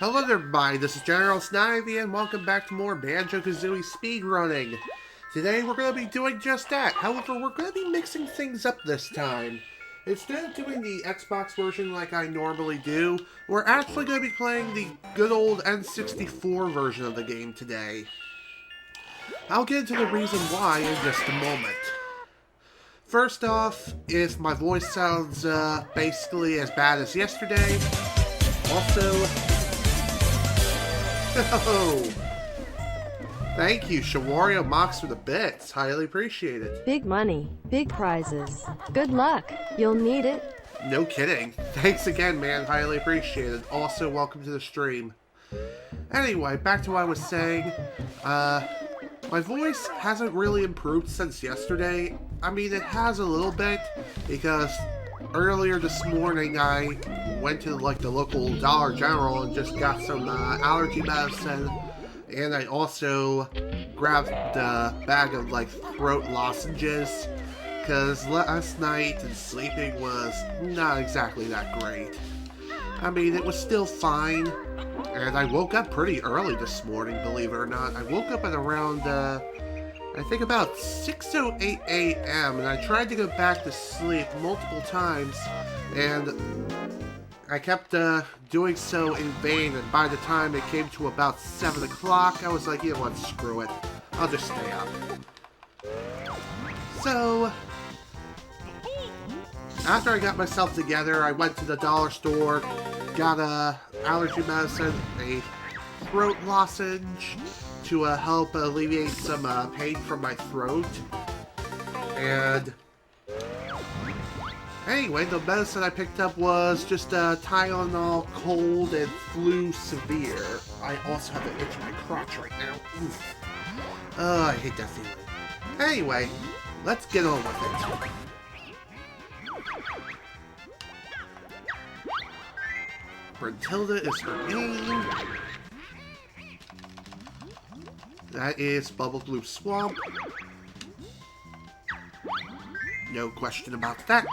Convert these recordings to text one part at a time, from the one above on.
Hello everybody, this is General Snivy and welcome back to more Banjo Kazooie Speedrunning. Today we're going to be doing just that, however we're going to be mixing things up this time. Instead of doing the Xbox version like I normally do, we're actually going to be playing the good old N64 version of the game today. I'll get into the reason why in just a moment. First off, if my voice sounds basically as bad as yesterday, also... Oh! Thank you, Shawario Mox, for the bits. Highly appreciated. Big money, big prizes. Good luck. You'll need it. No kidding. Thanks again, man. Highly appreciated. Also, welcome to the stream. Anyway, back to what I was saying. My voice hasn't really improved since yesterday. I mean, it has a little bit, because earlier this morning I went to like the local Dollar General and just got some allergy medicine, and I also grabbed a bag of like throat lozenges, because last night and sleeping was not exactly that great. I mean, it was still fine, and I woke up pretty early this morning, believe it or not. I woke up at around I think about 6:08 a.m. and I tried to go back to sleep multiple times, and I kept doing so in vain, and by the time it came to about 7 o'clock, I was like, you know what, screw it. I'll just stay up. So, after I got myself together, I went to the dollar store, got allergy medicine, a throat lozenge, to help alleviate some pain from my throat. And anyway, the medicine I picked up was just Tylenol cold and flu severe. I also have an itch in my crotch right now. Oof. Oh, I hate that feeling. Anyway, let's get on with it. Brentilda is her name. That is Bubble Blue Swamp. No question about that.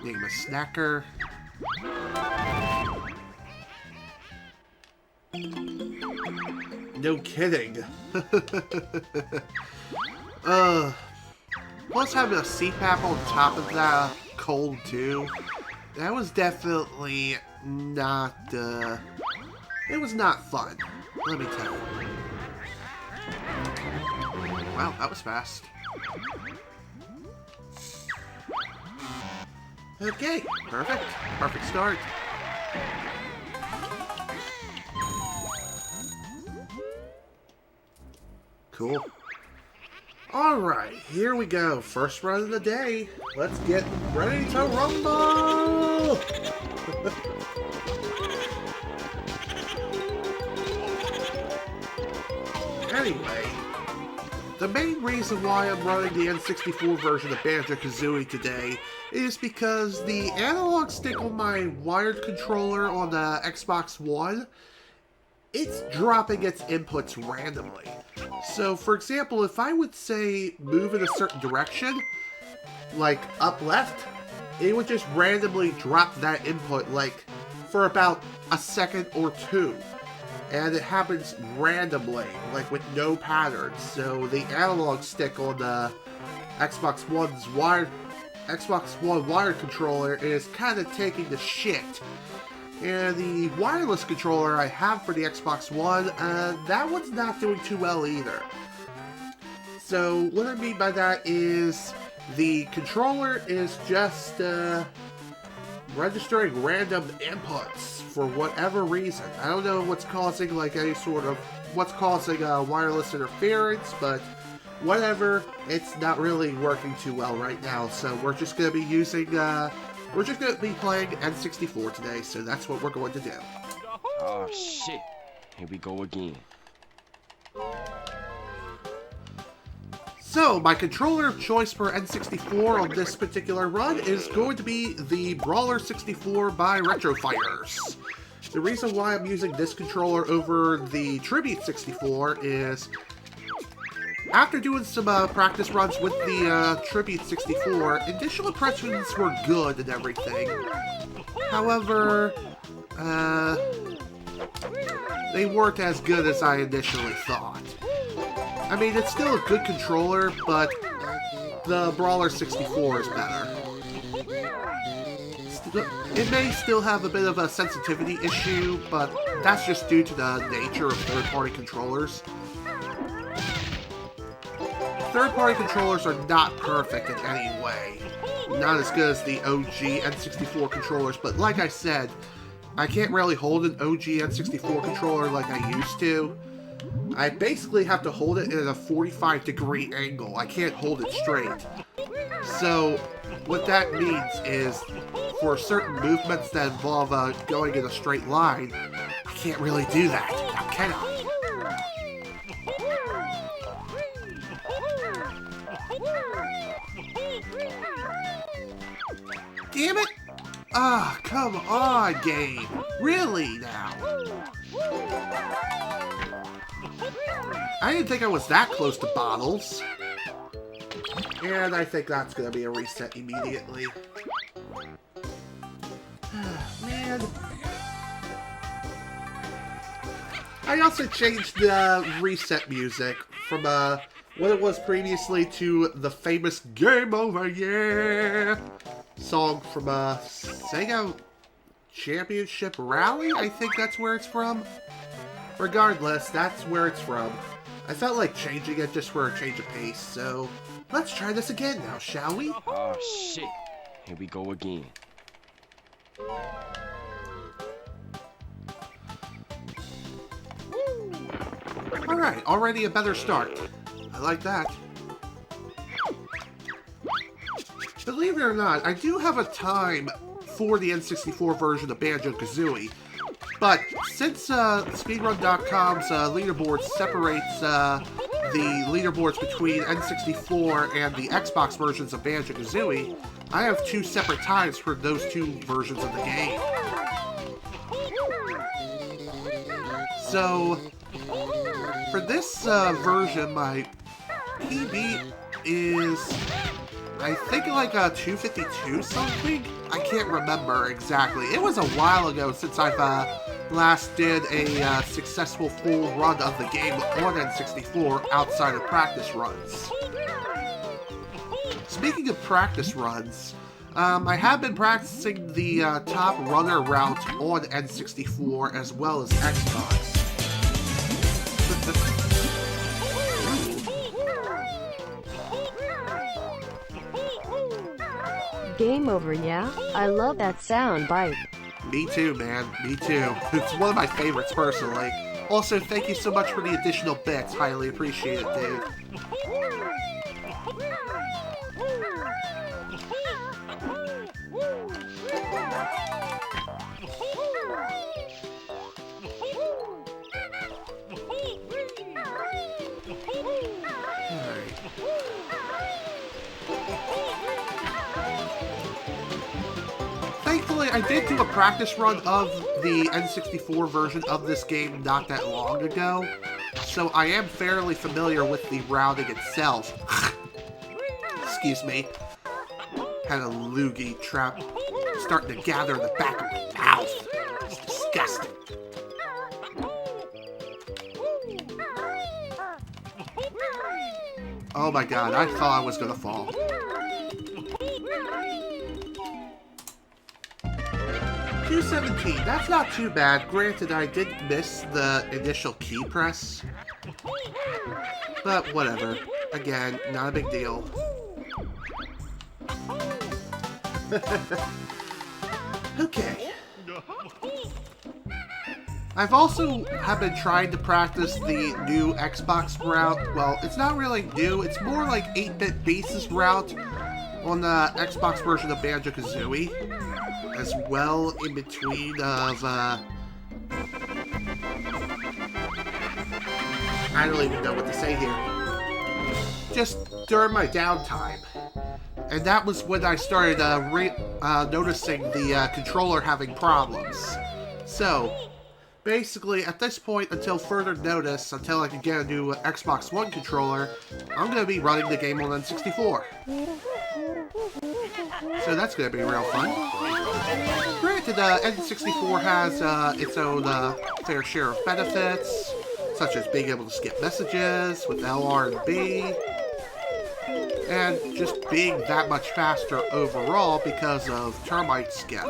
Name a snacker. No kidding. Plus having a CPAP on top of that cold too. That was definitely not, it was not fun, let me tell you. Wow, that was fast. Okay, perfect. Perfect start. Cool. Alright, here we go. First run of the day. Let's get ready to rumble! Anyway, the main reason why I'm running the N64 version of Banjo Kazooie today is because the analog stick on my wired controller on the Xbox One, it's dropping its inputs randomly. So, for example, if I would say move in a certain direction, like up left, it would just randomly drop that input, like, for about a second or two. And it happens randomly, like with no pattern. So the analog stick on the Xbox One wired controller is kind of taking the shit. And the wireless controller I have for the Xbox One, that one's not doing too well either. So what I mean by that is the controller is just registering random inputs for whatever reason. I don't know what's causing like what's causing wireless interference, but whatever, it's not really working too well right now. So we're just gonna be using we're just going to be playing N64 today, so that's what we're going to do. Oh shit, here we go again. So, my controller of choice for N64 on this particular run is going to be the Brawler 64 by Retrofighters. The reason why I'm using this controller over the Tribute 64 is After doing some practice runs with the Tribute 64, initial impressions were good and everything. However, they weren't as good as I initially thought. I mean, it's still a good controller, but the Brawler 64 is better. It may still have a bit of a sensitivity issue, but that's just due to the nature of third-party controllers. Third-party controllers are not perfect in any way. Not as good as the OG N64 controllers, but like I said, I can't really hold an OG N64 controller like I used to. I basically have to hold it at a 45-degree angle. I can't hold it straight. So, what that means is, for certain movements that involve going in a straight line, I can't really do that. Now, can I? Damn it! Ah, come on, game. Really, now? I didn't think I was that close to bottles. And I think that's gonna be a reset immediately. Man. I also changed the reset music from what it was previously to the famous Game Over, yeah! Song from Sega Championship Rally? I think that's where it's from. Regardless, that's where it's from. I felt like changing it just for a change of pace, so let's try this again now, shall we? Oh shit, here we go again. Alright, already a better start. I like that. Believe it or not, I do have a time for the N64 version of Banjo Kazooie, but since Speedrun.com's leaderboard separates the leaderboards between N64 and the Xbox versions of Banjo Kazooie, I have two separate times for those two versions of the game. So, for this version, my PB is, I think, like a 252 something? I can't remember exactly. It was a while ago since I've last did a successful full run of the game on N64 outside of practice runs. Speaking of practice runs, I have been practicing the top runner route on N64 as well as Xbox. Game over, yeah? I love that sound bite. Me too, man. Me too. It's one of my favorites, personally. Also, thank you so much for the additional bits. Highly appreciate it, dude. Thankfully, I did do a practice run of the N64 version of this game not that long ago, so I am fairly familiar with the routing itself. Excuse me. Had a loogie trap starting to gather in the back of my mouth. It's disgusting. Oh my god, I thought I was gonna fall. $217, that's not too bad. Granted, I did miss the initial key press. But whatever. Again, not a big deal. Okay. I've also been trying to practice the new Xbox route. Well, it's not really new. It's more like 8-bit basis route on the Xbox version of Banjo Kazooie. As well, in between of, I don't even know what to say here. Just during my downtime. And that was when I started noticing the controller having problems. So, Basically, at this point, until further notice, until I can get a new Xbox One controller, I'm going to be running the game on N64. So that's going to be real fun. Granted, N64 has its own fair share of benefits, such as being able to skip messages with LR and B, and just being that much faster overall because of termite skip.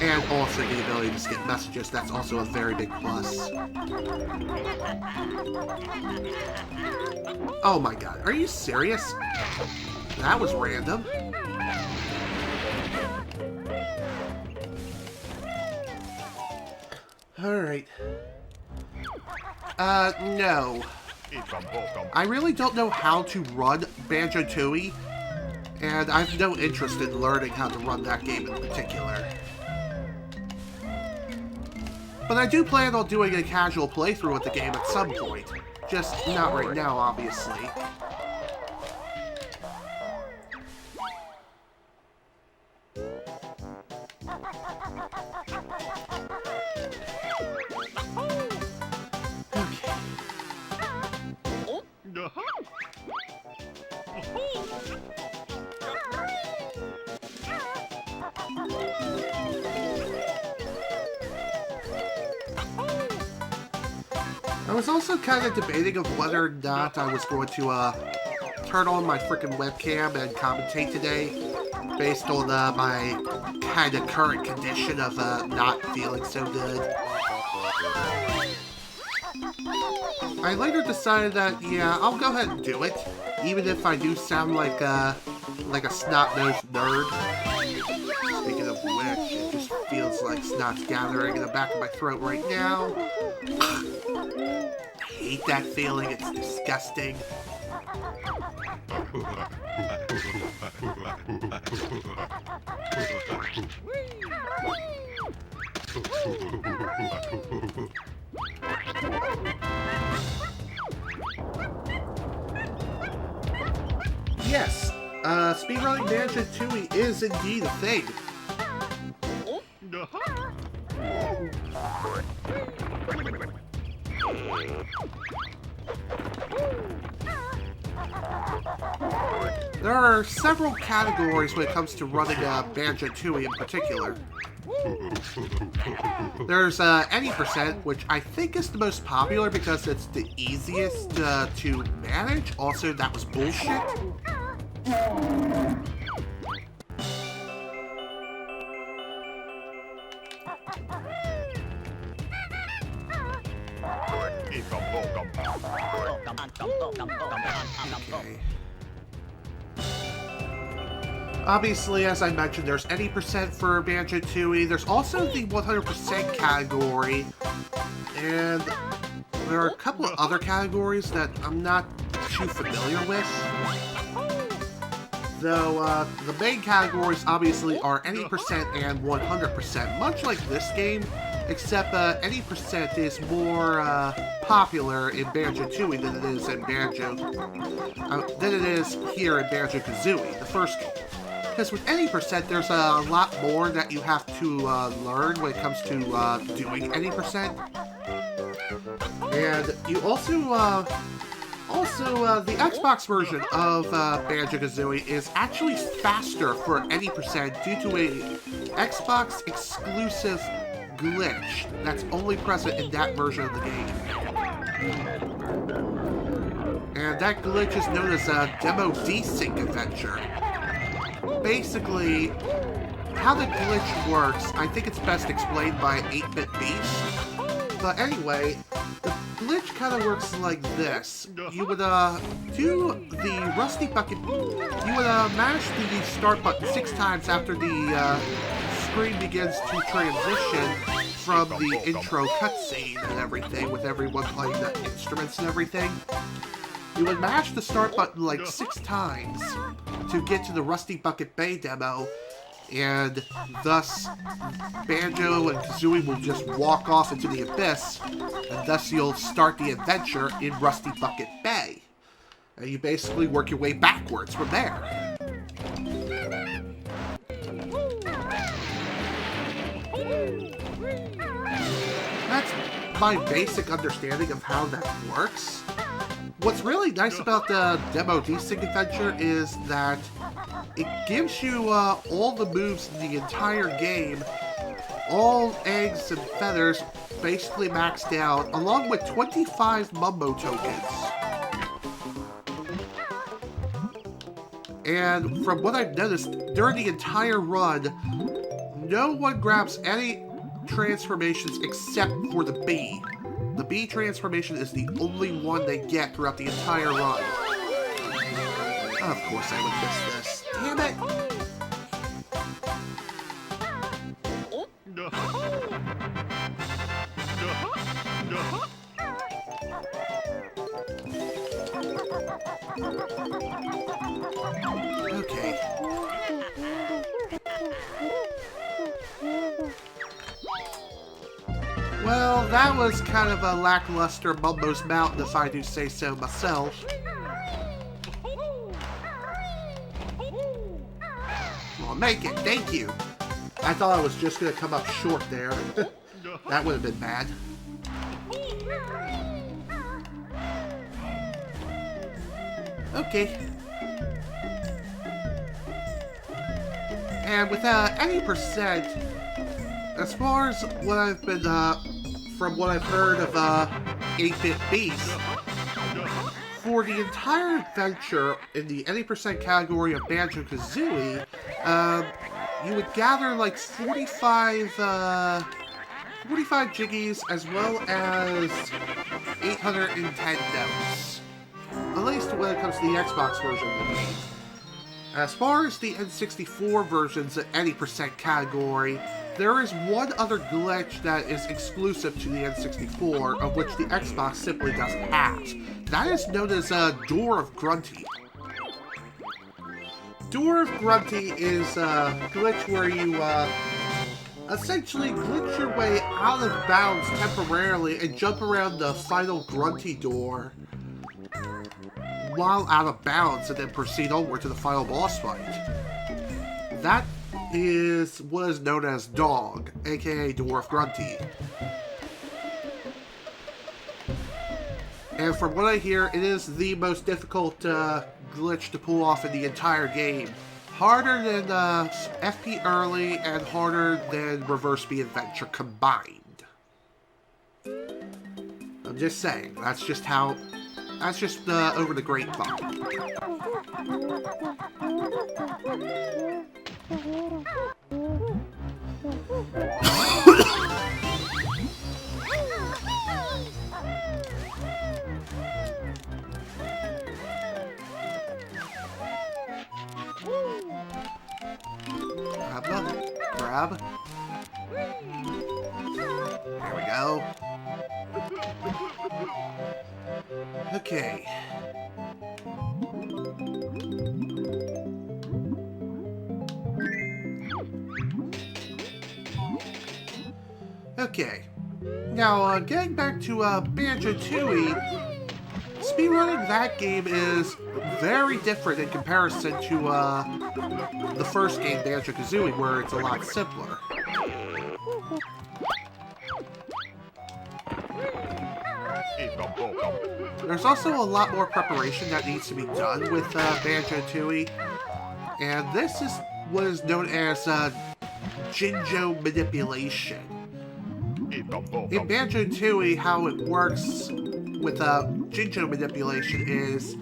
And also the ability to skip messages, that's also a very big plus. Oh my god, are you serious? That was random. Alright. No. I really don't know how to run Banjo Kazooie, and I have no interest in learning how to run that game in particular. But I do plan on doing a casual playthrough with the game at some point. Just not right now, obviously. I was also kind of debating of whether or not I was going to turn on my freaking webcam and commentate today, based on my kind of current condition of not feeling so good. I later decided that, yeah, I'll go ahead and do it, even if I do sound like a snot-nosed nerd. Speaking of which, it just feels like snot's gathering in the back of my throat right now. I hate that feeling, it's disgusting. Yes, speedrunning Banjo Kazooie is indeed a thing. There are several categories when it comes to running Banjo Kazooie in particular. There's any percent, which I think is the most popular because it's the easiest to manage. Also, that was bullshit. Okay. Obviously, as I mentioned, there's any percent for Banjo Kazooie. There's also the 100% category, and there are a couple of other categories that I'm not too familiar with. Though the main categories obviously are any percent and 100%, much like this game, except any percent is more popular in Banjo Kazooie than it is in here in Banjo Kazooie. The first. Because with any percent, there's a lot more that you have to learn when it comes to doing any percent. And you also, the Xbox version of Banjo Kazooie is actually faster for any percent due to a Xbox exclusive glitch that's only present in that version of the game. And that glitch is known as a Demo Desync Adventure. Basically, how the glitch works, I think it's best explained by 8-Bit Beast. But anyway, the glitch kind of works like this. You would do the Rusty Bucket, you would mash the start button 6 times after the screen begins to transition from the intro cutscene and everything, with everyone playing the instruments and everything. You would mash the start button like 6 times to get to the Rusty Bucket Bay demo, and thus Banjo and Kazooie will just walk off into the abyss, and thus you'll start the adventure in Rusty Bucket Bay. And you basically work your way backwards from there. that's my basic understanding of how that works. What's really nice about the demo desync adventure is that it gives you all the moves in the entire game, all eggs and feathers basically maxed out, along with 25 Mumbo tokens. And from what I've noticed, during the entire run, no one grabs any transformations except for the bee. The bee transformation is the only one they get throughout the entire run. Of course I would miss this. Damn it! Okay. Well, that was kind of a lackluster Mumbo's Mountain, if I do say so myself. I'll make it, thank you. I thought I was just going to come up short there. That would have been bad. Okay. And with any percent, as far as what I've been, from what I've heard of 8-Bit Beast, for the entire adventure in the any percent category of Banjo Kazooie, you would gather like 45 jiggies as well as 810 notes. At least when it comes to the Xbox version of the game. As far as the N64 versions of any percent category, there is one other glitch that is exclusive to the N64, of which the Xbox simply doesn't have. That is known as Door of Grunty. Door of Grunty is a glitch where you essentially glitch your way out of bounds temporarily and jump around the final Grunty door while out of bounds, and then proceed onward to the final boss fight. That is what is known as Dog, aka Dwarf Grunty. And from what I hear, it is the most difficult glitch to pull off in the entire game. Harder than FP Early and harder than Reverse B Adventure combined. I'm just saying, that's just over the grapevine. Grab. There we go. Okay. Okay. Now, getting back to Banjo Tooie, speedrunning that game is very different in comparison to the first game, Banjo Kazooie, where it's a lot simpler. There's also a lot more preparation that needs to be done with Banjo Tooie, and this is what is known as Jinjo manipulation. In Banjo Tooie, how it works with Jinjo manipulation is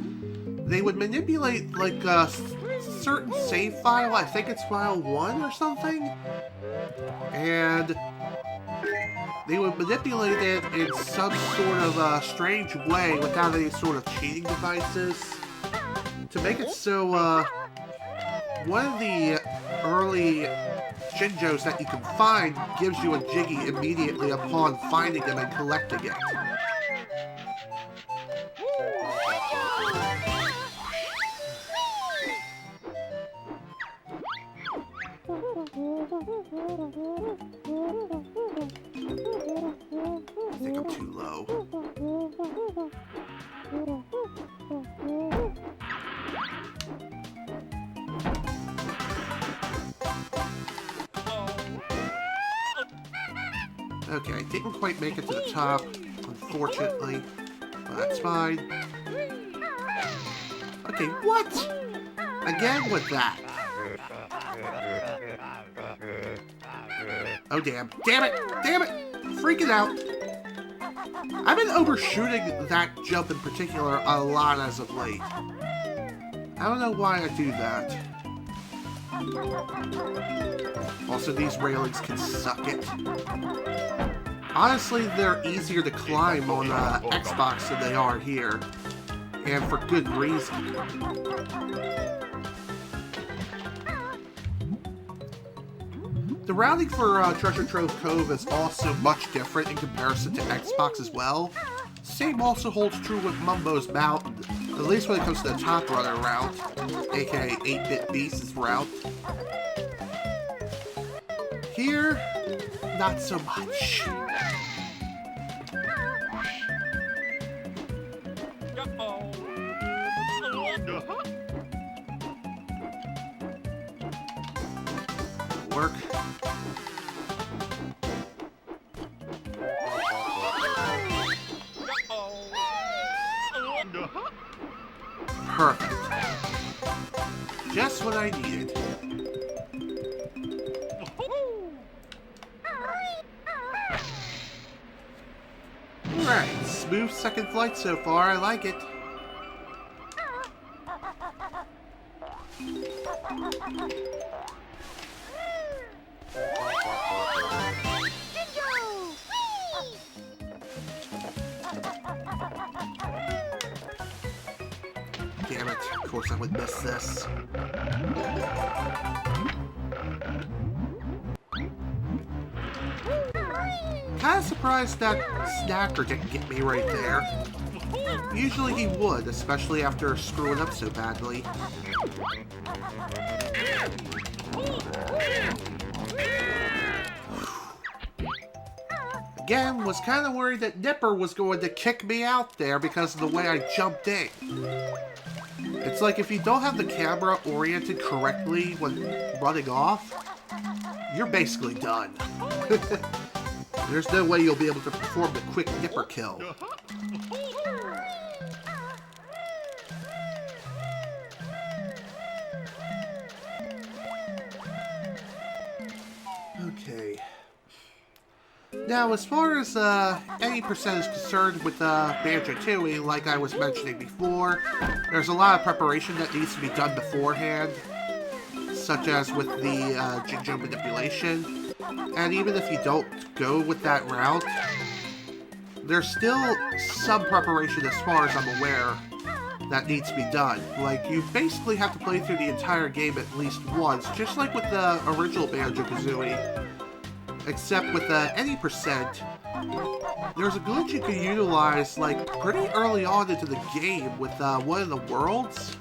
they would manipulate like a certain save file, I think it's file 1 or something, and they would manipulate it in some sort of strange way without any sort of cheating devices to make it so one of the early Jinjos that you can find gives you a Jiggy immediately upon finding them and collecting it. I think I'm too low. Okay, didn't quite make it to the top, unfortunately. But that's fine. Okay, what? Again with that. Oh, damn. Damn it! Damn it! Freaking out. I've been overshooting that jump in particular a lot as of late. I don't know why I do that. Also, these railings can suck it. Honestly, they're easier to climb on Xbox than they are here. And for good reason. The routing for Treasure Trove Cove is also much different in comparison to Xbox as well. Same also holds true with Mumbo's Mountain, at least when it comes to the Top Runner route, aka 8-Bit Beast's route. Here, not so much. Work. Perfect. Just what I needed. Alright, smooth second flight so far, I like it. Damn it, of course I would miss this. Kinda surprised that Snacker didn't get me right there. Usually he would, especially after screwing up so badly. Again, was kinda worried that Nipper was going to kick me out there because of the way I jumped in. It's like if you don't have the camera oriented correctly when running off, you're basically done. There's no way you'll be able to perform the quick Nipper kill. Okay. Now, as far as any percent is concerned with Banjo Kazooie, like I was mentioning before, there's a lot of preparation that needs to be done beforehand, such as with the Jinjo manipulation. And even if you don't go with that route, there's still some preparation, as far as I'm aware, that needs to be done. Like, you basically have to play through the entire game at least once, just like with the original Banjo Kazooie. Except with any percent, there's a glitch you can utilize, like, pretty early on into the game with one of the worlds.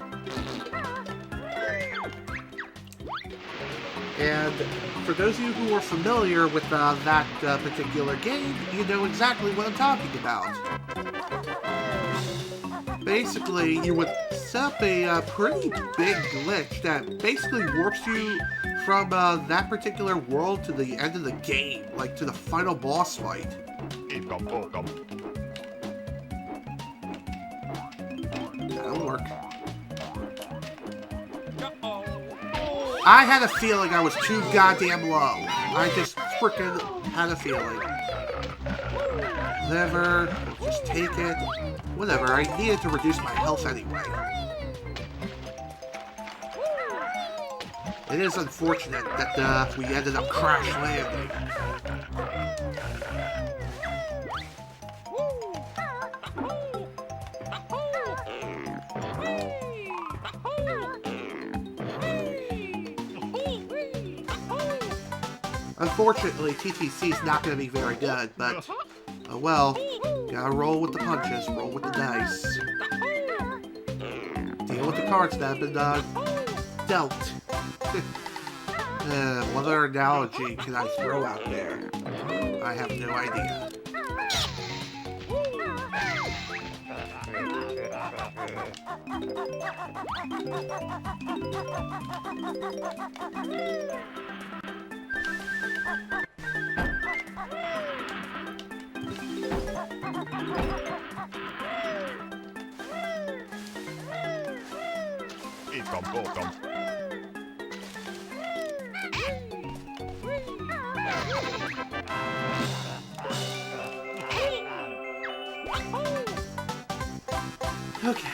And for those of you who are familiar with that particular game, you know exactly what I'm talking about. Basically, you would set up a pretty big glitch that basically warps you from that particular world to the end of the game, like to the final boss fight. That'll work. I had a feeling I was too goddamn low. I just frickin' had a feeling. Whatever, just take it. Whatever, I needed to reduce my health anyway. It is unfortunate that we ended up crash landing. Unfortunately, TTC's not going to be very good, but oh well. Gotta roll with the punches, roll with the dice. Deal with the cards that have been dealt. What other analogy can I throw out there? I have no idea. Okay.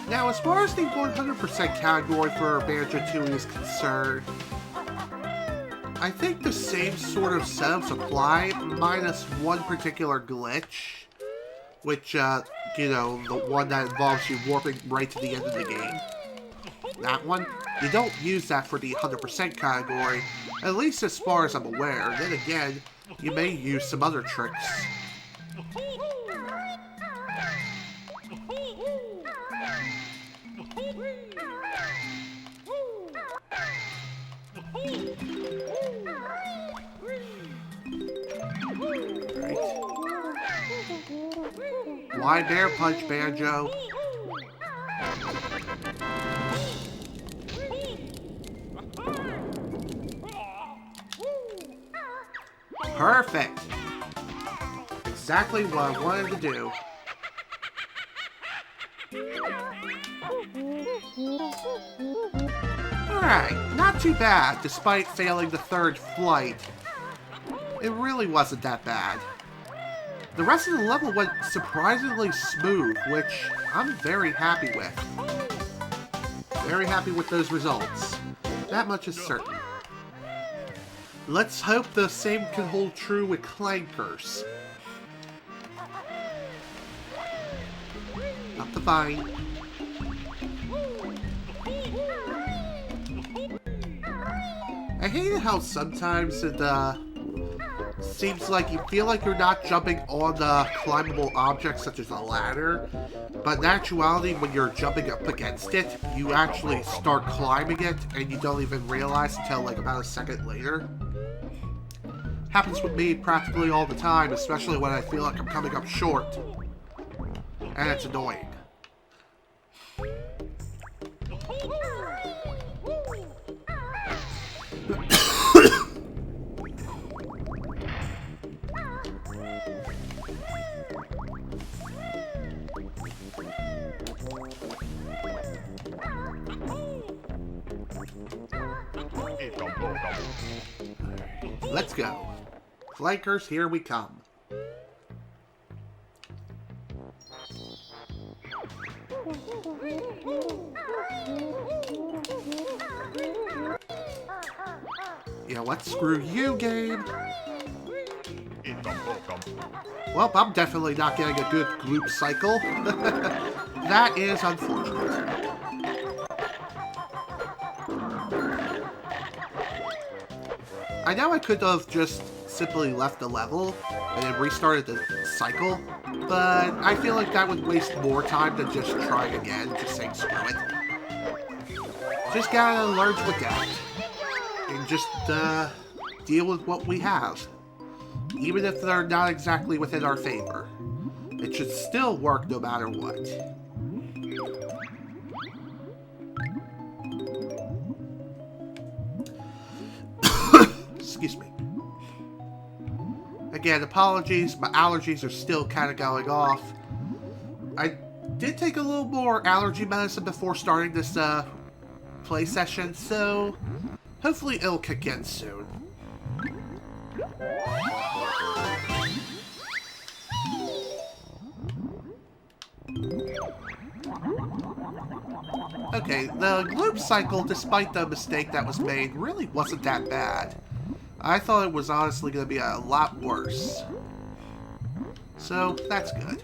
Now, as far as the 100% category for Banjo Kazooie is concerned, I think the same sort of setups apply, minus one particular glitch, which, you know, the one that involves you warping right to the end of the game. That one, you don't use that for the 100% category, at least as far as I'm aware. Then again, you may use some other tricks. Why bear punch, Banjo? Perfect! Exactly what I wanted to do. Alright, not too bad, despite failing the third flight. It really wasn't that bad. The rest of the level went surprisingly smooth, which I'm very happy with. Very happy with those results. That much is certain. Let's hope the same can hold true with clankers. Up the vine. I hate how sometimes it, seems like you feel like you're not jumping on the climbable objects such as a ladder, but in actuality, when you're jumping up against it, you actually start climbing it and you don't even realize until like about a second later. Happens with me practically all the time, especially when I feel like I'm coming up short. And it's annoying. Let's go. Flankers, here we come. You know what? Screw you, game. Well, I'm definitely not getting a good gloop cycle. That is unfortunate. I know I could have just simply left the level and then restarted the cycle, but I feel like that would waste more time than just trying again, just saying screw it. Just gotta learn to adapt. And just, deal with what we have. Even if they're not exactly within our favor. It should still work no matter what. Excuse me. Again, apologies, my allergies are still kind of going off. I did take a little more allergy medicine before starting this play session, so hopefully it'll kick in soon. Okay, the gloop cycle, despite the mistake that was made, really wasn't that bad. I thought it was honestly going to be a lot worse. So, that's good.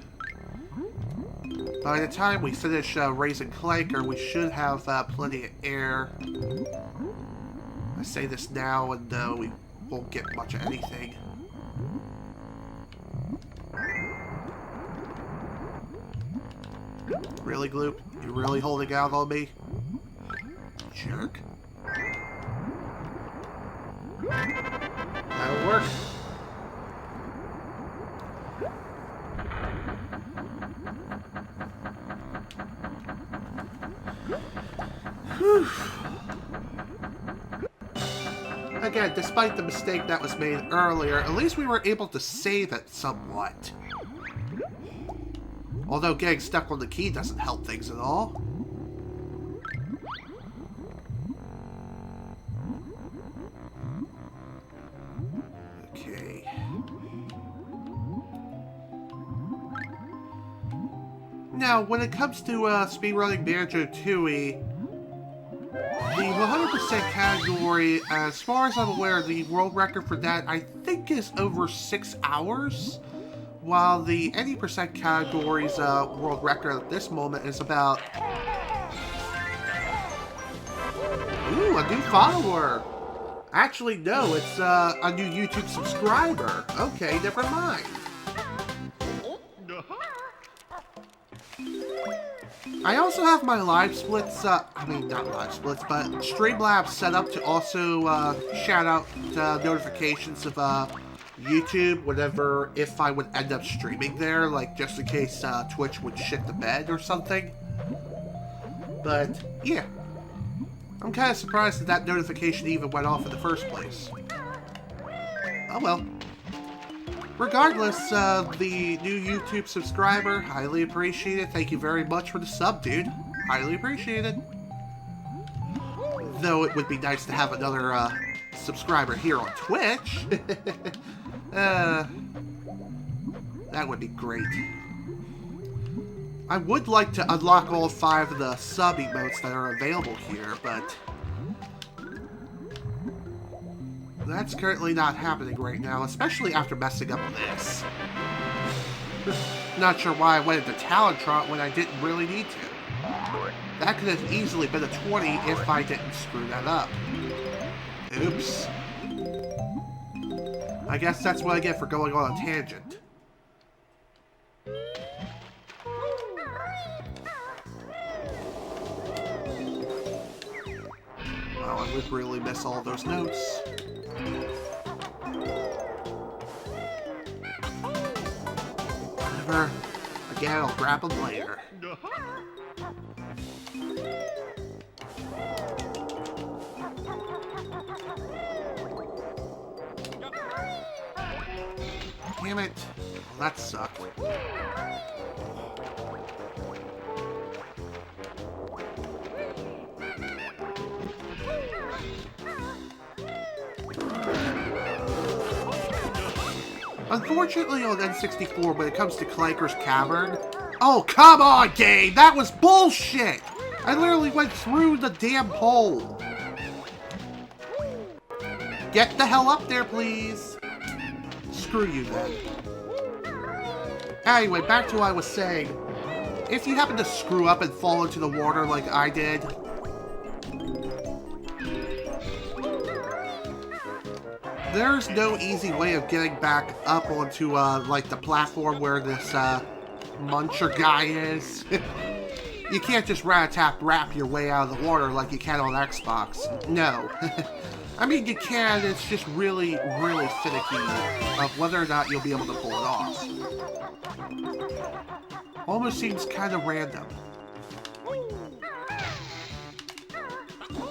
By the time we finish raising Clanker, we should have plenty of air. I say this now and we won't get much of anything. Really, Gloop? You really holding out on me? Jerk. That'll work. Whew. Again, despite the mistake that was made earlier, at least we were able to save it somewhat. Although getting stuck on the key doesn't help things at all. Okay. Now, when it comes to speedrunning Banjo Kazooie, the 100% category, as far as I'm aware, the world record for that, I think, is over 6 hours, while the 80% category's world record at this moment is about... Ooh, a new follower! Actually, no, it's a new YouTube subscriber. Okay, never mind. I also have my live splits, not live splits, but Streamlabs set up to also shout out notifications of YouTube whenever, if I would end up streaming there, like just in case Twitch would shit the bed or something. But, yeah. I'm kind of surprised that that notification even went off in the first place. Oh well. Regardless, the new YouTube subscriber, highly appreciated. Thank you very much for the sub, dude. Highly appreciated. Though it would be nice to have another subscriber here on Twitch. That would be great. I would like to unlock all 5 of the sub emotes that are available here, but that's currently not happening right now, especially after messing up this. Not sure why I went into Talentron when I didn't really need to. That could have easily been a 20 if I didn't screw that up. Oops. I guess that's what I get for going on a tangent. Wow, I would really miss all those notes. Whatever. Again, I'll grab them later. Damn it. Well, that sucked. Unfortunately, on N64, when it comes to Clanker's Cavern... Oh, come on, game! That was bullshit! I literally went through the damn hole. Get the hell up there, please. Screw you, then. Anyway, back to what I was saying. If you happen to screw up and fall into the water like I did... There's no easy way of getting back up onto, like, the platform where this, muncher guy is. You can't just rat-a-tap-rap your way out of the water like you can on Xbox. No. I mean, you can, it's just really, really finicky of whether or not you'll be able to pull it off. Almost seems kind of random.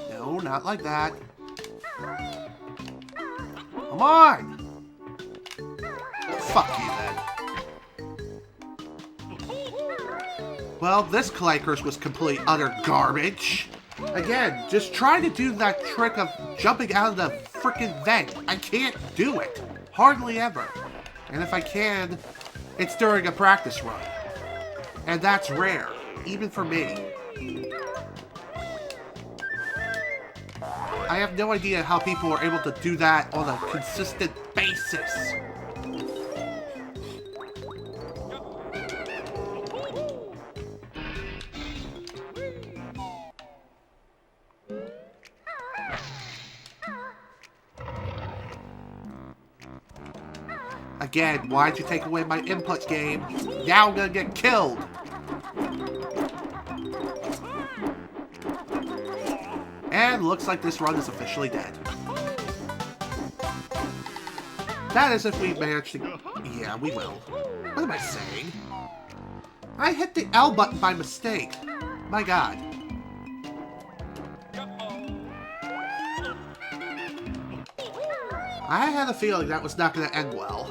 No, not like that. Come on! Fuck you, then. Well, this Clanker's was complete utter garbage. Again, just try to do that trick of jumping out of the frickin' vent. I can't do it. Hardly ever. And if I can, it's during a practice run. And that's rare, even for me. I have no idea how people are able to do that on a consistent basis. Again, why'd you take away my input, game? Now I'm gonna get killed! And looks like this run is officially dead. That is if we manage to... Yeah, we will. What am I saying? I hit the L button by mistake. My god. I had a feeling that was not going to end well.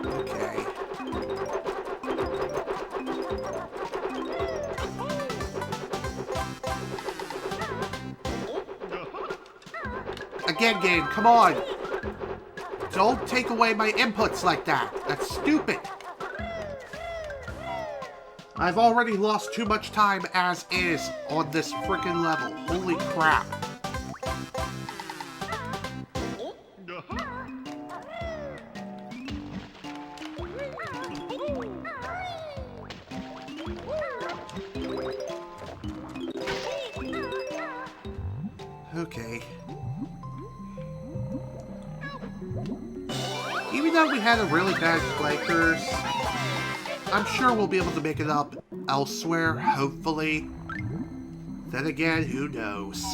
Okay. Again, game, come on! Don't take away my inputs like that. That's stupid. I've already lost too much time as is on this frickin' level. Holy crap. Okay. Even though we had a really bad play curse, I'm sure we'll be able to make it up elsewhere, hopefully. Then again, who knows?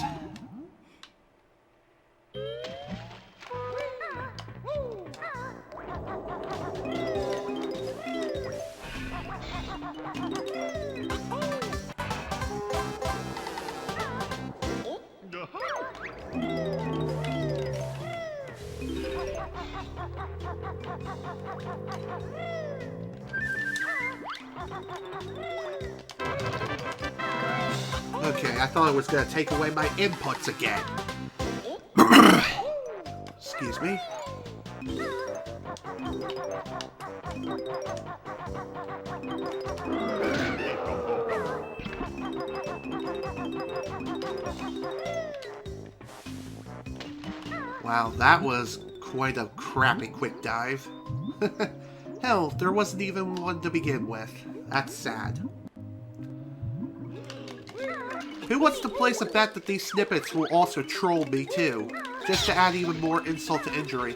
Okay, I thought it was going to take away my inputs again. Excuse me. Wow, that was quite a crappy quick dive. Hell, there wasn't even one to begin with. That's sad. Who wants to place a bet that these snippets will also troll me too, just to add even more insult to injury?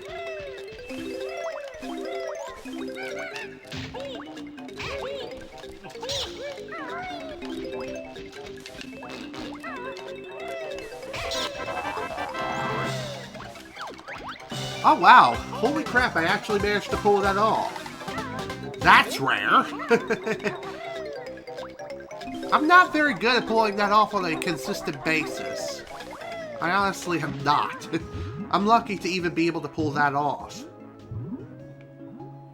Oh wow, holy crap, I actually managed to pull that off. That's rare. I'm not very good at pulling that off on a consistent basis. I honestly am not. I'm lucky to even be able to pull that off.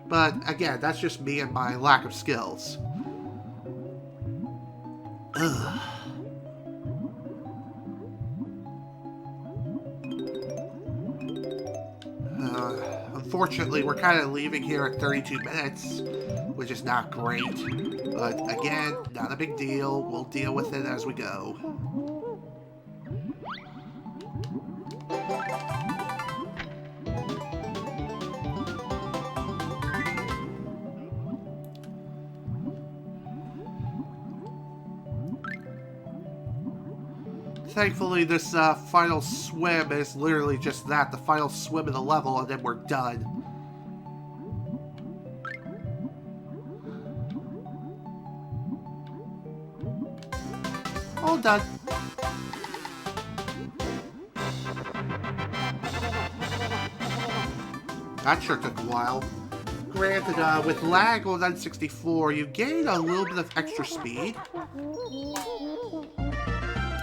But again, that's just me and my lack of skills. Ugh. Unfortunately, we're kind of leaving here at 32 minutes, which is not great. But again, not a big deal. We'll deal with it as we go. Thankfully, this final swim is literally just that, the final swim of the level, and then we're done. All done. That sure took a while. Granted, with lag on N64, you gain a little bit of extra speed.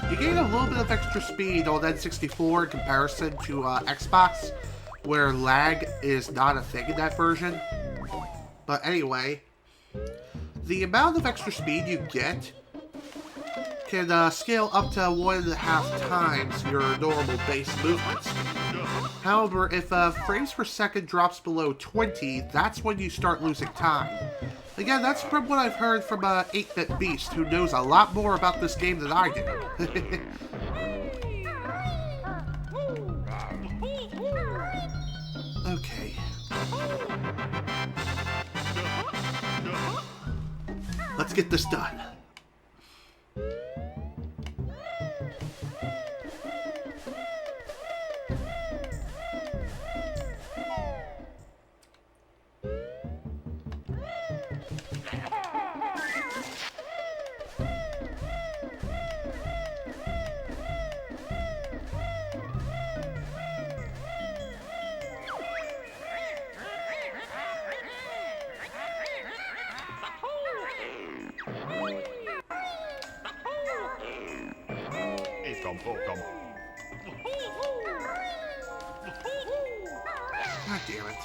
You gain a little bit of extra speed on N64 in comparison to Xbox, where lag is not a thing in that version. But anyway, the amount of extra speed you get can scale up to 1.5 times your normal base movements. However, if frames per second drops below 20, that's when you start losing time. Again, that's from what I've heard from 8-Bit Beast, who knows a lot more about this game than I do. Okay. Let's get this done. God damn it.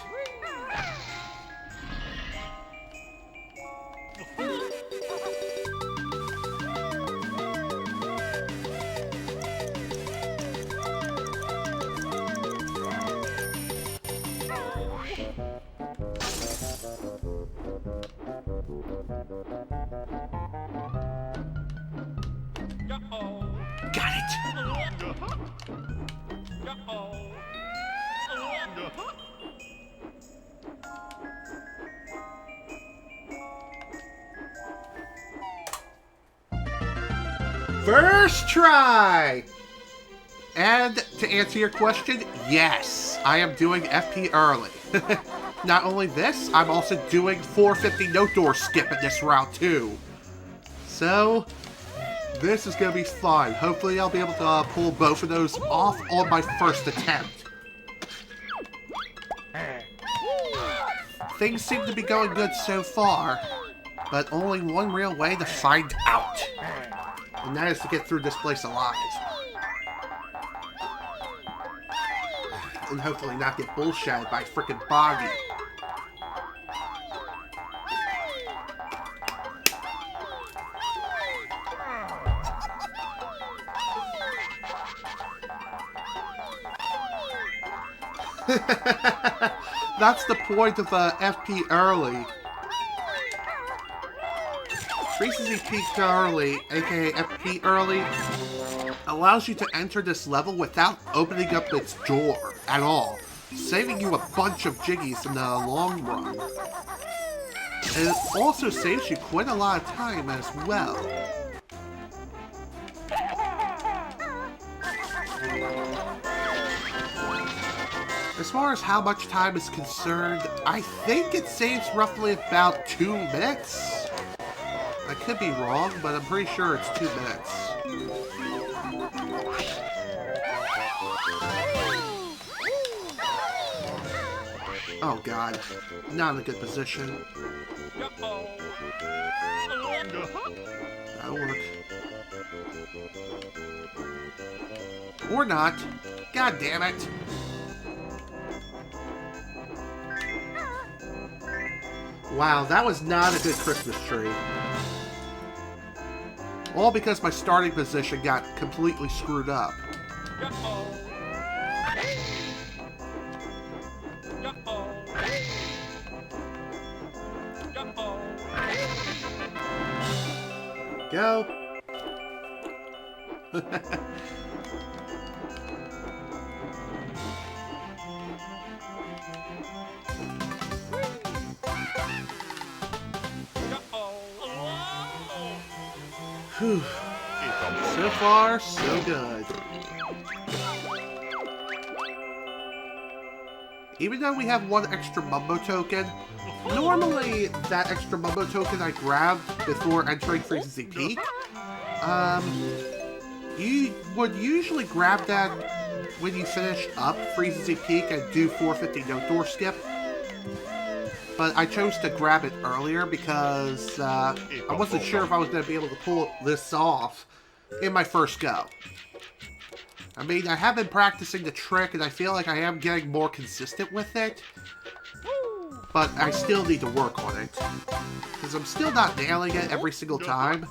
Got it! First try! And to answer your question, yes, I am doing FP early. Not only this, I'm also doing 450 no door skip in this round too. So, this is going to be fun. Hopefully I'll be able to pull both of those off on my first attempt. Things seem to be going good so far, but only one real way to find out. And that is to get through this place alive. And hopefully not get bullshitted by frickin' Boggy. That's the point of FP early. Recency Peak early, aka FP early, allows you to enter this level without opening up its door at all, saving you a bunch of jiggies in the long run. And it also saves you quite a lot of time as well. As far as how much time is concerned, I think it saves roughly about 2 minutes. I could be wrong, but I'm pretty sure it's 2 minutes. Oh god, not in a good position. That'll work. Or not. God damn it. Wow, that was not a good Christmas tree. All because my starting position got completely screwed up. Go. Whew. So far, so good. Even though we have one extra Mumbo token, normally that extra Mumbo token I grabbed before entering Frequency Peak, you would usually grab that when you finish up Frequency Peak and do 450 no door skip. But I chose to grab it earlier because I wasn't sure if I was going to be able to pull this off in my first go. I mean, I have been practicing the trick and I feel like I am getting more consistent with it. But I still need to work on it. Because I'm still not nailing it every single time.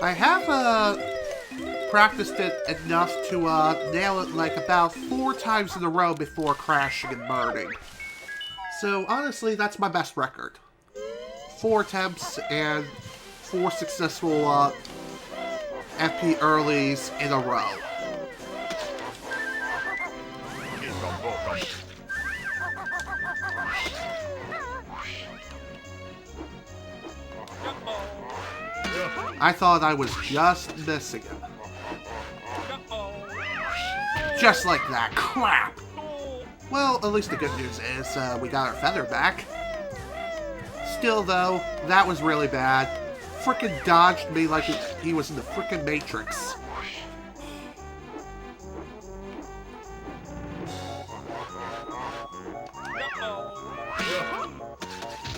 I have practiced it enough to nail it like about 4 times in a row before crashing and burning. So honestly, that's my best record. 4 attempts and 4 successful FP earlies in a row. I thought I was just missing him. Just like that. Crap! Well, at least the good news is we got our feather back. Still, though, that was really bad. Frickin' dodged me like he was in the frickin' Matrix.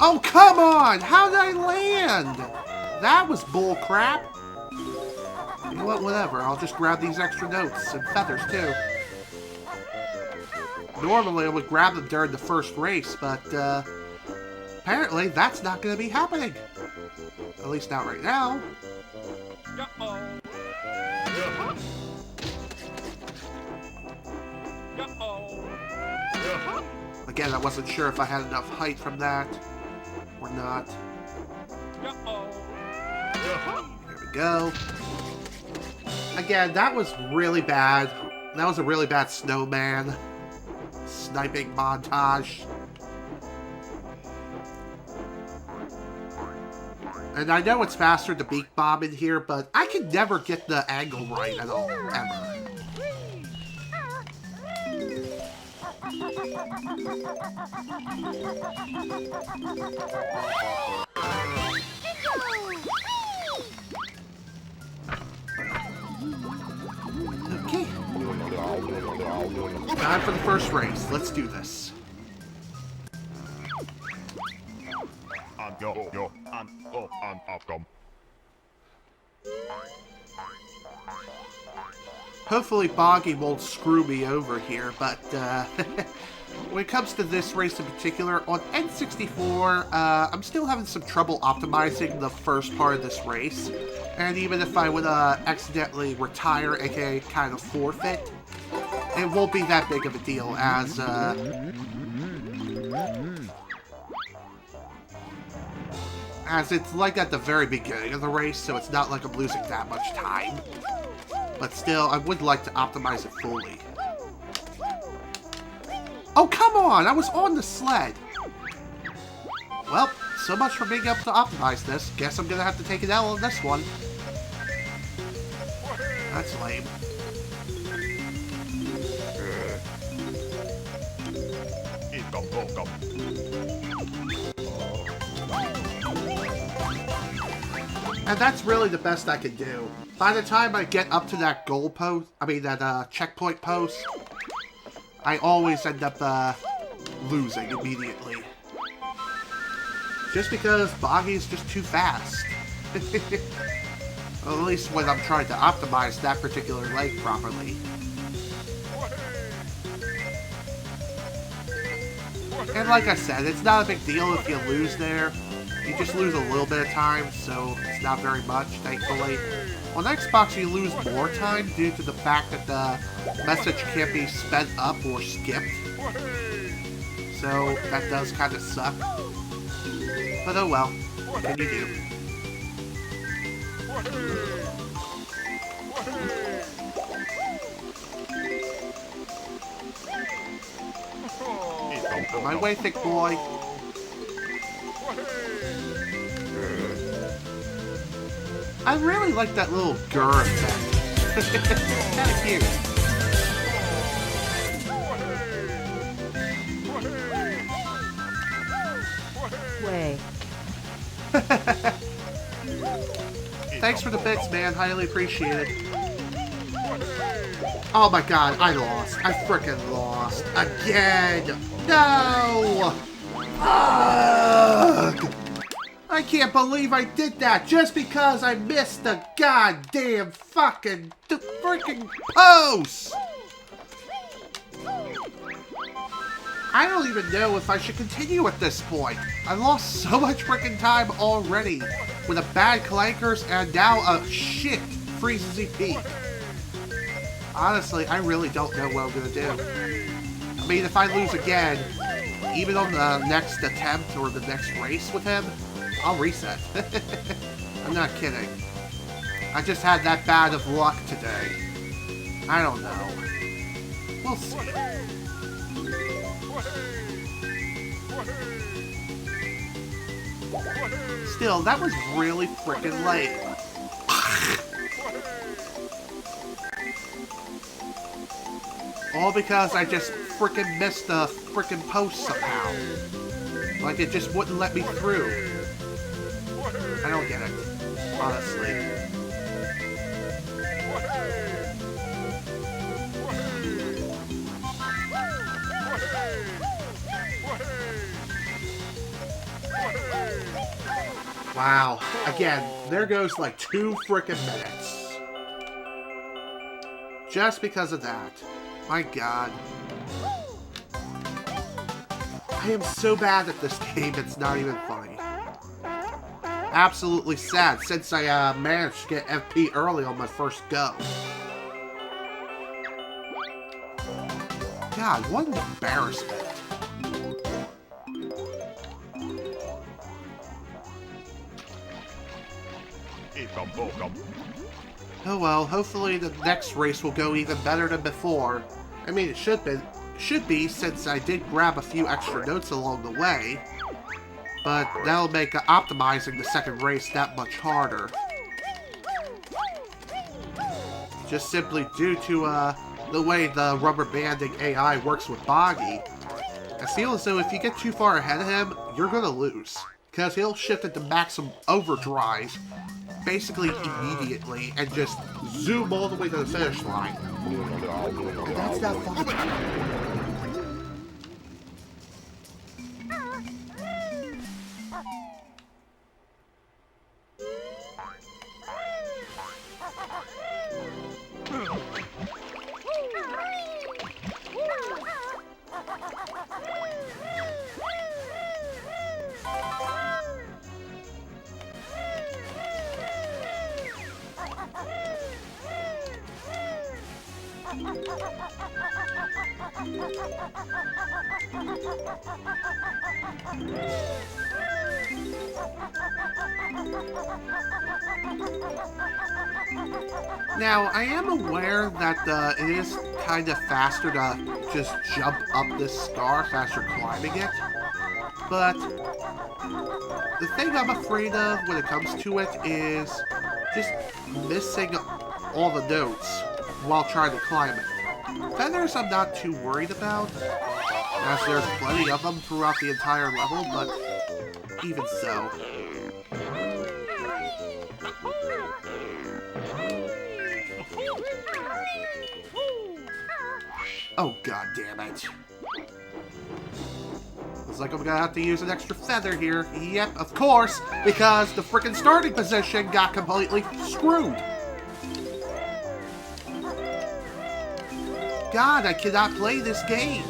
Oh, come on! How did I land? That was bull crap. You know what, whatever. I'll just grab these extra notes and feathers, too. Normally, I would grab them during the first race, but, apparently, that's not going to be happening. At least not right now. Again, I wasn't sure if I had enough height from that or not. There we go. Again, that was really bad. That was a really bad snowman sniping montage. And I know it's faster to beak bomb in here, but I can never get the angle right at all, ever. Okay. Time for the first race. Let's do this. Hopefully Boggy won't screw me over here, but when it comes to this race in particular, on N64, I'm still having some trouble optimizing the first part of this race. And even if I would accidentally retire, aka kind of forfeit, it won't be that big of a deal as it's like at the very beginning of the race, so it's not like I'm losing that much time. But still, I would like to optimize it fully. Oh, come on! I was on the sled! Well, so much for being able to optimize this. Guess I'm gonna have to take an L on this one. That's lame. And that's really the best I can do. By the time I get up to that goal post, that checkpoint post, I always end up losing immediately. Just because Boggy's just too fast. Well, at least when I'm trying to optimize that particular leg properly. And like I said, it's not a big deal if you lose there. You just lose a little bit of time, so it's not very much, thankfully. On Xbox, you lose more time due to the fact that the message can't be sped up or skipped. So that does kind of suck. But oh well, what can you do? On my way, thick boy. I really like that little grr effect. Kind of cute. Way. Thanks for the bits, man. Highly appreciated. Oh my god, I lost. I frickin' lost. Again! No! Ugh! I can't believe I did that just because I missed the goddamn freaking post! I don't even know if I should continue at this point. I lost so much freaking time already with a bad clankers and now a shit freezes peak. Honestly, I really don't know what I'm gonna do. I mean, if I lose again, even on the next attempt or the next race with him, I'll reset. I'm not kidding. I just had that bad of luck today. I don't know. We'll see. Still, that was really freaking late. All because I just freaking missed the freaking post somehow. Like it just wouldn't let me through. I don't get it, honestly. Wow. Again, there goes like 2 frickin' minutes. Just because of that. My god. I am so bad at this game, it's not even funny. Absolutely sad, since I managed to get FP early on my first go. God, what an embarrassment. Oh well, hopefully the next race will go even better than before. I mean, it should be since I did grab a few extra notes along the way. But that'll make optimizing the second race that much harder. Just simply due to the way the rubber banding AI works with Boggy. I feel as though if you get too far ahead of him, you're gonna lose. Because he'll shift into maximum overdrive basically immediately and just zoom all the way to the finish line. And that's not fun. Now, I am aware that it is kind of faster to just jump up this scar faster climbing it, but the thing I'm afraid of when it comes to it is just missing all the notes while trying to climb it. Feathers I'm not too worried about, as there's plenty of them throughout the entire level, but even so. Oh, god damn it. Looks like I'm gonna have to use an extra feather here. Yep, of course, because the frickin' starting position got completely screwed. God, I cannot play this game.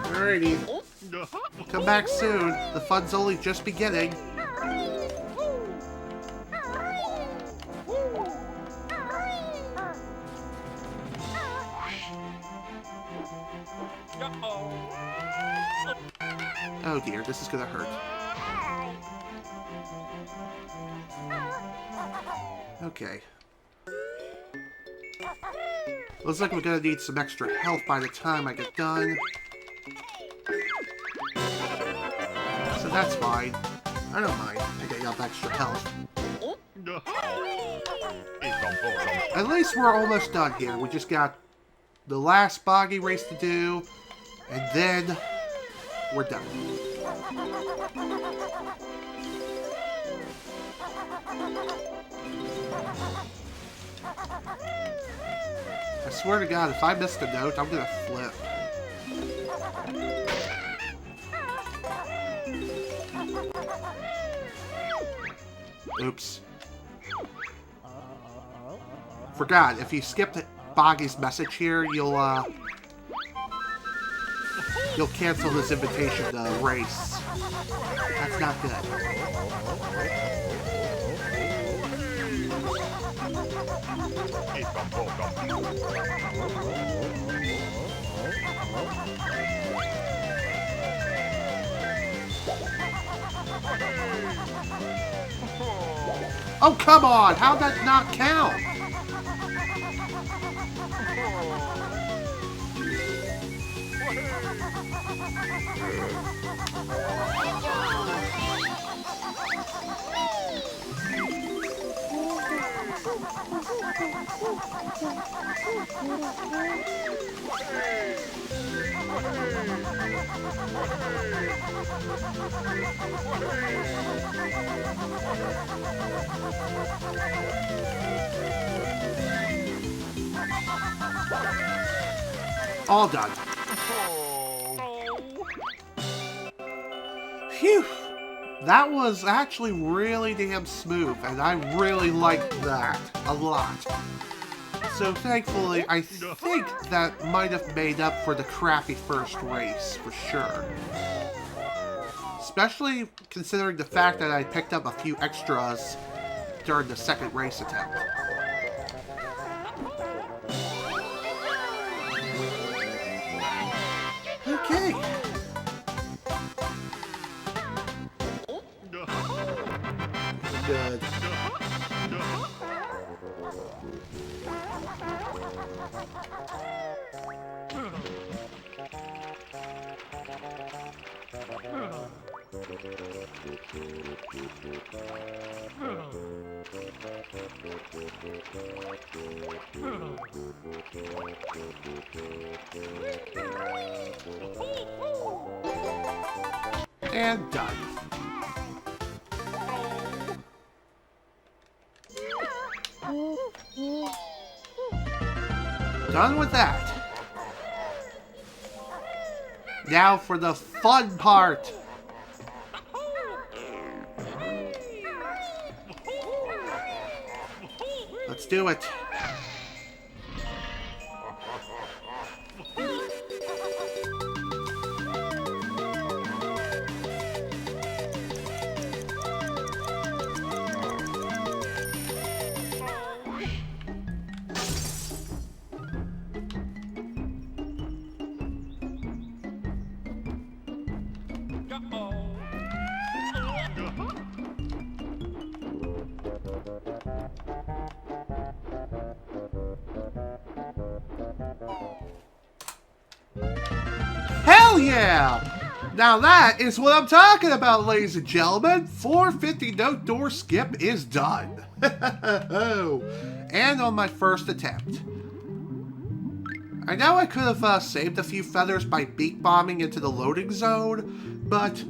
Alrighty. Come back soon. The fun's only just beginning. Oh dear, this is gonna hurt. Okay. Looks like we're gonna need some extra health by the time I get done. So that's fine. I don't mind picking up extra health. At least we're almost done here. We just got the last boggy race to do, and then we're done. I swear to God, if I missed a note, I'm gonna flip. Oops. Forgot, if you skipped Boggy's message here, you'll cancel his invitation to race. That's not good. Oh, come on! How'd that not count? All done. Phew! That was actually really damn smooth, and I really liked that a lot. So thankfully, I think that might have made up for the crappy first race, for sure. Especially considering the fact that I picked up a few extras during the second race attempt. Okay. Good. And done. Done with that. Now for the fun part. Let's do it. Hell yeah! Now that is what I'm talking about, ladies and gentlemen. 450 no door skip is done. And on my first attempt. I know I could have saved a few feathers by beak bombing into the loading zone, but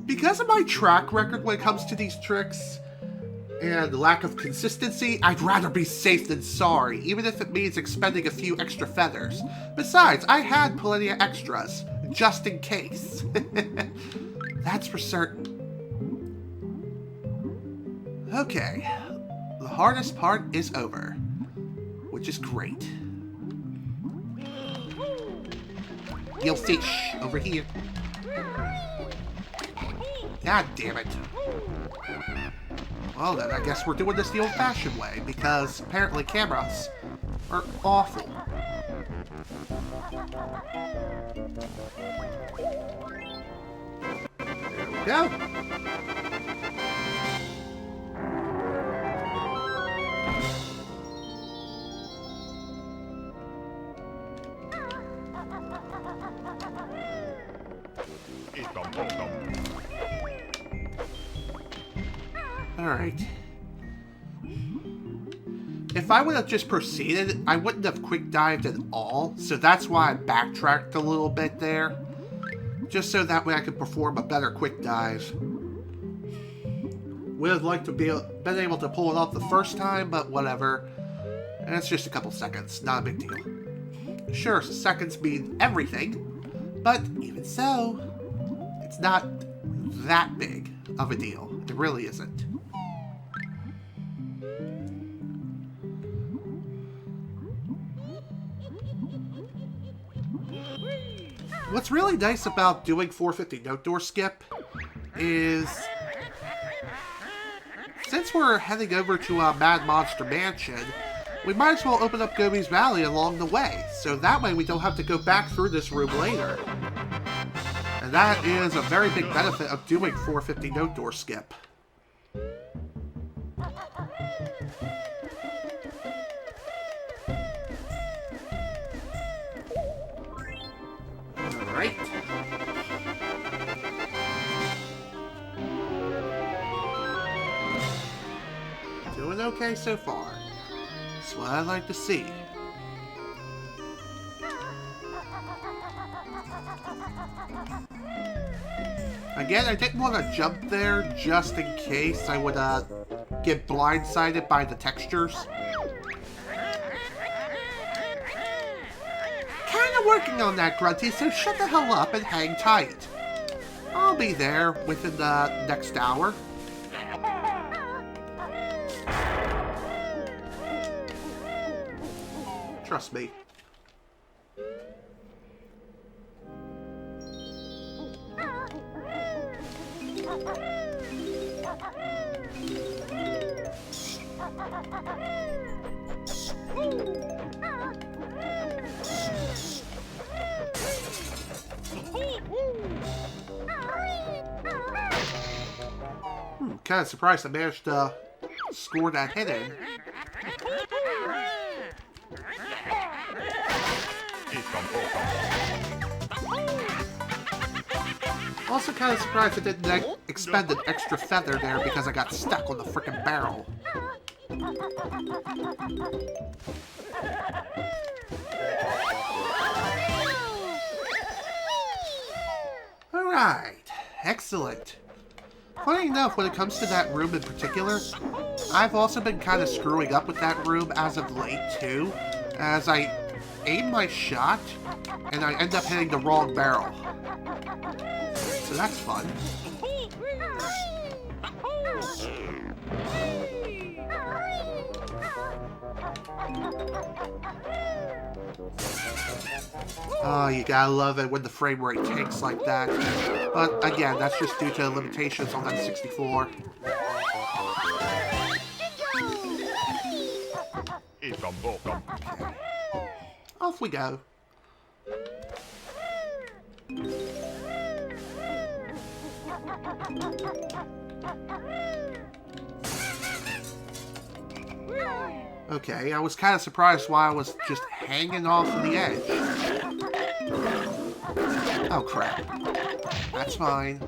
because of my track record when it comes to these tricks, and lack of consistency, I'd rather be safe than sorry, even if it means expending a few extra feathers. Besides, I had plenty of extras, just in case. That's for certain. Okay, the hardest part is over, which is great. Yo, fish, over here. God damn it. Well then, I guess we're doing this the old-fashioned way, because apparently cameras are awful. There we go. Alright. If I would have just proceeded, I wouldn't have quick dived at all, so that's why I backtracked a little bit there. Just so that way I could perform a better quick dive. Would have liked to been able to pull it off the first time, but whatever. And it's just a couple seconds, not a big deal. Sure, seconds mean everything, but even so, it's not that big of a deal. It really isn't. What's really nice about doing 450 note door skip is, since we're heading over to Mad Monster Mansion, we might as well open up Gobi's Valley along the way, so that way we don't have to go back through this room later. And that is a very big benefit of doing 450 note door skip. Alright. Doing okay so far. That's what I like to see. Again, I didn't want to jump there just in case I would get blindsided by the textures. Kinda Kinda working on that, Grunty, so shut the hell up and hang tight. I'll be there within the next hour. Trust me. Kind of surprised I managed to score that hit in. Also kind of surprised I didn't expend an extra feather there because I got stuck on the frickin' barrel. Alright, excellent. Funny enough, when it comes to that room in particular, I've also been kind of screwing up with that room as of late too, as I aim my shot and I end up hitting the wrong barrel. So that's fun. Oh, you gotta love it when the frame rate tanks like that. But again, that's just due to limitations on N64. Okay. Off we go. Okay, I was kind of surprised why I was just hanging off of the edge. Oh crap. That's fine.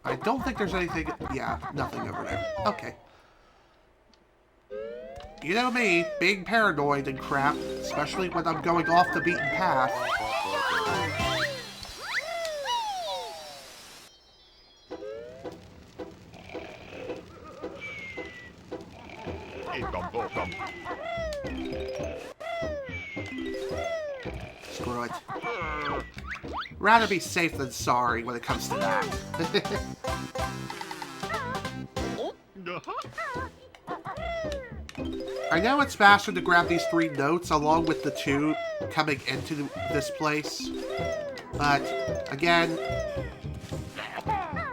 I don't think there's anything... Yeah, nothing over there. Okay. You know me, being paranoid and crap, especially when I'm going off the beaten path. Screw it. Rather be safe than sorry when it comes to that. I know it's faster to grab these 3 notes along with the 2 coming into this place, but again,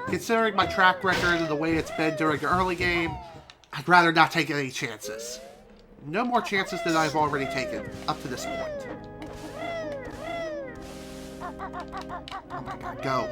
considering my track record and the way it's been during the early game, I'd rather not take any chances. No more chances than I've already taken up to this point. Oh my god, go.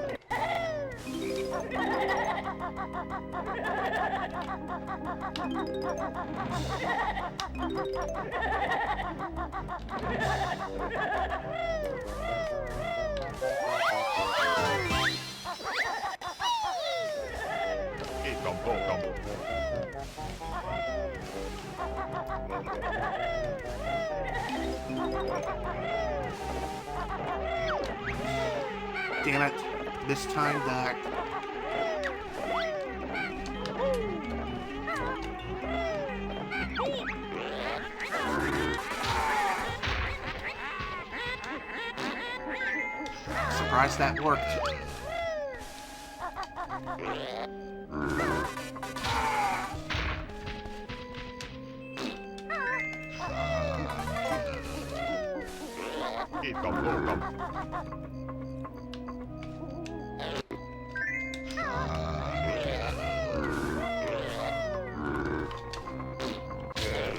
Damn it. This time that... Surprised that worked.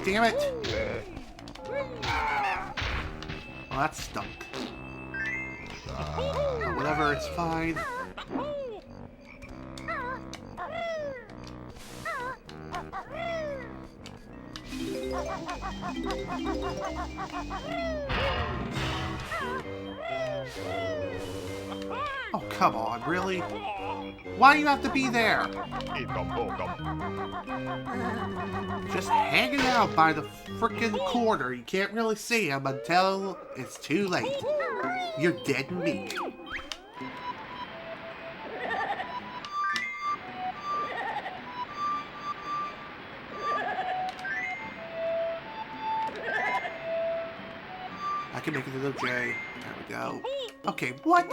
Damn it! Well, that stunk. Whatever, it's fine. Oh, come on, really? Why do you have to be there? Just hanging out by the frickin' corner. You can't really see him until it's too late. You're dead meat. I can make it to the J. There we go. Okay, what?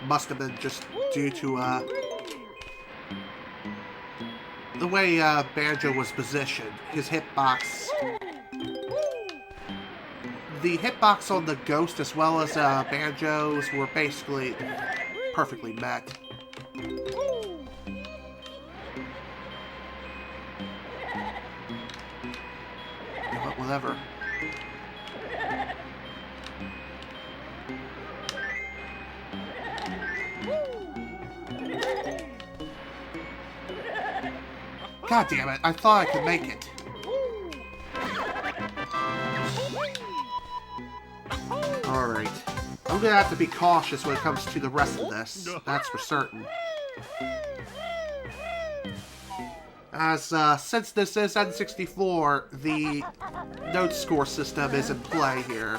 Must have been just due to, the way, Banjo was positioned. His hitbox. The hitbox on the Ghost as well as, Banjo's were basically perfectly met. You know what, whatever. God damn it, I thought I could make it. Alright. I'm gonna have to be cautious when it comes to the rest of this. That's for certain. As, since this is N64, the note score system is in play here.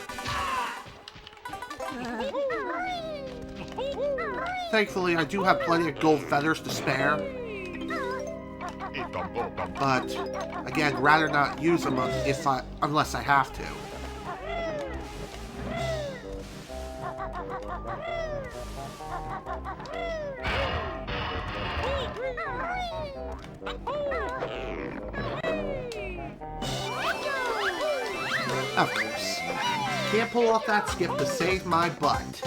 Thankfully, I do have plenty of gold feathers to spare. But, again, rather not use them unless I have to. Of course. Can't pull off that skip to save my butt.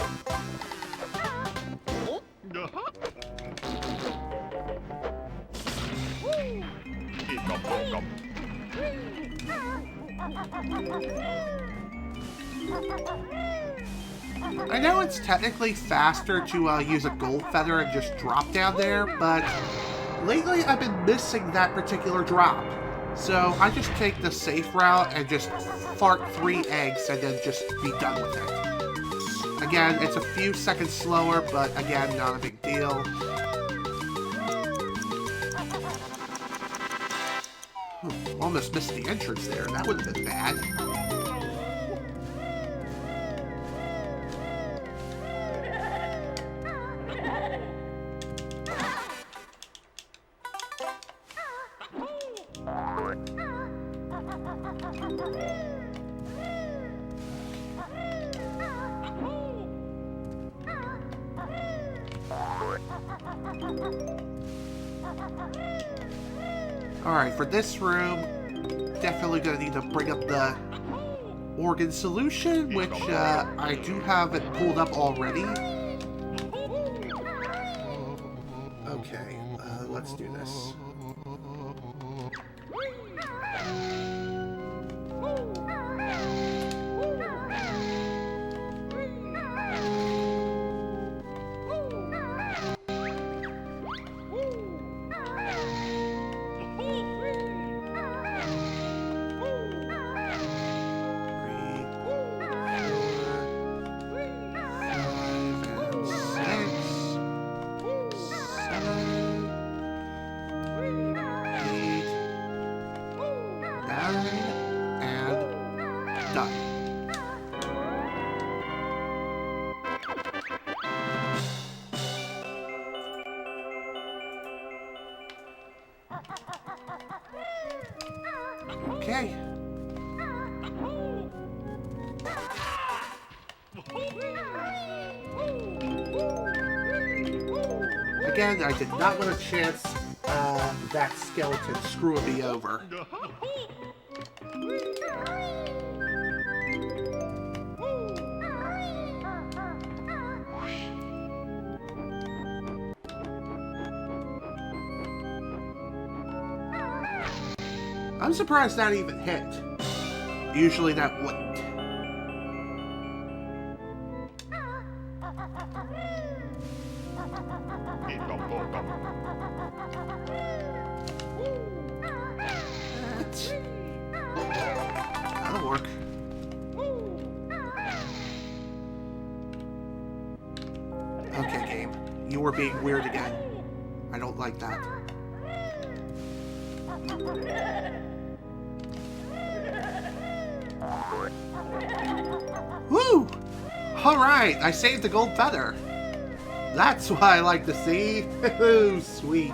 I know it's technically faster to use a gold feather and just drop down there, but lately I've been missing that particular drop. So I just take the safe route and just fart 3 eggs and then just be done with it. Again, it's a few seconds slower, but again, not a big deal. Almost missed the entrance there. That would have been bad. Alright, for this room, definitely gonna need to bring up the organ solution, which I do have it pulled up already. Okay, let's do this. Okay. Again, I did not want a chance that skeleton screwing me over. I'm surprised that even hit. Usually that wouldn't. What? That'll work. Okay, game. You were being weird again. I don't like that. Woo! Alright, I saved the gold feather. That's what I like to see. Ooh, sweet.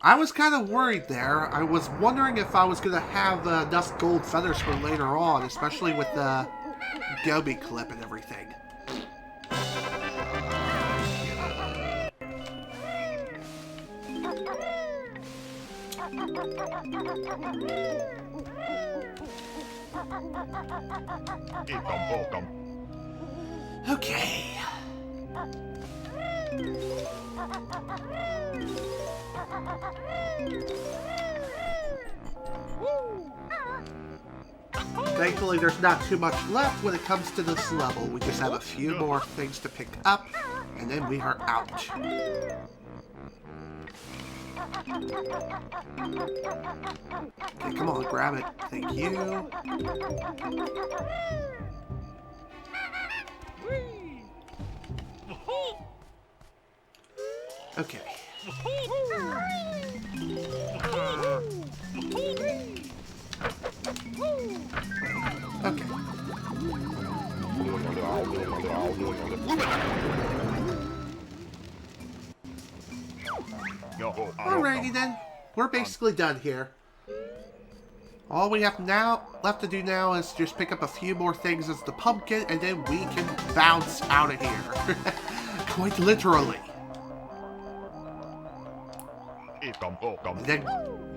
I was kind of worried there. I was wondering if I was going to have enough gold feathers for later on, especially with the Gobi clip and everything. Okay. Thankfully, there's not too much left when it comes to this level. We just have a few more things to pick up, and then we are out. Okay, come on, grab it. Thank you. Okay. Okay. Alrighty then. We're basically done here. All we have left to do now is just pick up a few more things as the pumpkin, and then we can bounce out of here. Quite literally. And then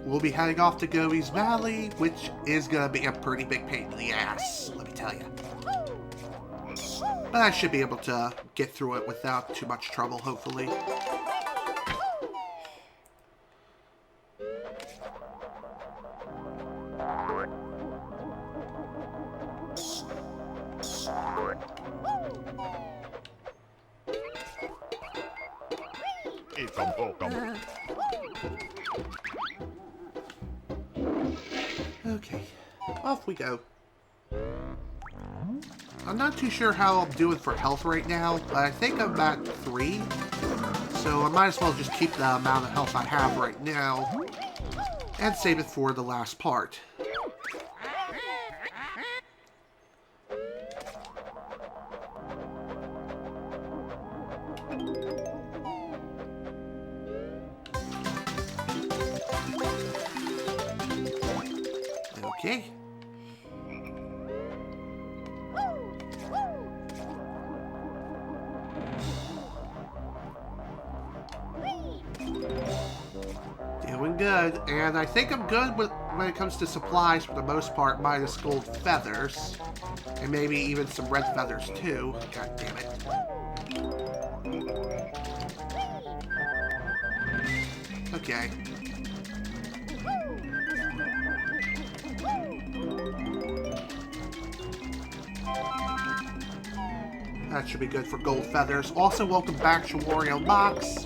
we'll be heading off to Gobi's Valley, which is going to be a pretty big pain in the ass, let me tell you. But I should be able to get through it without too much trouble, hopefully. Okay, off we go. I'm not too sure how I'm doing for health right now, but I think I'm at 3. So I might as well just keep the amount of health I have right now and save it for the last part. Okay. Doing good, and I think I'm good when it comes to supplies for the most part, minus gold feathers, and maybe even some red feathers too. God damn it. Okay. That should be good for gold feathers. Also, welcome back to Wario Box.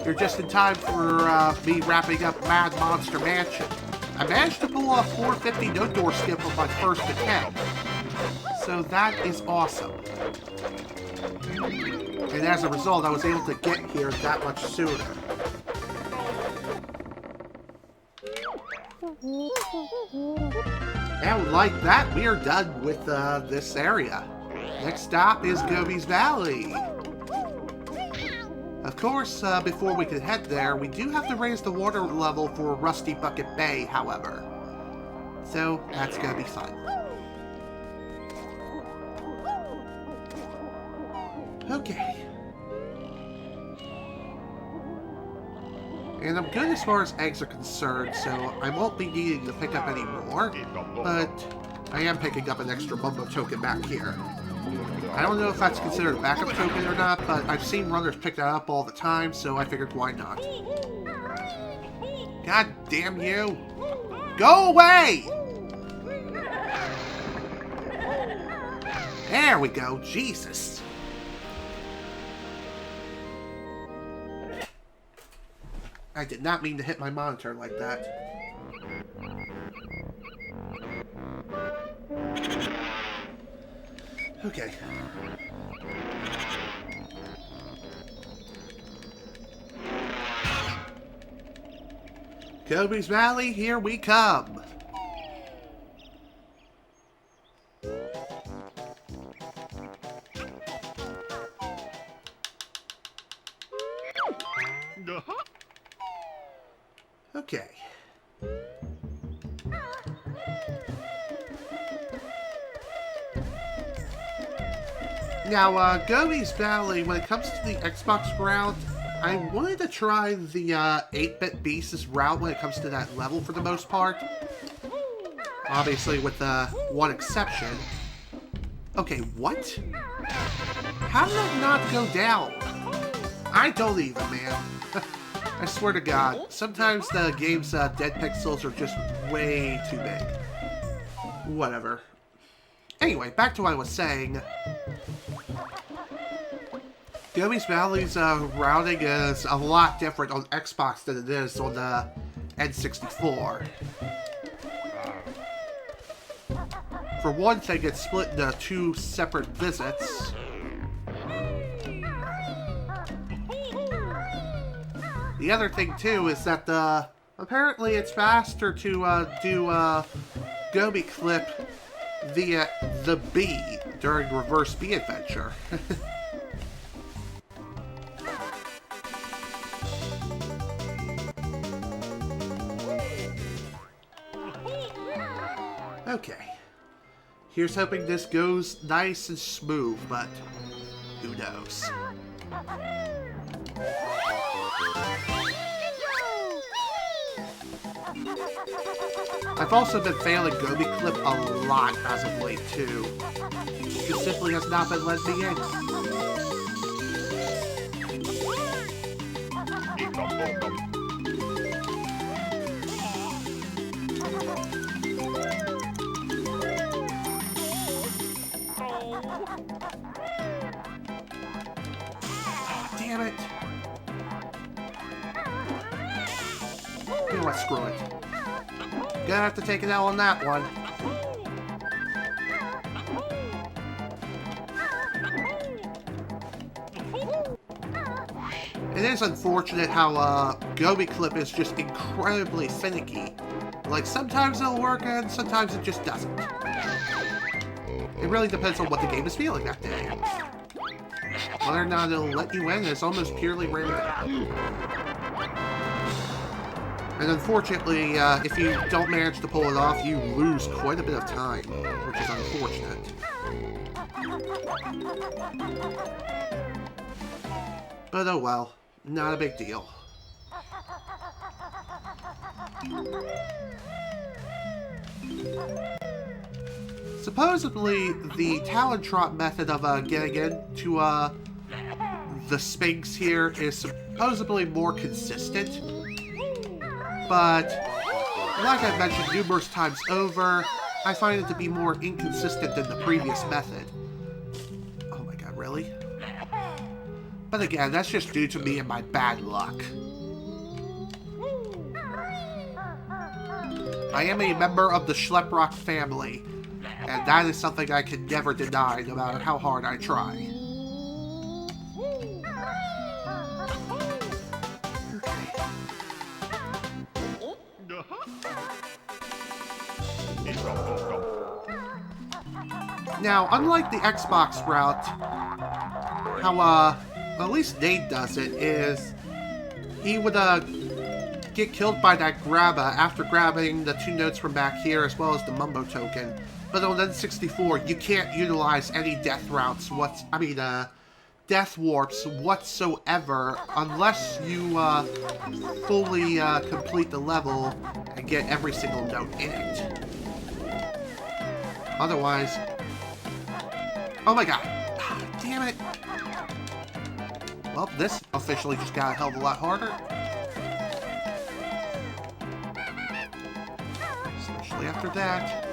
You're just in time for me wrapping up Mad Monster Mansion. I managed to pull off 450 no door skip on my first attempt. So that is awesome. And as a result, I was able to get here that much sooner. And like that, we are done with this area. Next stop is Gobi's Valley. Of course, before we can head there, we do have to raise the water level for Rusty Bucket Bay, however. So, that's gonna be fun. Okay. And I'm good as far as eggs are concerned, so I won't be needing to pick up any more, but I am picking up an extra Bumbo token back here. I don't know if that's considered a backup token or not, but I've seen runners pick that up all the time, so I figured why not. God damn you! Go away! There we go, Jesus. I did not mean to hit my monitor like that. Okay. Gobi's Valley, here we come. Okay. Now, Gobi's Valley, when it comes to the Xbox route, I wanted to try the 8-bit Beasts route when it comes to that level for the most part. Obviously, with one exception. Okay, what? How did that not go down? I don't even, man. I swear to God, sometimes the game's dead pixels are just way too big. Whatever. Anyway, back to what I was saying. Gobi's Valley's routing is a lot different on Xbox than it is on the N64. For one thing, it's split into 2 separate visits. The other thing, too, is that apparently it's faster to do Gobi Clip via the B during Reverse B Adventure. Okay. Here's hoping this goes nice and smooth, but who knows? I've also been failing Gobi Clip a lot as of late, too. It simply has not been letting me in. Damn it. You know what, screw it. Gonna have to take an L on that one. It is unfortunate how Gobi Clip is just incredibly finicky. Like, sometimes it'll work and sometimes it just doesn't. It really depends on what the game is feeling that day. Whether or not it'll let you in is almost purely random. And unfortunately, if you don't manage to pull it off, you lose quite a bit of time, which is unfortunate. But oh well, not a big deal. Supposedly, the talent trot method of getting into the Sphinx here is supposedly more consistent. But, like I've mentioned numerous times over, I find it to be more inconsistent than the previous method. Oh my god, really? But again, that's just due to me and my bad luck. I am a member of the Schleprock family, and that is something I can never deny, no matter how hard I try. Now, unlike the Xbox route, how, at least Nate does it, is he would, get killed by that grabba after grabbing the 2 notes from back here as well as the Mumbo token. But on N64, you can't utilize any death routes, death warps whatsoever unless you, fully, complete the level and get every single note in it. Otherwise... Oh my god. Damn it. Well, this officially just got a hell of a lot harder. Especially after that.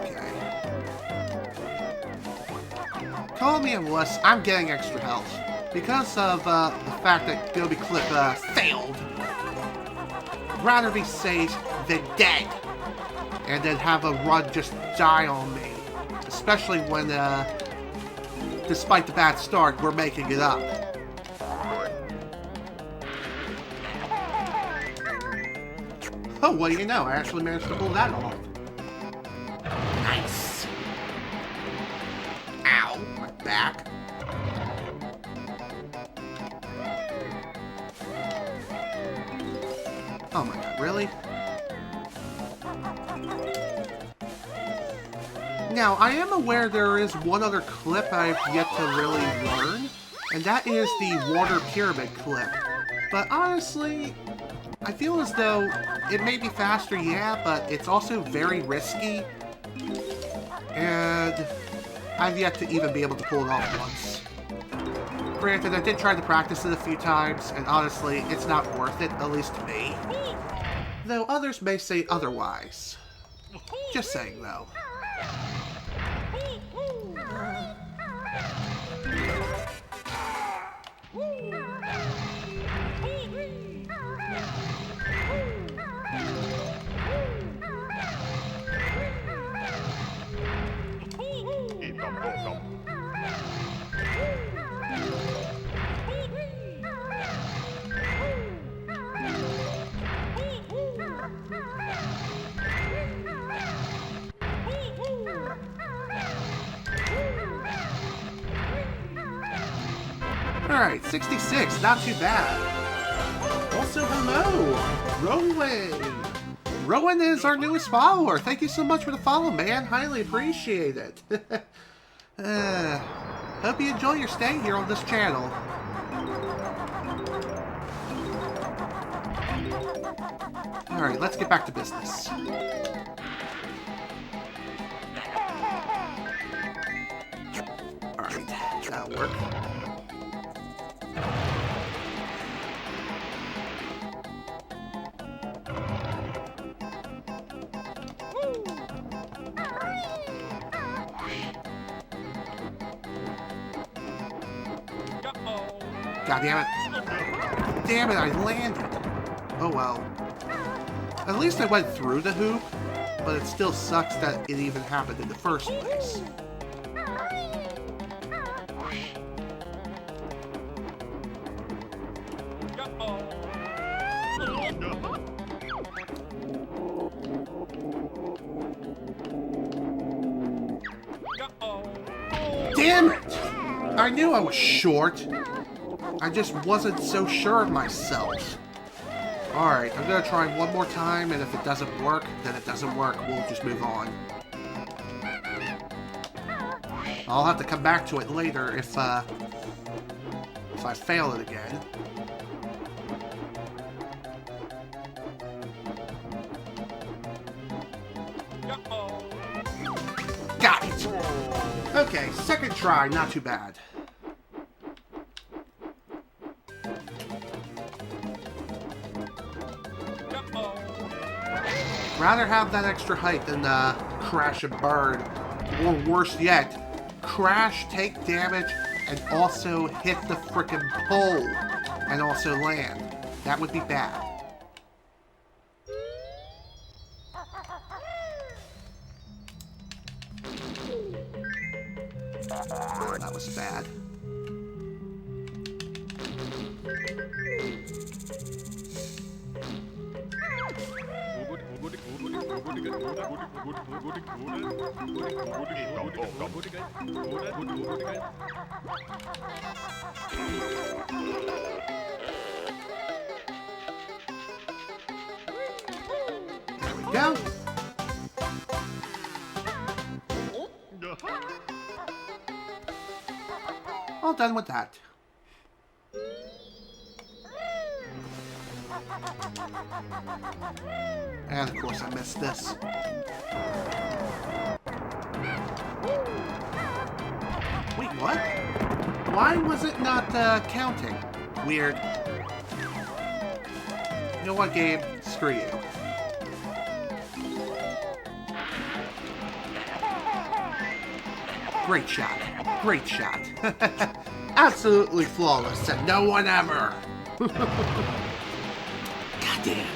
Okay. Call me a wuss, I'm getting extra health. Because of the fact that Gobi Clip failed. Rather be safe than dead, and then have a run just die on me. Especially when, despite the bad start, we're making it up. Oh, what do you know? I actually managed to pull that off. Nice. Ow. back. Oh my god, really? Now, I am aware there is one other clip I've yet to really learn, and that is the water pyramid clip. But honestly, I feel as though it may be faster, yeah, but it's also very risky. And I've yet to even be able to pull it off once. Granted, I did try to practice it a few times, and honestly, it's not worth it, at least to me. Though others may say otherwise. Just saying, though. Alright, 66, not too bad. Also, hello, Rowan. Rowan is our newest follower. Thank you so much for the follow, man. Highly appreciate it. Hope you enjoy your stay here on this channel. Alright, let's get back to business. Alright, that'll work. God damn it. Damn it, I landed. Oh well. At least I went through the hoop, but it still sucks that it even happened in the first place. Damn it! I knew I was short. I just wasn't so sure of myself. Alright, I'm gonna try one more time, and if it doesn't work, then it doesn't work. We'll just move on. I'll have to come back to it later if I fail it again. Got it! Okay, second try, not too bad. Rather have that extra height than crash and burn. Or worse yet, crash, take damage, and also hit the frickin' pole. And also land. That would be bad. Oh, that was bad. There we go. All done with that. And of course I missed this. Wait, what? Why was it not counting? Weird. You know what, game? Screw you. Great shot. Great shot. Absolutely flawless, and no one ever. Goddamn.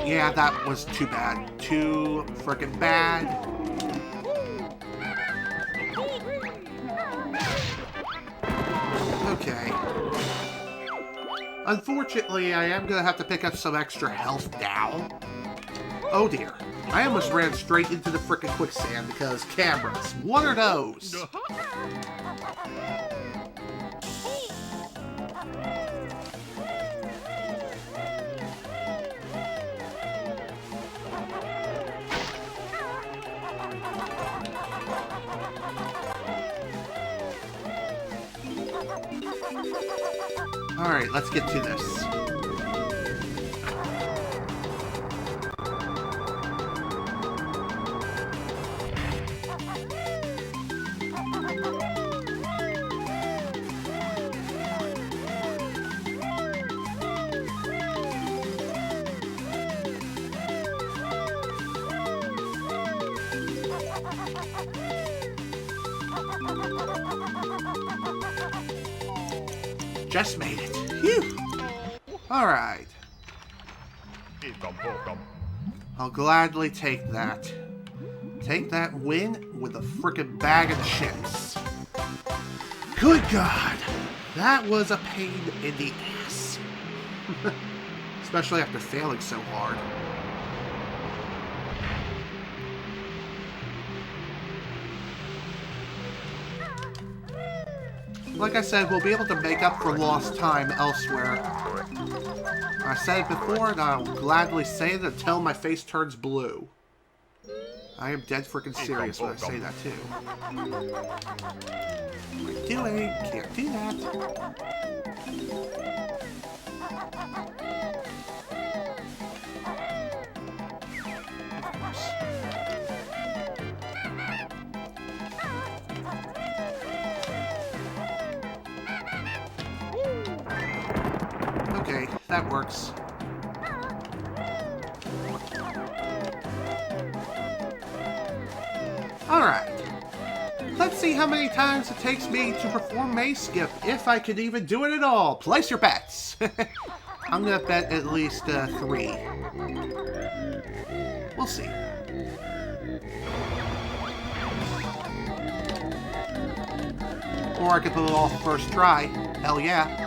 Yeah, that was too bad. Too frickin' bad. Okay. Unfortunately, I am gonna have to pick up some extra health now. Oh dear. I almost ran straight into the frickin' quicksand because cameras. What are those? Alright, let's get to this. Just made it. Phew. Alright. I'll gladly take that. Take that win with a frickin' bag of chips. Good God. That was a pain in the ass. Especially after failing so hard. Like I said, we'll be able to make up for lost time elsewhere. I said it before, and I'll gladly say it until my face turns blue. I am dead freaking serious when I say that, too. What am I doing? Can't do that. Of course. Okay, that works. Alright. Let's see how many times it takes me to perform Maze Skip, if I could even do it at all. Place your bets. I'm gonna bet at least 3. We'll see. Or I could pull it off first try. Hell yeah.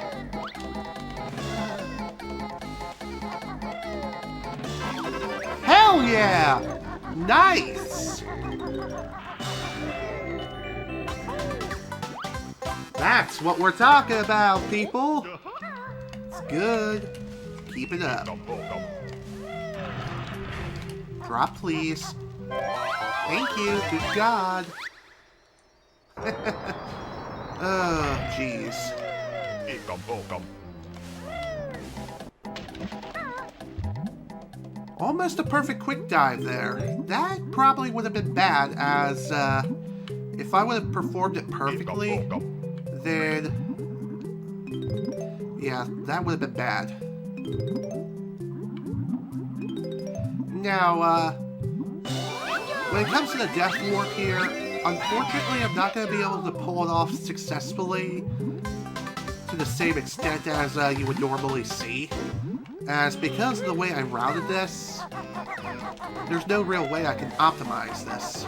Hell yeah! Nice! That's what we're talking about, people! It's good. Keep it up. Drop, please. Thank you. Good God. Oh, jeez. Almost a perfect quick dive there. That probably would have been bad, as if I would have performed it perfectly, then yeah, that would have been bad. Now, when it comes to the death warp here, unfortunately I'm not going to be able to pull it off successfully to the same extent as you would normally see. As because of the way I routed this, there's no real way I can optimize this.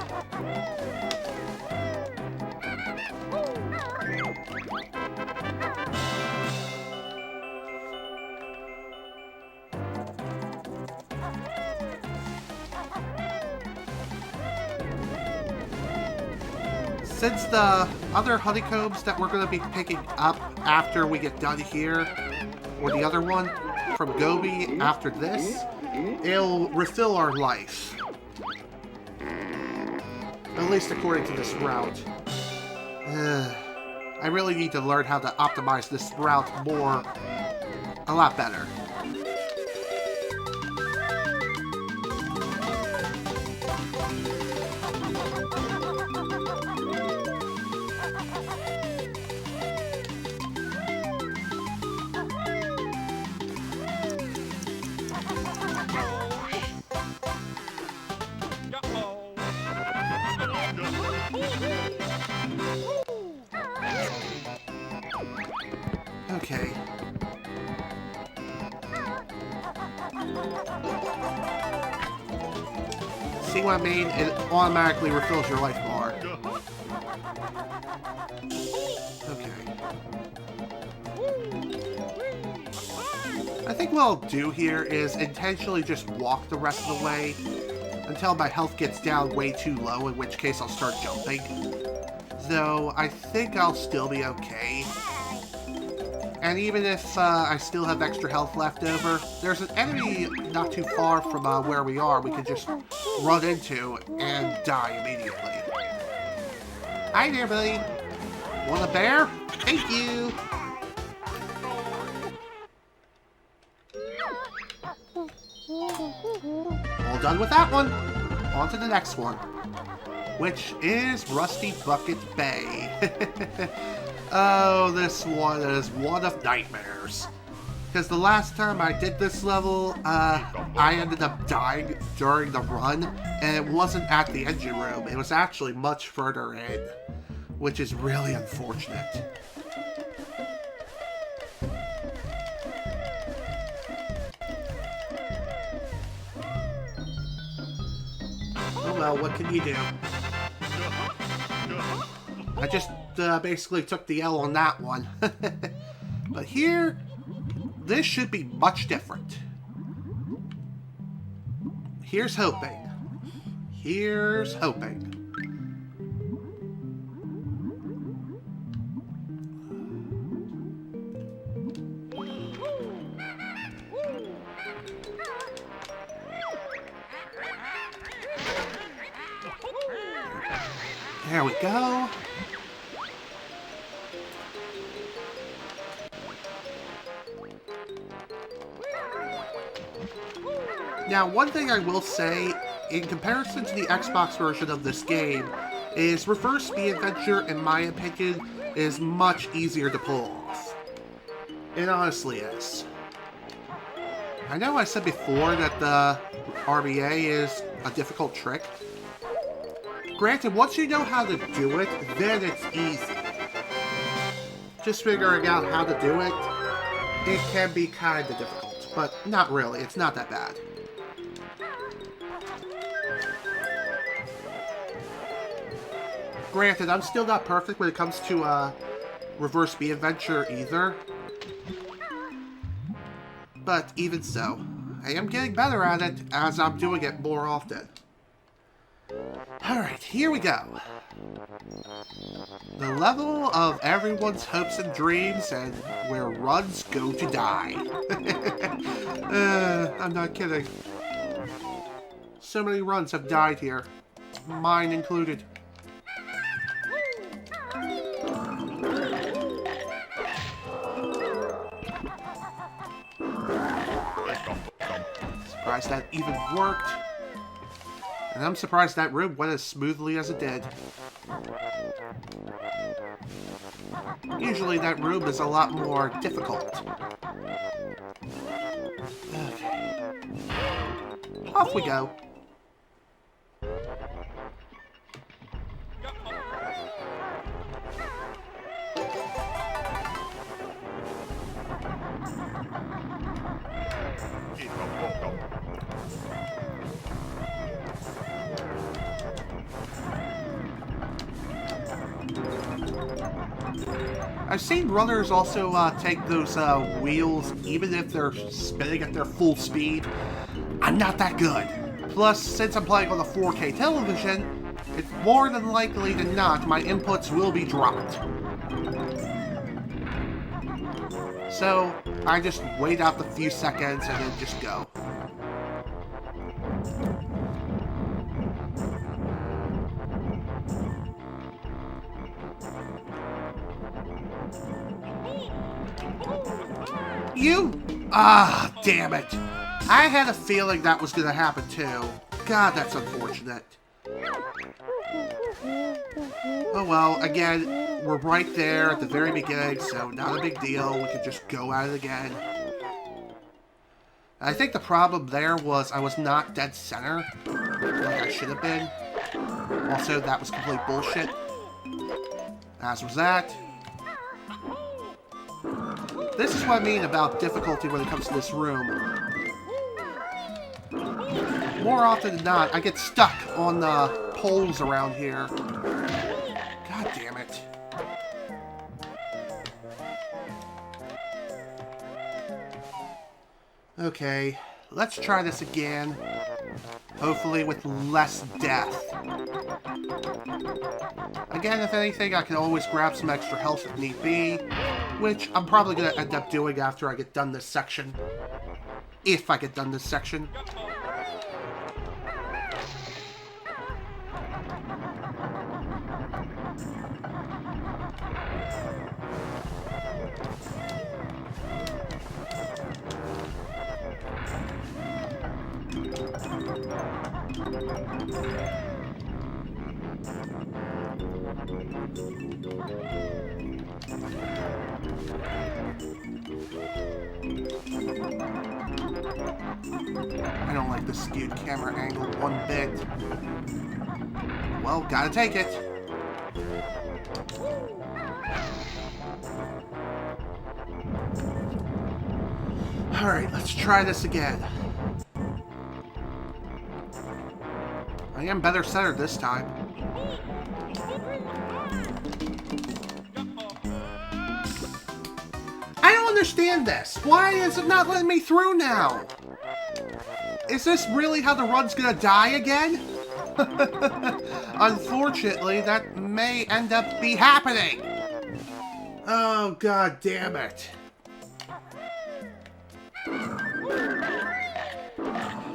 Since the other honeycombs that we're going to be picking up after we get done here, or the other one from Gobi after this, it'll refill our life. At least according to this route. I really need to learn how to optimize this route more, a lot better. Okay. See what I mean? It automatically refills your life bar. Okay. I think what I'll do here is intentionally just walk the rest of the way until my health gets down way too low, in which case I'll start jumping. Though, I think I'll still be okay. And even if I still have extra health left over, there's an enemy not too far from where we are we could just run into and die immediately. Hi there, buddy. Want a bear? Thank you! All done with that one. On to the next one, which is Rusty Bucket Bay. Oh, this one is one of nightmares. Because the last time I did this level, I ended up dying during the run, and it wasn't at the engine room. It was actually much further in, which is really unfortunate. Oh well, what can you do? I just basically took the L on that one. But here, this should be much different. Here's hoping. Here's hoping. There we go. Now, one thing I will say, in comparison to the Xbox version of this game, is Reverse Speed Adventure, in my opinion, is much easier to pull off. It honestly is. I know I said before that the RBA is a difficult trick. Granted, once you know how to do it, then it's easy. Just figuring out how to do it, it can be kind of difficult, but not really, it's not that bad. Granted, I'm still not perfect when it comes to Reverse Speed Adventure either. But even so, I am getting better at it as I'm doing it more often. Alright, here we go. The level of everyone's hopes and dreams and where runs go to die. I'm not kidding. So many runs have died here. Mine included. Surprised that even worked. And I'm surprised that room went as smoothly as it did. Usually that room is a lot more difficult. Okay. Off we go. I've seen runners also take those wheels even if they're spinning at their full speed. I'm not that good. Plus, since I'm playing on a 4K television, it's more than likely than not my inputs will be dropped. So, I just wait out the few seconds and then just go. Ah, damn it. I had a feeling that was going to happen too. God, that's unfortunate. Oh well, again, we're right there at the very beginning, so not a big deal. We can just go at it again. I think the problem there was I was not dead center, like I should have been. Also, that was complete bullshit. As was that. This is what I mean about difficulty when it comes to this room. more often than not, I get stuck on the poles around here. God damn it. Okay, let's try this again. Hopefully with less death. Again, if anything, I can always grab some extra health if need be, which I'm probably going to end up doing after I get done this section. If I get done this section. I don't like the skewed camera angle one bit. Well, gotta take it. Alright, let's try this again. I am better centered this time. I don't understand this. Why is it not letting me through now? Is this really how the run's gonna die again? Unfortunately, that may end up be happening. Oh, god damn it.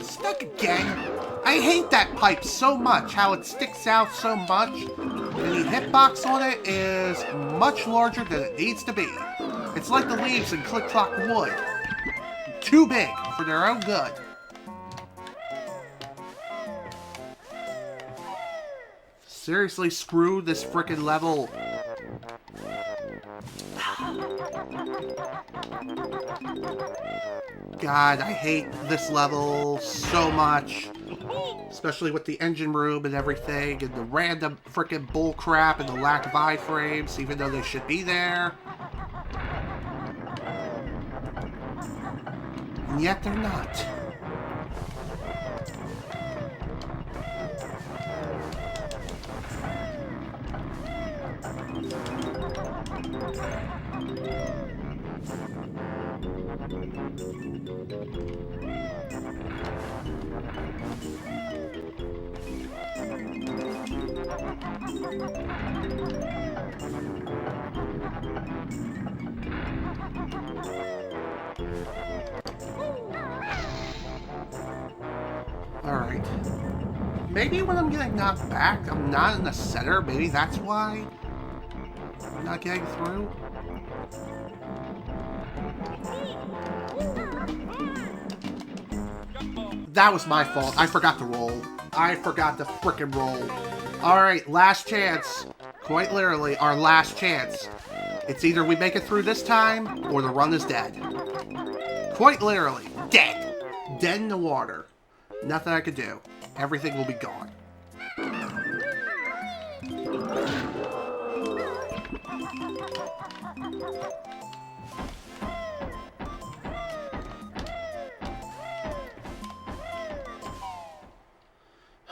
Stuck again. I hate that pipe so much, how it sticks out so much. The hitbox on it is much larger than it needs to be. It's like the leaves in Click Clock Wood. Too big for their own good. Seriously, screw this frickin' level. God, I hate this level so much. Especially with the engine room and everything, and the random frickin' bullcrap and the lack of iframes, even though they should be there. And yet they're not. Alright. Maybe when I'm getting knocked back, I'm not in the center. Maybe that's why I'm not getting through. That was my fault. I forgot to roll. I forgot to frickin' roll. Alright, last chance. Quite literally, our last chance. It's either we make it through this time, or the run is dead. Quite literally. Dead. Dead in the water. Nothing I could do. Everything will be gone.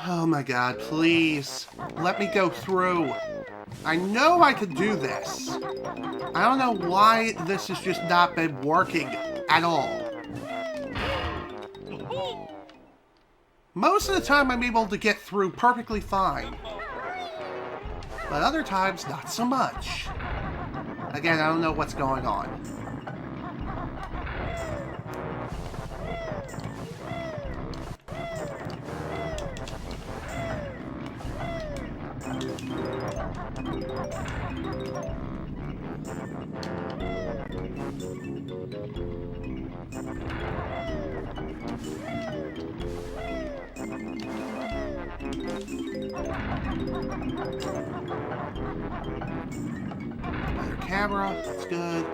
Oh my god, please. Let me go through. I know I could do this. I don't know why this has just not been working at all. Most of the time I'm able to get through perfectly fine. But other times, not so much. Again, I don't know what's going on. Better camera, that's good.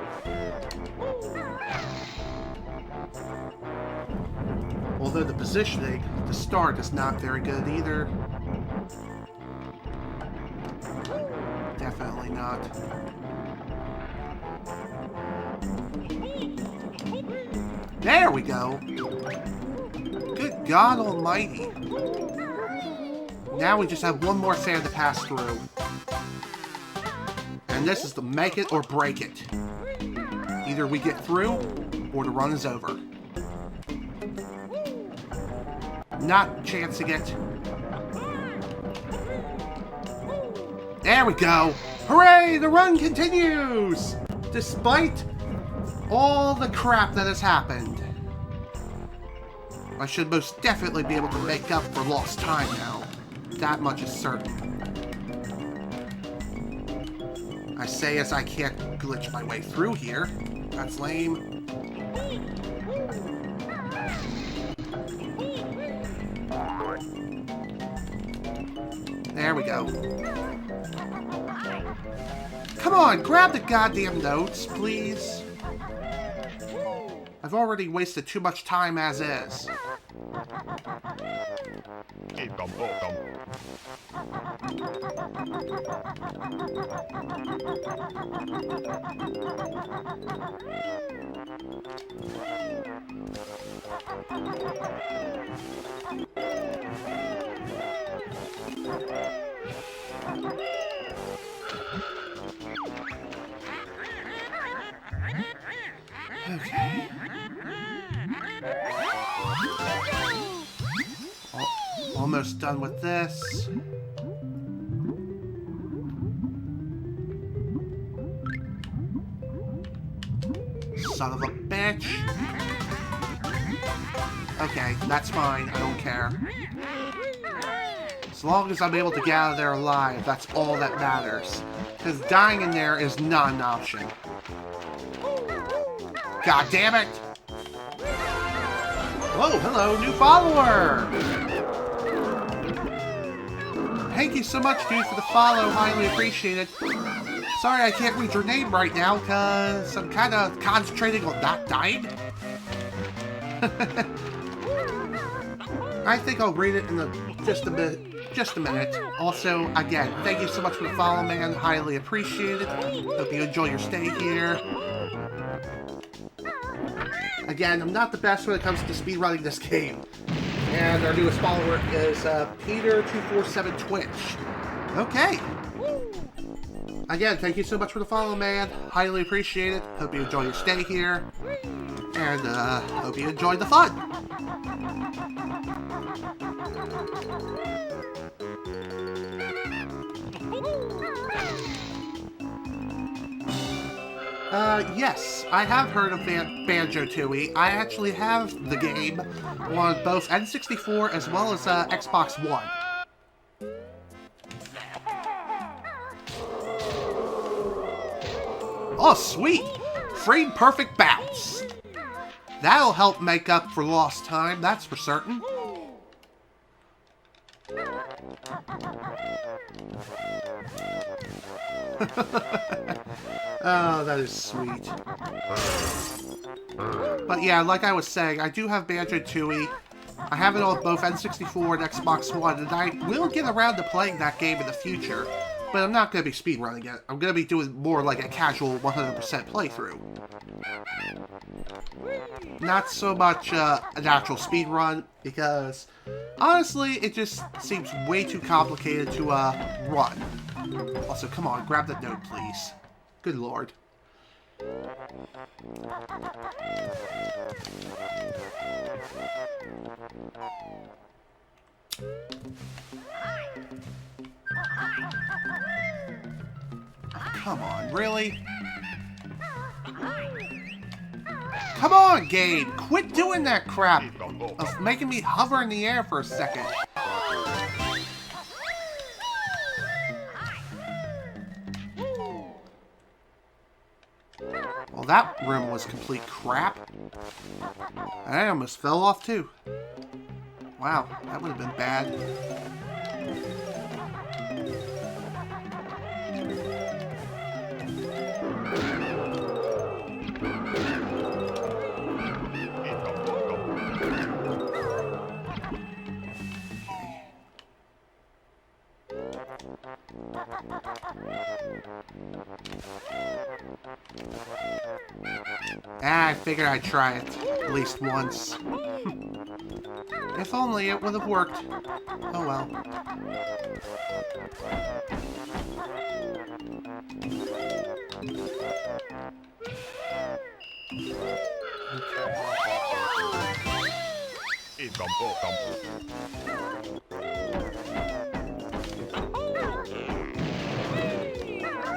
Although the positioning, the start is not very good either. Definitely not. There we go. Good God almighty. Now we just have one more sand to pass through. And this is the make it or break it. Either we get through, or the run is over. Not chancing it. There we go! Hooray! The run continues! Despite all the crap that has happened. I should most definitely be able to make up for lost time now. That much is certain. I say as I can't glitch my way through here. That's lame. There we go. Come on, grab the goddamn notes, please. I've already wasted too much time as is. Okay. Almost done with this. Son of a bitch. Okay, that's fine. I don't care. As long as I'm able to get out of there alive, that's all that matters. Because dying in there is not an option. God damn it! Whoa, hello, new follower! Thank you so much, dude, for the follow. Highly appreciated. Sorry I can't read your name right now, because I'm kind of concentrating on not dying. I think I'll read it in just a minute. Also, again, thank you so much for the follow, man. Highly appreciated. Hope you enjoy your stay here. Again, I'm not the best when it comes to speedrunning this game. And our newest follower is Peter247 Twitch. Okay. Again, thank you so much for the follow, man. Highly appreciate it. Hope you enjoy your stay here. And hope you enjoyed the fun. Yes, I have heard of Banjo Kazooie. I actually have the game on both N64 as well as Xbox One. Oh, sweet! Frame perfect bounce. That'll help make up for lost time, that's for certain. Oh, that is sweet. But yeah, like I was saying, I do have Banjo Kazooie. I have it on both N64 and Xbox One, and I will get around to playing that game in the future. But I'm not going to be speedrunning it. I'm going to be doing more like a casual 100% playthrough. Not so much an actual speedrun, because honestly, it just seems way too complicated to run. Also, come on, grab the note, please. Good lord. Come on, really? Come on, game! Quit doing that crap of making me hover in the air for a second. Well, that room was complete crap. I almost fell off, too. Wow, that would have been bad. I figured I'd try it at least once. If only it would have worked. Oh well.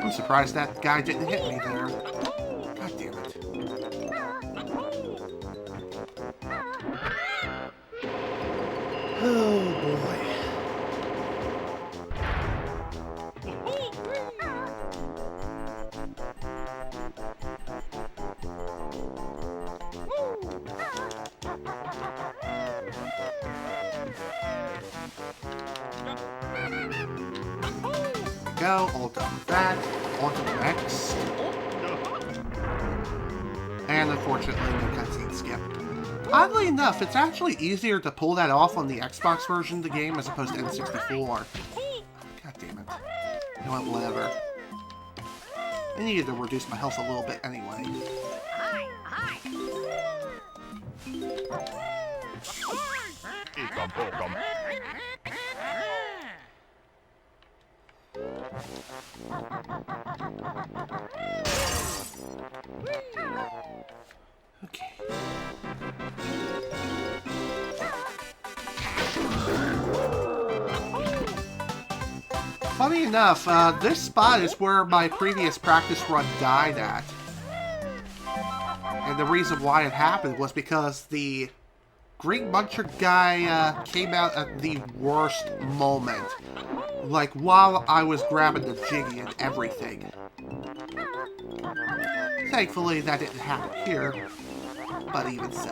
I'm surprised that guy didn't hit me there. God damn it. Oh boy. Go, all done with that. On to the next. And unfortunately, no cutscene skip. Oddly enough, it's actually easier to pull that off on the Xbox version of the game as opposed to N64. God damn it. You know what, whatever. I needed to reduce my health a little bit anyway. Okay. Funny enough, this spot is where my previous practice run died at. And the reason why it happened was because the Green Muncher guy came out at the worst moment. Like, while I was grabbing the jiggy and everything. Thankfully, that didn't happen here. But even so.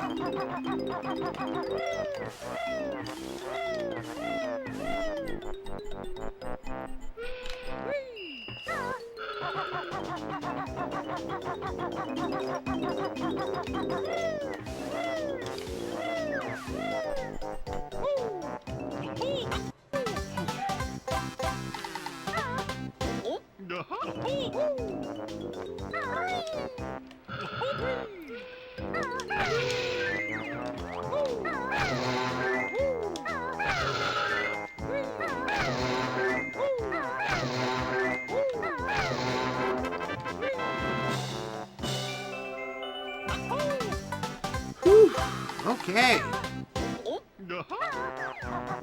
Okay.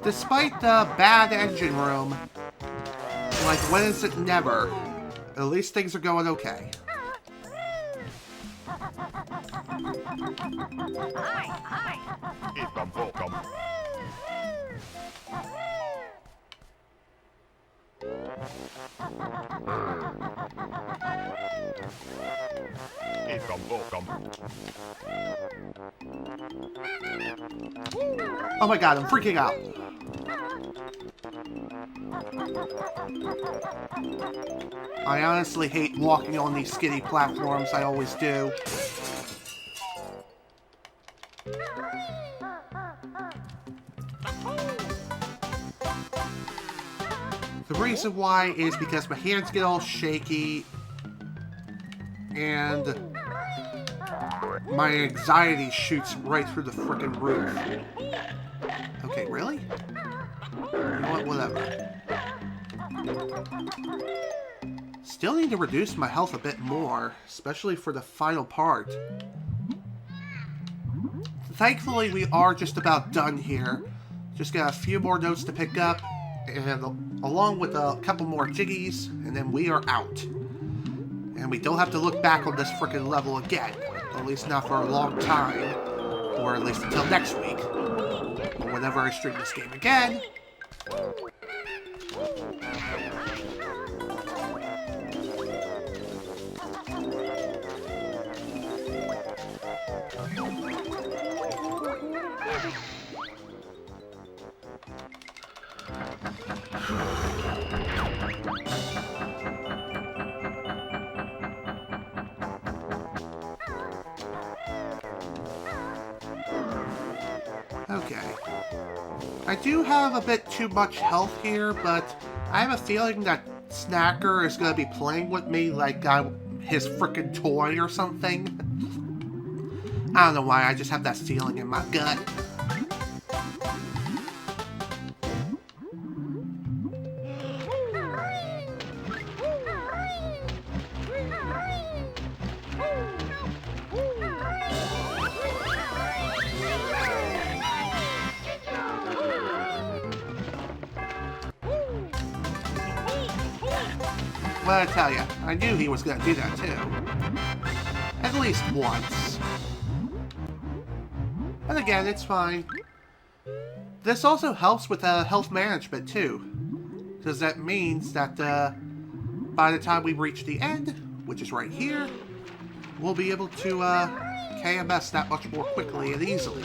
Despite the bad engine room, like when is it never, at least things are going okay. Oh my god, I'm freaking out. I honestly hate walking on these skinny platforms, I always do. The reason why is because my hands get all shaky and my anxiety shoots right through the frickin' roof. Okay, really? You know what, whatever. Still need to reduce my health a bit more, especially for the final part. Thankfully, we are just about done here. Just got a few more notes to pick up, and along with a couple more jiggies, and then we are out. And we don't have to look back on this frickin' level again. At least not for a long time. Or at least until next week. Or whenever I stream this game again. Okay. I do have a bit too much health here, but I have a feeling that Snacker is going to be playing with me like I'm his frickin' toy or something. I don't know why, I just have that feeling in my gut. Well, I tell you, I knew he was gonna do that too. At least once. But again, it's fine. This also helps with health management too. Because that means that by the time we reach the end, which is right here, we'll be able to KMS that much more quickly and easily.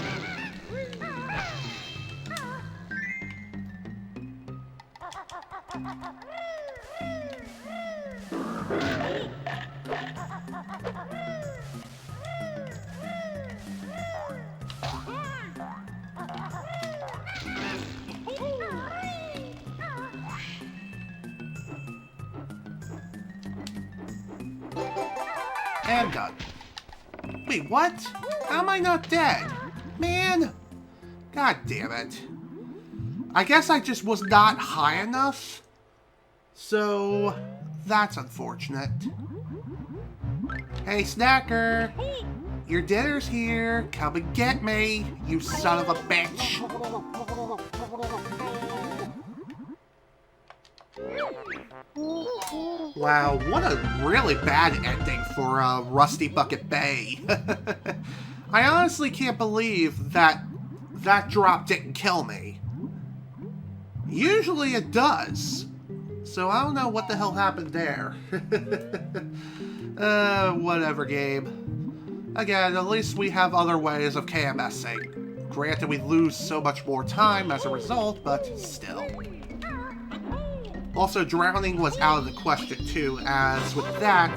And done. Wait, what? How am I not dead? Man! God damn it. I guess I just was not high enough. So, that's unfortunate. Hey, Snacker! Your dinner's here. Come and get me, you son of a bitch! Wow, what a really bad ending for Rusty Bucket Bay. I honestly can't believe that that drop didn't kill me. Usually it does. So I don't know what the hell happened there. Whatever, game. Again, at least we have other ways of KMSing. Granted, we lose so much more time as a result, but still. Also, drowning was out of the question too, as with that,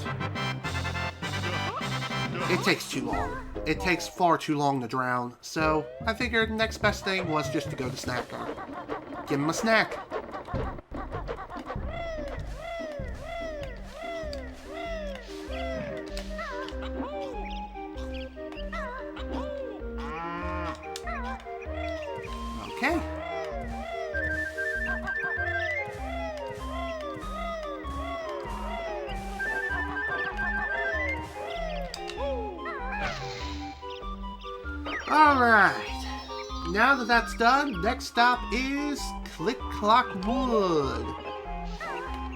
it takes too long. It takes far too long to drown, so I figured the next best thing was just to go to Snacker. Give him a snack. Okay. Alright, now that that's done, next stop is Click Clock Wood.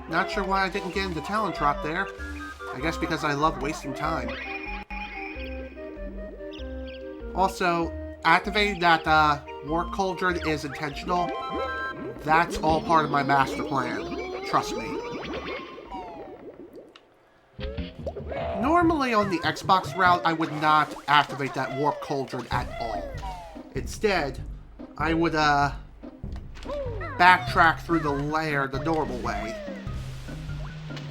Not sure why I didn't get into Talent Drop there. I guess because I love wasting time. Also, activating that Warp Cauldron is intentional. That's all part of my master plan. Trust me. Normally on the Xbox route, I would not activate that Warp Cauldron at all. Instead, I would backtrack through the lair the normal way.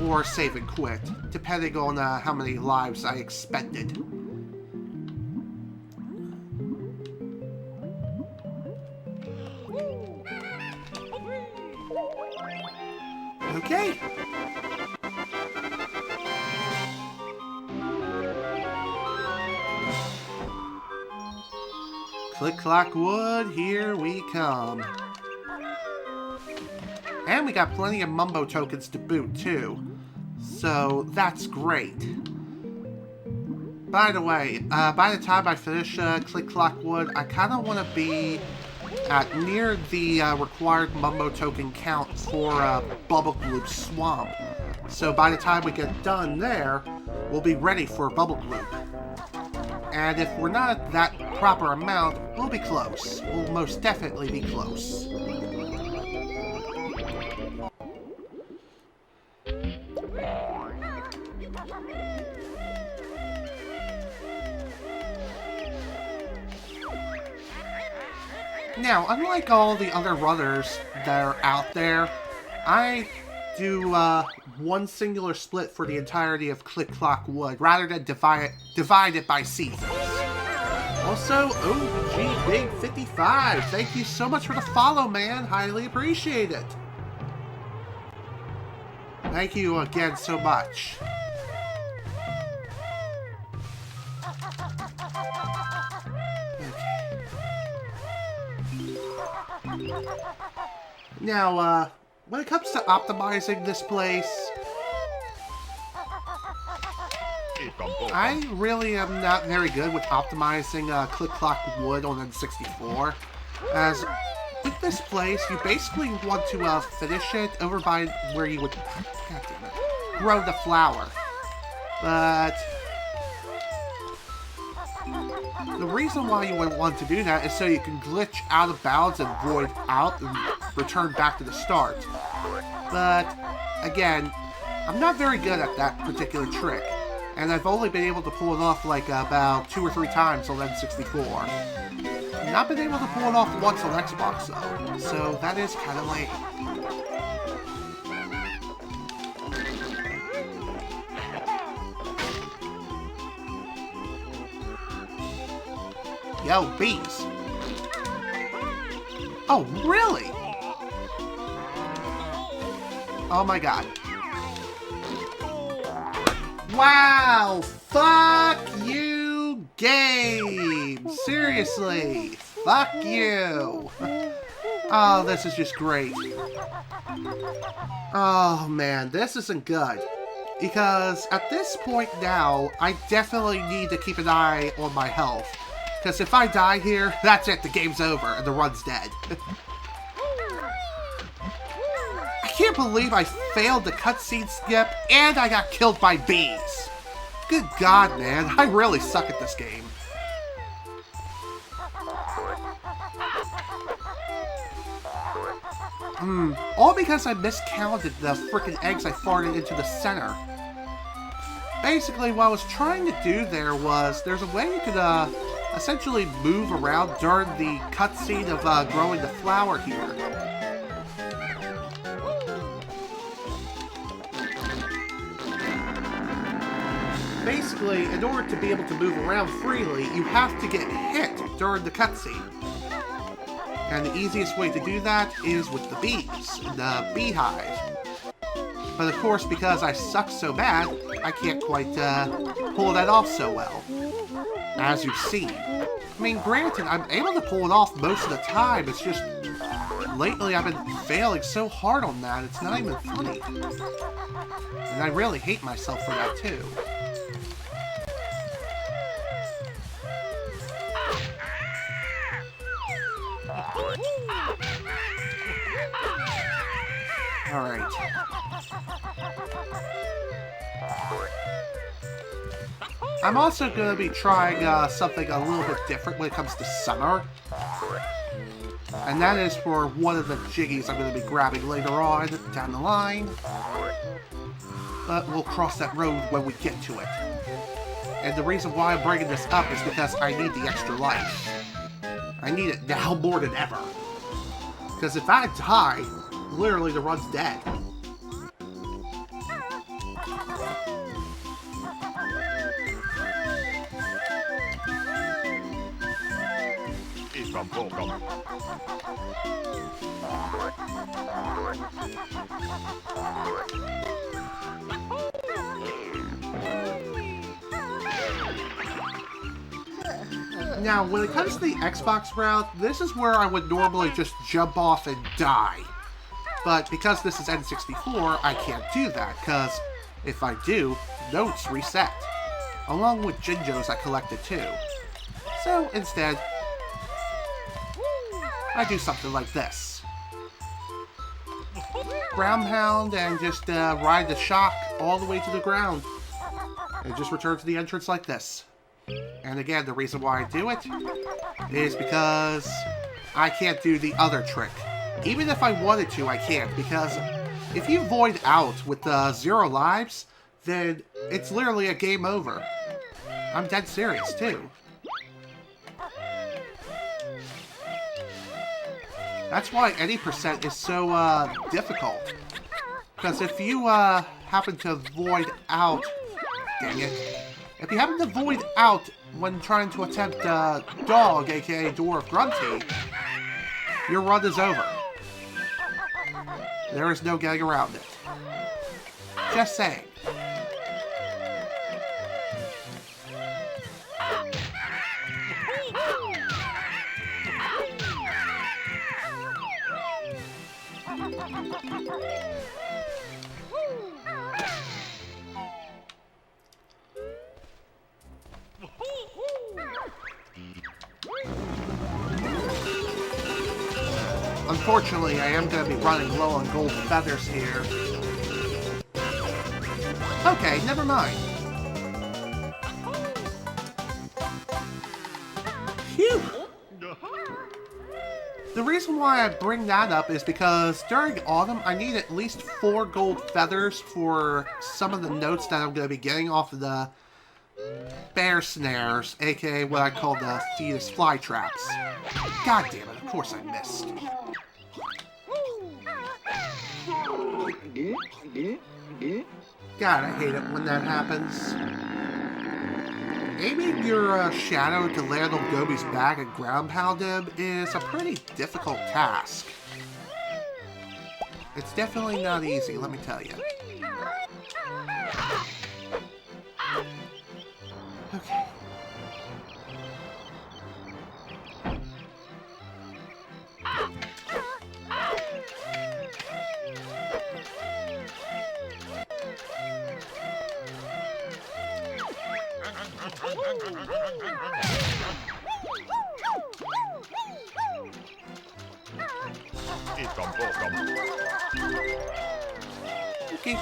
Or save and quit, depending on how many lives I expended. Okay. Click Clock Wood, here we come. And we got plenty of Mumbo tokens to boot, too. So, that's great. By the way, by the time I finish Click Clock Wood, I kind of want to be at near the required Mumbo token count for Bubble Gloop Swamp. So by the time we get done there, we'll be ready for Bubble Gloop. And if we're not at that proper amount, we'll be close. We'll most definitely be close. Now, unlike all the other runners that are out there, I do one singular split for the entirety of Click Clock Wood, rather than divide it by seasons. Also, OG Big 55, thank you so much for the follow, man. Highly appreciate it. Thank you again so much. Now, when it comes to optimizing this place, I really am not very good with optimizing Click Clock Wood on N64. As with this place, you basically want to finish it over by where you would... God damn it. grow the flower. But the reason why you would want to do that is so you can glitch out of bounds and void out and return back to the start. But again, I'm not very good at that particular trick, and I've only been able to pull it off like about 2 or 3 times on N64. Not been able to pull it off once on Xbox though, so that is kind of lame. Yo, bees. Oh, really? Oh my god. Wow! Fuck you, game! Seriously! Fuck you! Oh, this is just great. Oh man, this isn't good. Because at this point now, I definitely need to keep an eye on my health. Because if I die here, that's it, the game's over, and the run's dead. I can't believe I failed the cutscene skip, and I got killed by bees. Good God, man, I really suck at this game. All because I miscounted the frickin' eggs I farted into the center. Basically, what I was trying to do there was, there's a way you could, essentially move around during the cutscene of growing the flower here. Basically, in order to be able to move around freely, you have to get hit during the cutscene. And the easiest way to do that is with the bees, the beehive. But of course, because I suck so bad, I can't quite pull that off so well. As you've seen. I mean, granted, I'm able to pull it off most of the time, it's just lately I've been failing so hard on that, it's not even funny. And I really hate myself for that too. Alright. I'm also going to be trying something a little bit different when it comes to summer. And that is for one of the jiggies I'm going to be grabbing later on down the line. But we'll cross that road when we get to it. And the reason why I'm bringing this up is because I need the extra life. I need it now more than ever. Because if I die, literally the run's dead. Now, when it comes to the Xbox route, this is where I would normally just jump off and die. But because this is N64, I can't do that, because if I do, notes reset. Along with Jinjos I collected too. So, instead, I do something like this. Ground pound and just ride the shock all the way to the ground. And just return to the entrance like this. And again, the reason why I do it is because I can't do the other trick. Even if I wanted to, I can't, because if you void out with 0 lives, then it's literally a game over. I'm dead serious, too. That's why any percent is so difficult. Because if you happen to void out... Dang it. If you happen to void out when trying to attempt Dog, aka Dwarf Grunty, your run is over. There is no getting around it. Just saying. Unfortunately, I am going to be running low on gold feathers here. Okay, never mind. Phew! The reason why I bring that up is because during autumn, I need at least 4 gold feathers for some of the notes that I'm going to be getting off of the bear snares, aka what I call the fetus fly traps. God damn it, of course I missed. God, I hate it when that happens. Aiming your shadow to land on Gobi's back and ground pound him is a pretty difficult task. It's definitely not easy, let me tell you. Okay. Okay.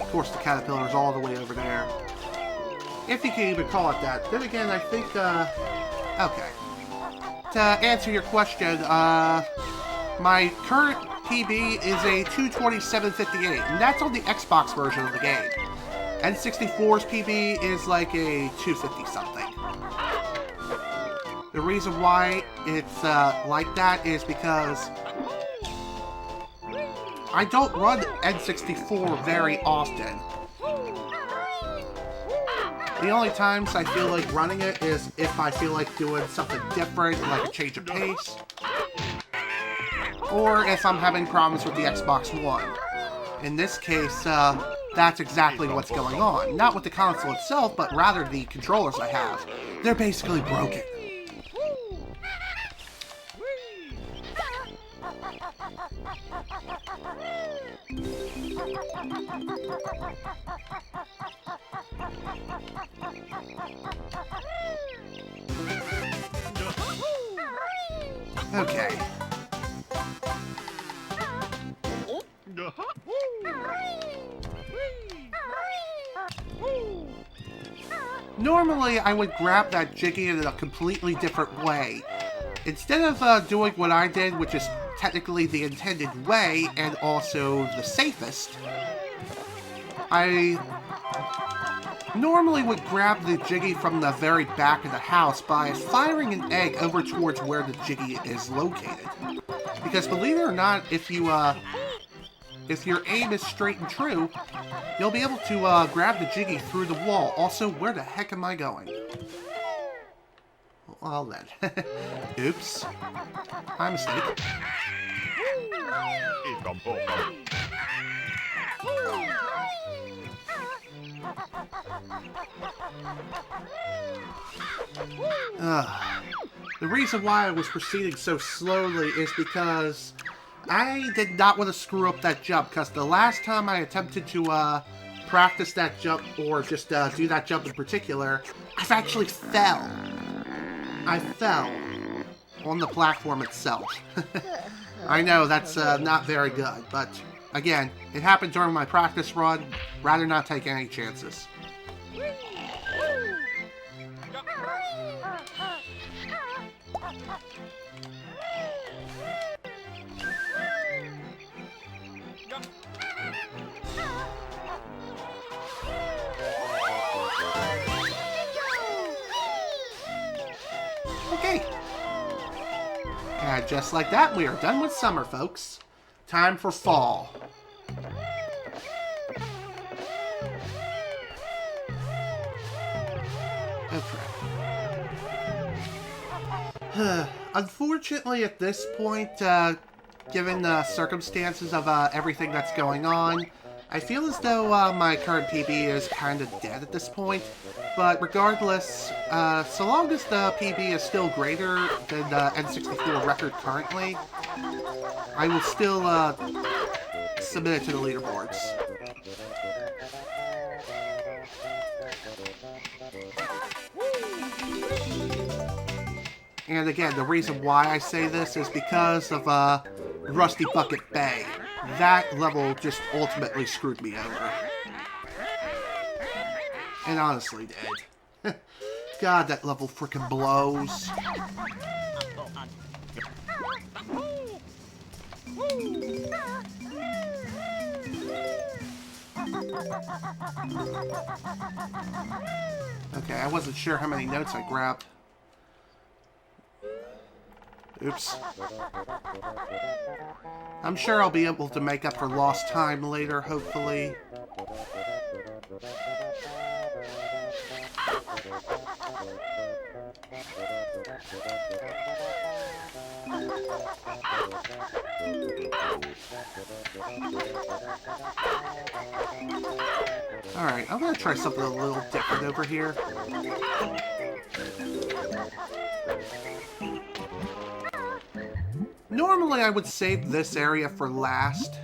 Of course, the caterpillar's all the way over there. If you can even call it that. Then again, I think, okay. To answer your question, my current PB is a 227.58, and that's on the Xbox version of the game. N64's PB is like a 250-something. The reason why it's like that is because I don't run N64 very often. The only times I feel like running it is if I feel like doing something different, like a change of pace, or if I'm having problems with the Xbox One. In this case, that's exactly what's going on. Not with the console itself, but rather the controllers I have. They're basically broken. Okay. Normally, I would grab that Jiggy in a completely different way. Instead of doing what I did, which is technically the intended way, and also the safest, I normally would grab the Jiggy from the very back of the house by firing an egg over towards where the Jiggy is located. Because believe it or not, if your aim is straight and true, you'll be able to grab the Jiggy through the wall. Also, where the heck am I going? Well then. Oops. My mistake. The reason why I was proceeding so slowly is because I did not want to screw up that jump, because the last time I attempted to practice that jump, or just do that jump in particular, I've actually fell. I fell on the platform itself. I know that's not very good, but again, it happened during my practice run. Rather not take any chances. Okay. And just like that, we are done with summer, folks. Time for fall. Okay. Unfortunately, at this point, given the circumstances of everything that's going on, I feel as though my current PB is kind of dead at this point. But regardless, so long as the PB is still greater than the N64 record currently, I will still submit it to the leaderboards. And again, the reason why I say this is because of Rusty Bucket Bay. That level just ultimately screwed me over. And honestly did. God, that level frickin' blows. Okay, I wasn't sure how many notes I grabbed. Oops. I'm sure I'll be able to make up for lost time later, hopefully. Alright, I'm gonna try something a little different over here. Normally I would save this area for last,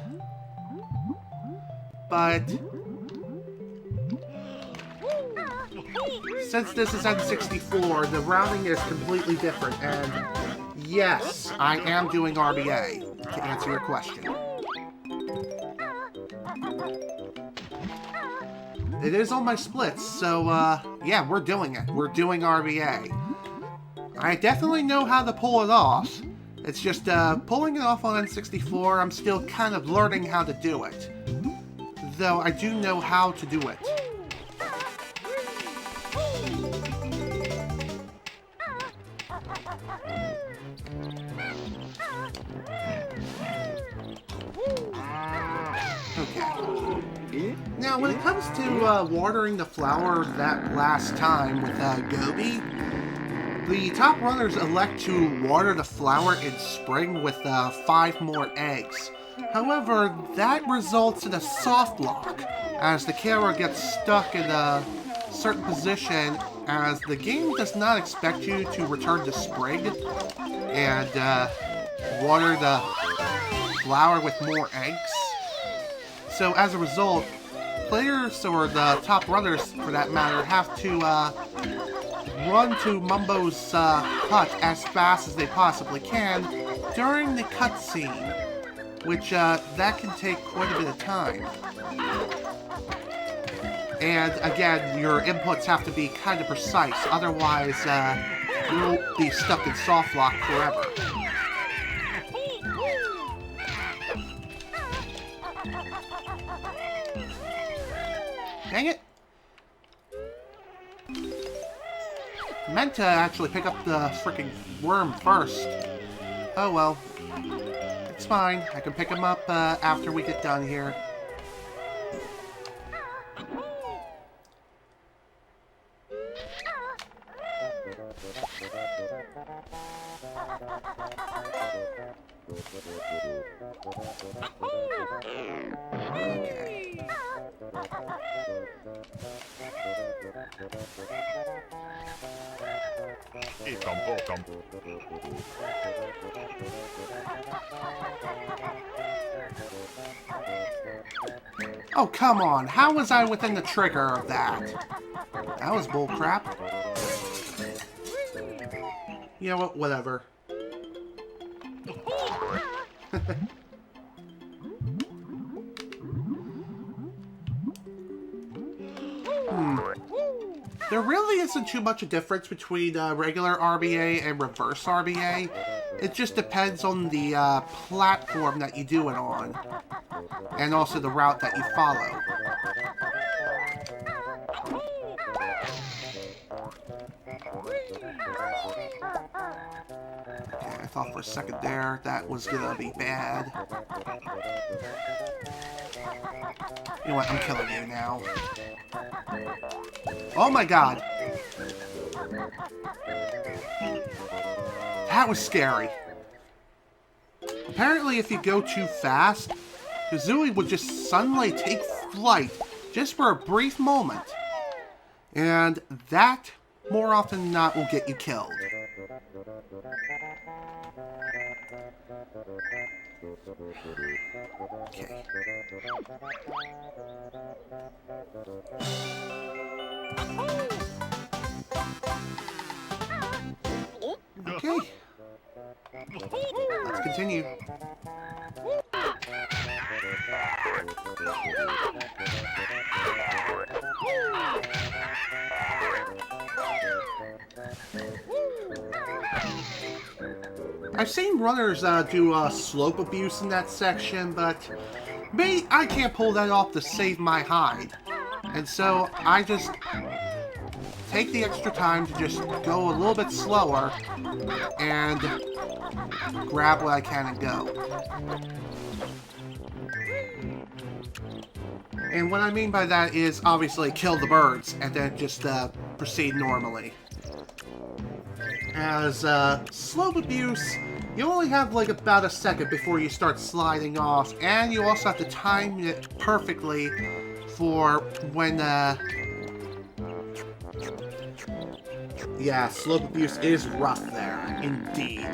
but since this is N64, the routing is completely different, and yes, I am doing RBA, to answer your question. It is on my splits, so yeah, we're doing it. We're doing RBA. I definitely know how to pull it off. It's just, pulling it off on N64, I'm still kind of learning how to do it. Though I do know how to do it. Okay. Now, when it comes to watering the flower that last time with Gobi, the top runners elect to water the flower in spring with 5 more eggs. However, that results in a soft lock, as the camera gets stuck in a certain position, as the game does not expect you to return to spring and water the flower with more eggs. So as a result, players, or the top runners for that matter, have to run to Mumbo's hut as fast as they possibly can during the cutscene, which that can take quite a bit of time. And again, your inputs have to be kind of precise, otherwise you'll be stuck in soft lock forever. Dang it! Meant to actually pick up the freaking worm first. Oh well. It's fine. I can pick him up after we get done here. Okay. Oh, come on. How was I within the trigger of that? That was bullcrap. You know what? Whatever. There really isn't too much a difference between regular RBA and reverse RBA. It just depends on the platform that you do it on, and also the route that you follow. Okay, I thought for a second there that was gonna be bad. You know what, I'm killing you now. Oh my god! That was scary. Apparently if you go too fast, Kazooie would just suddenly take flight just for a brief moment. And that, more often than not, will get you killed. Okay. Okay. Let's continue. I've seen runners do slope abuse in that section, but me, I can't pull that off to save my hide. And so I just take the extra time to just go a little bit slower and grab what I can and go. And what I mean by that is obviously kill the birds and then just proceed normally. As slope abuse, you only have like about a second before you start sliding off, and you also have to time it perfectly for when yeah, slope abuse is rough there, indeed.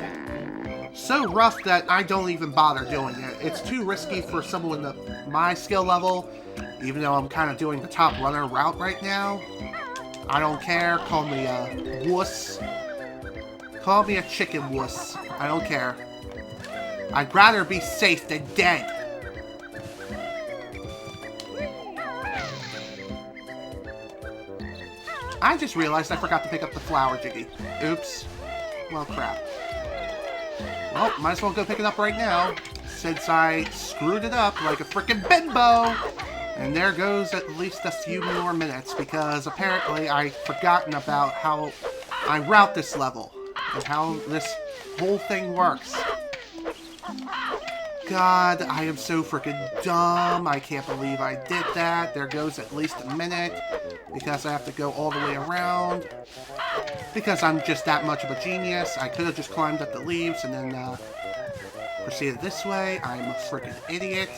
So rough that I don't even bother doing it. It's too risky for someone with my skill level, even though I'm kind of doing the top runner route right now. I don't care, call me a wuss. Call me a chicken wuss. I don't care. I'd rather be safe than dead. I just realized I forgot to pick up the flower jiggy. Oops. Well, crap. Well, might as well go pick it up right now, since I screwed it up like a frickin' bimbo. And there goes at least a few more minutes, because apparently I've forgotten about how I route this level, and how this whole thing works. God, I am so freaking dumb. I can't believe I did that. There goes at least a minute, because I have to go all the way around. Because I'm just that much of a genius. I could have just climbed up the leaves and then proceeded this way. I'm a freaking idiot.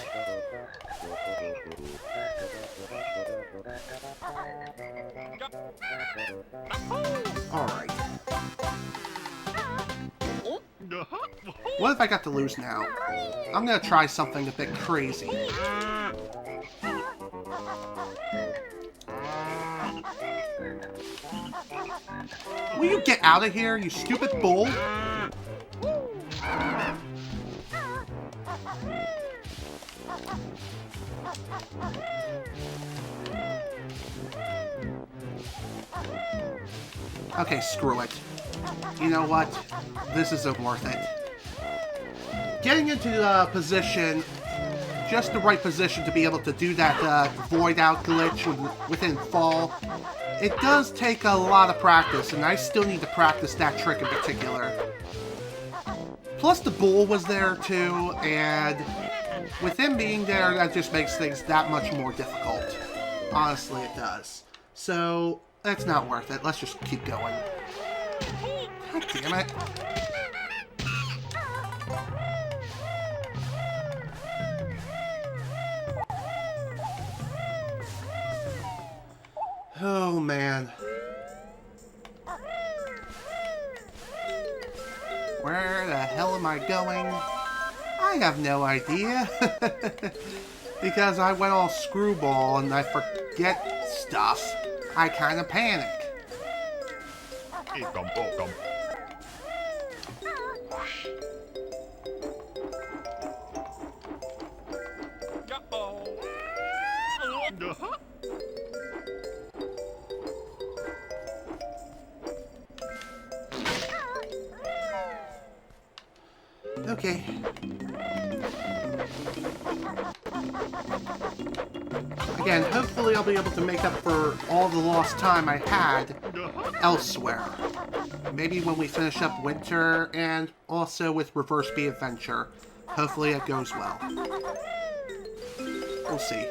Alright. What if I got to lose now? I'm gonna try something a bit crazy. Will you get out of here, you stupid bull? Okay, screw it. You know what? This isn't worth it. Getting into the position, just the right position to be able to do that void out glitch within fall, it does take a lot of practice, and I still need to practice that trick in particular. Plus the bull was there too, and with him being there, that just makes things that much more difficult. Honestly, it does. So, that's not worth it. Let's just keep going. God damn it. Oh, man. Where the hell am I going? I have no idea. Because I went all screwball and I forget stuff. I kind of panic. Okay. Again, hopefully I'll be able to make up for all the lost time I had elsewhere. Maybe when we finish up winter, and also with Reverse B Adventure. Hopefully it goes well. We'll see.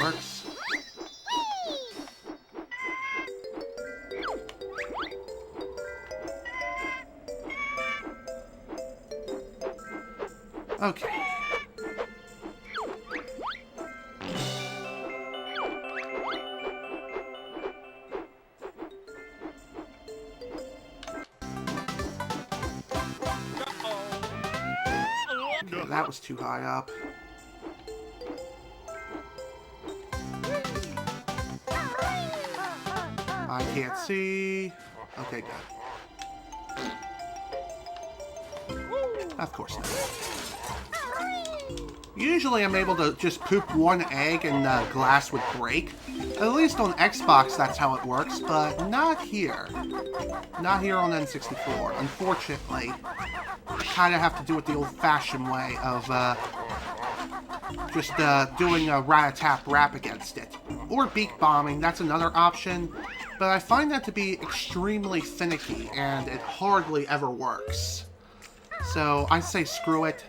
Works. Okay. that was too high up. I can't see. Okay, good. Of course not. Usually I'm able to just poop one egg and the glass would break. At least on Xbox that's how it works, but not here. Not here on N64. Unfortunately, I kind of have to do it the old-fashioned way of just doing a rat-a-tap-rap against it. Or beak bombing, that's another option, but I find that to be extremely finicky and it hardly ever works. So I say screw it.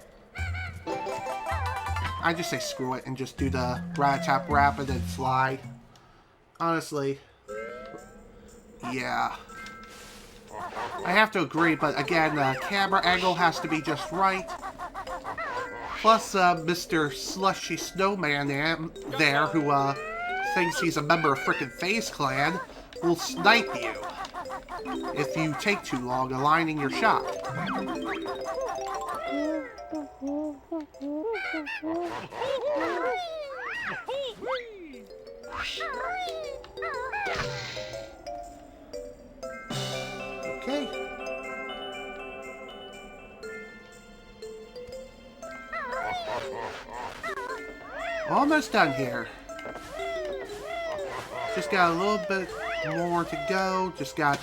I just say screw it and just do the rat-a-tap-rap and then fly. Honestly, yeah. I have to agree, but again, the camera angle has to be just right. Plus, Mr. Slushy Snowman there, who thinks he's a member of frickin' FaZe Clan, will snipe you if you take too long aligning your shot. Okay. Almost done here. Just got a little bit more to go. Just got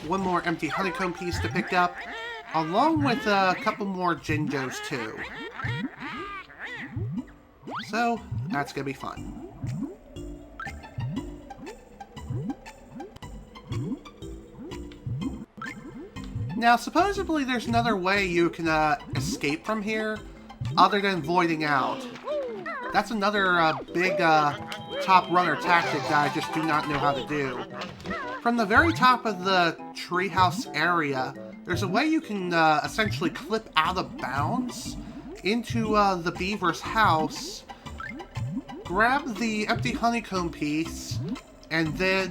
one more empty honeycomb piece to pick up, along with a couple more Jinjos too. So, that's gonna be fun. Now, supposedly there's another way you can escape from here, other than voiding out. That's another big top runner tactic that I just do not know how to do. From the very top of the treehouse area, there's a way you can essentially clip out of bounds into the beaver's house, grab the empty honeycomb piece, and then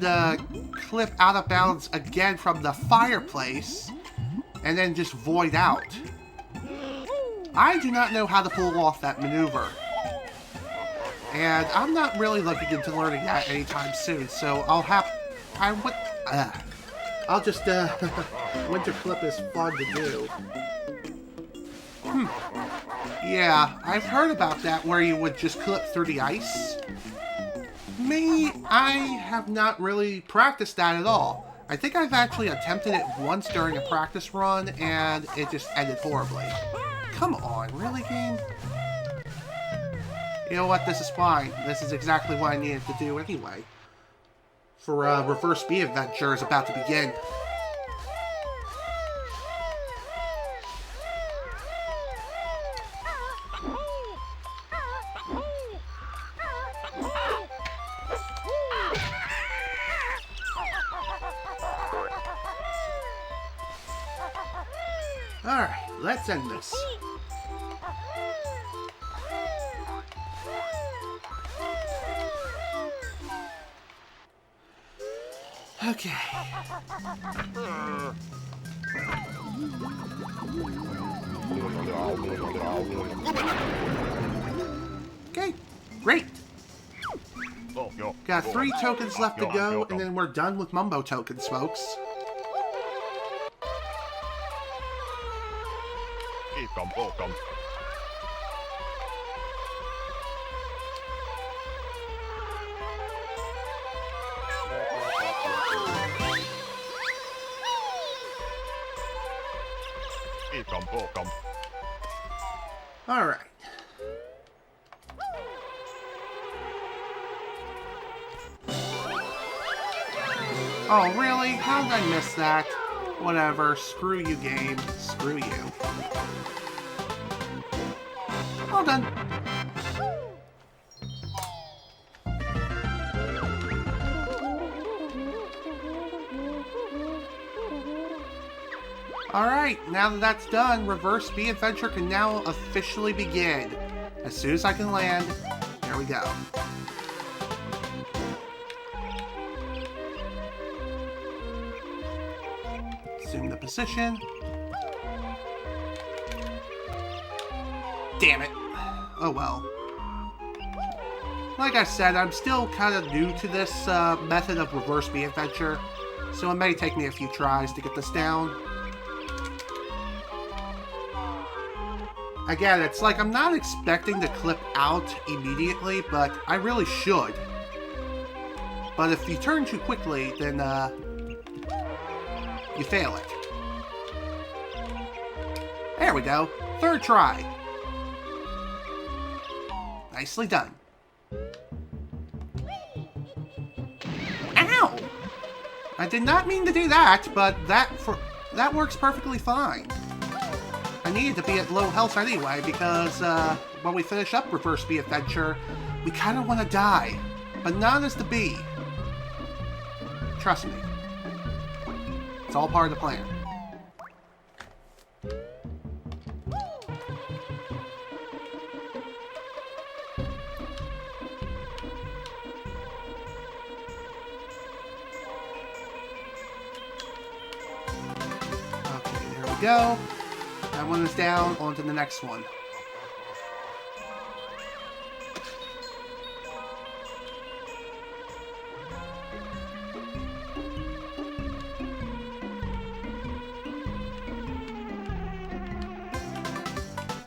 clip out of bounds again from the fireplace, and then just void out. I do not know how to pull off that maneuver. And I'm not really looking into learning that anytime soon, so I'll just, winter clip is fun to do. Yeah, I've heard about that where you would just clip through the ice. Me, I have not really practiced that at all. I think I've actually attempted it once during a practice run, and it just ended horribly. Come on, really, game? You know what, this is fine. This is exactly what I needed to do anyway. For Reverse Speed Adventure is about to begin. Alright, let's end this. Okay. Okay, great. Got 3 tokens left to go, and then we're done with Mumbo tokens, folks. All right. Oh, really? How did I miss that? Whatever. Screw you, game. Screw you. All done. Alright, now that that's done, Reverse Speed Adventure can now officially begin. As soon as I can land, there we go. Assume the position. Damn it. Oh well. Like I said, I'm still kind of new to this method of reverse B adventure, so it may take me a few tries to get this down. Again, it's like I'm not expecting to clip out immediately, but I really should. But if you turn too quickly, then you fail it. There we go. Third try. Nicely done. Ow! I did not mean to do that, but that works perfectly fine. I needed to be at low health anyway, because when we finish up Reverse B Adventure, we kind of want to die, but not as the bee. Trust me. It's all part of the plan. Okay, there we go. That one is down, on to the next one.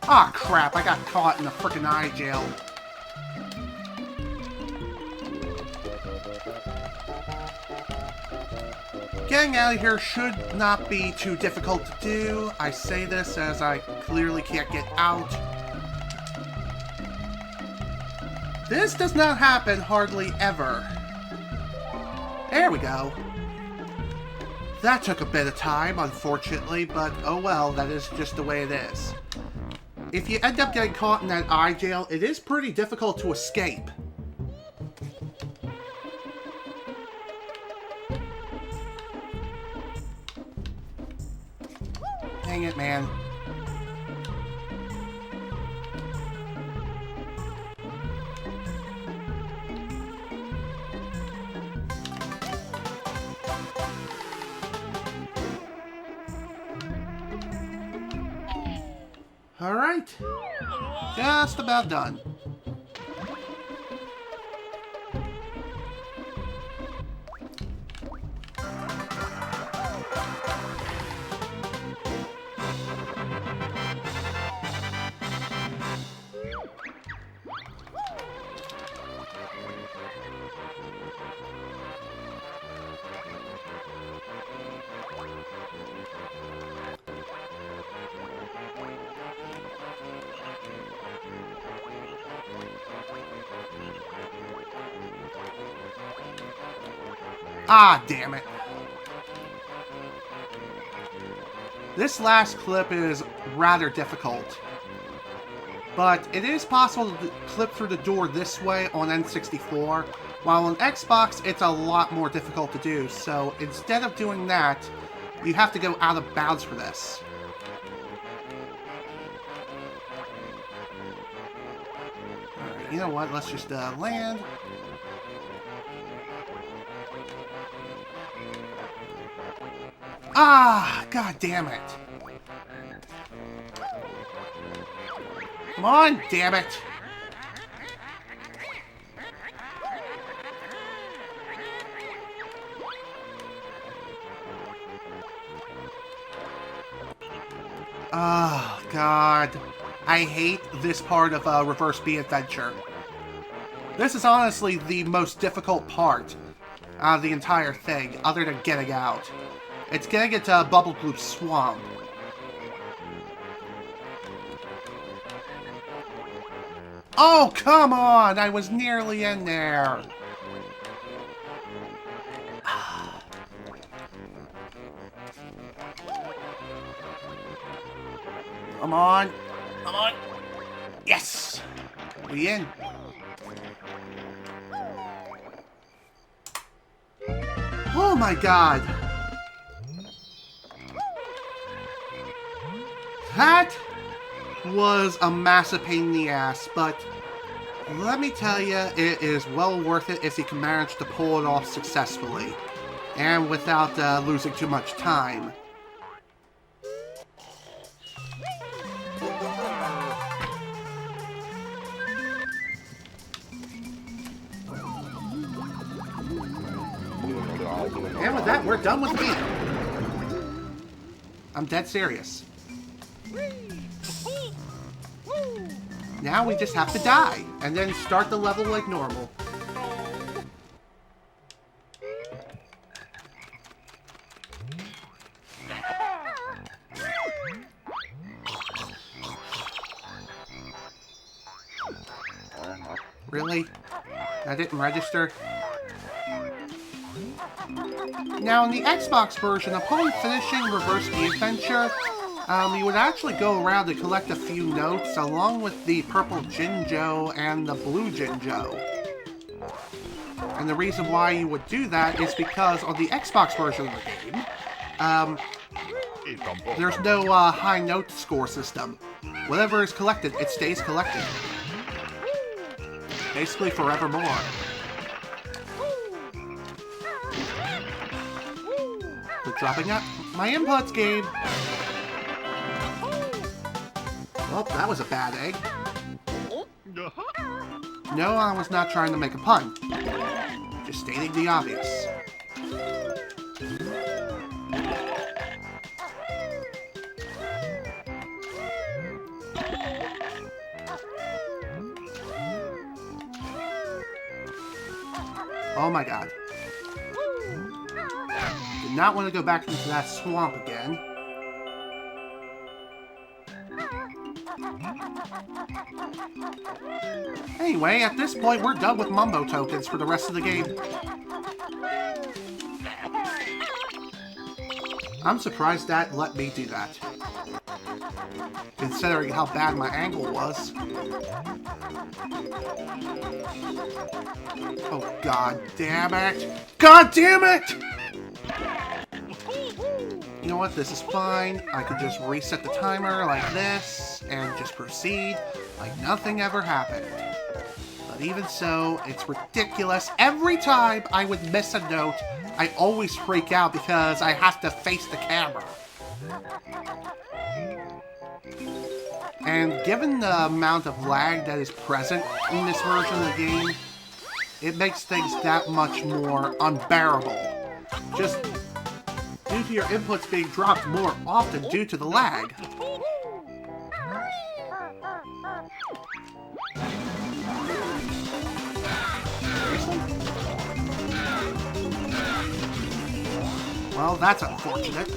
Ah, crap, I got caught in the frickin' eye jail. Getting out of here should not be too difficult to do. I say this as I clearly can't get out. This does not happen hardly ever. There we go. That took a bit of time, unfortunately, but oh well, that is just the way it is. If you end up getting caught in that eye jail, it is pretty difficult to escape. Dang it, man. Alright. Just about done. Ah, damn it. This last clip is rather difficult, but it is possible to clip through the door this way on N64, while on Xbox it's a lot more difficult to do, so instead of doing that, you have to go out of bounds for this. Alright, you know what, let's just land. Ah, god damn it. Come on, damn it. Oh, god. I hate this part of Reverse B Adventure. This is honestly the most difficult part of the entire thing, other than getting out. It's getting into Bubble Gloop Swamp. Oh, come on! I was nearly in there. Come on. Come on. Yes! We in. Oh my god. That was a massive pain in the ass, but let me tell you, it is well worth it if you can manage to pull it off successfully, and without losing too much time. And with that, we're done with the beat. I'm dead serious. Now we just have to die, and then start the level like normal. Really? That didn't register? Now, in the Xbox version, upon finishing Reverse the Adventure, you would actually go around and collect a few notes, along with the purple Jinjo and the blue Jinjo. And the reason why you would do that is because on the Xbox version of the game, there's no high note score system. Whatever is collected, it stays collected. Basically forevermore. Quit dropping out my inputs, game. Oh, that was a bad egg. No, I was not trying to make a pun. Just stating the obvious. Oh my god. Did not want to go back into that swamp again. Anyway, at this point, we're done with Mumbo tokens for the rest of the game. I'm surprised that let me do that. Considering how bad my angle was. Oh, god damn it! God damn it! You know what, this is fine. I could just reset the timer like this, and just proceed like nothing ever happened. But even so, it's ridiculous. Every time I would miss a note, I always freak out because I have to face the camera. And given the amount of lag that is present in this version of the game, it makes things that much more unbearable. Just due to your inputs being dropped more often due to the lag. Well, that's unfortunate.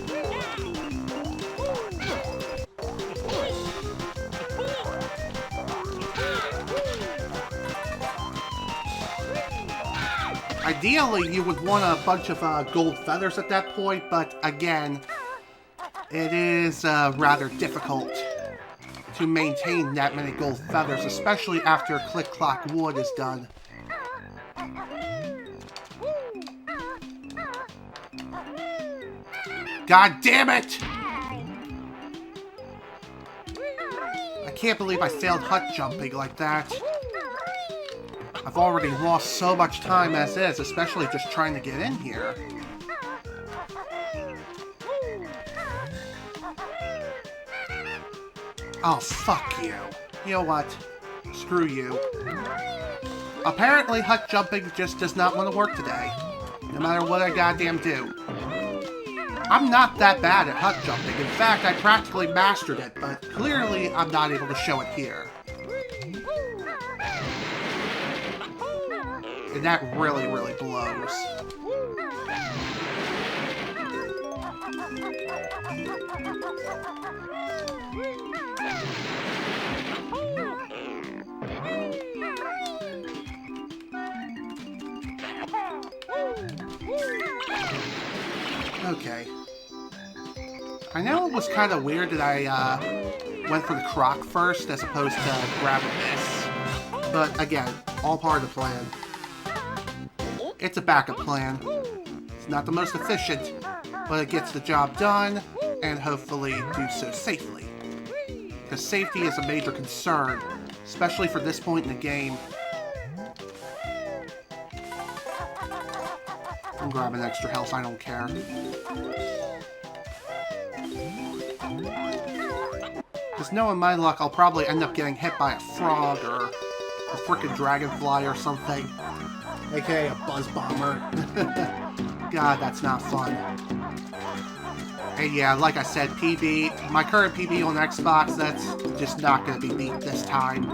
Ideally, you would want a bunch of gold feathers at that point, but again, it is rather difficult to maintain that many gold feathers, especially after Click Clock Wood is done. God damn it! I can't believe I failed hut jumping like that. I've already lost so much time as is, especially just trying to get in here. Oh, fuck you. You know what? Screw you. Apparently, hut jumping just does not want to work today. No matter what I goddamn do. I'm not that bad at hut jumping. In fact, I practically mastered it, but clearly I'm not able to show it here. And that really, really blows. Okay. I know it was kind of weird that I went for the croc first as opposed to grabbing this. But again, all part of the plan. It's a backup plan. It's not the most efficient, but it gets the job done, and hopefully do so safely. Because safety is a major concern, especially for this point in the game. I'm grabbing extra health, I don't care. Because knowing my luck, I'll probably end up getting hit by a frog or a frickin' dragonfly or something. AKA a buzz bomber. God, that's not fun. And yeah, like I said, PB, my current PB on Xbox, that's just not going to be beat this time.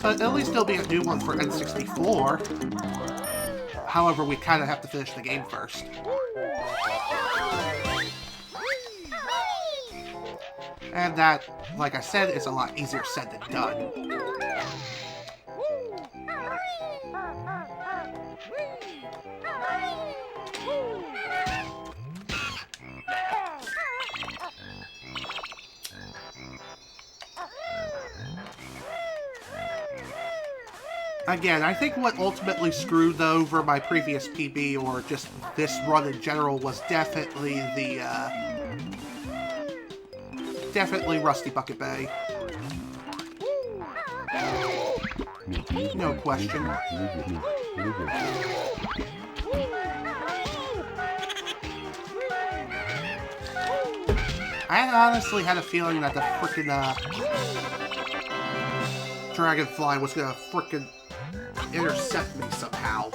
But at least there'll be a new one for N64. However, we kind of have to finish the game first. And that, like I said, is a lot easier said than done. Again, I think what ultimately screwed over my previous PB, or just this run in general, was definitely the, definitely Rusty Bucket Bay. No question. I honestly had a feeling that the frickin', Dragonfly was gonna frickin' intercept me somehow.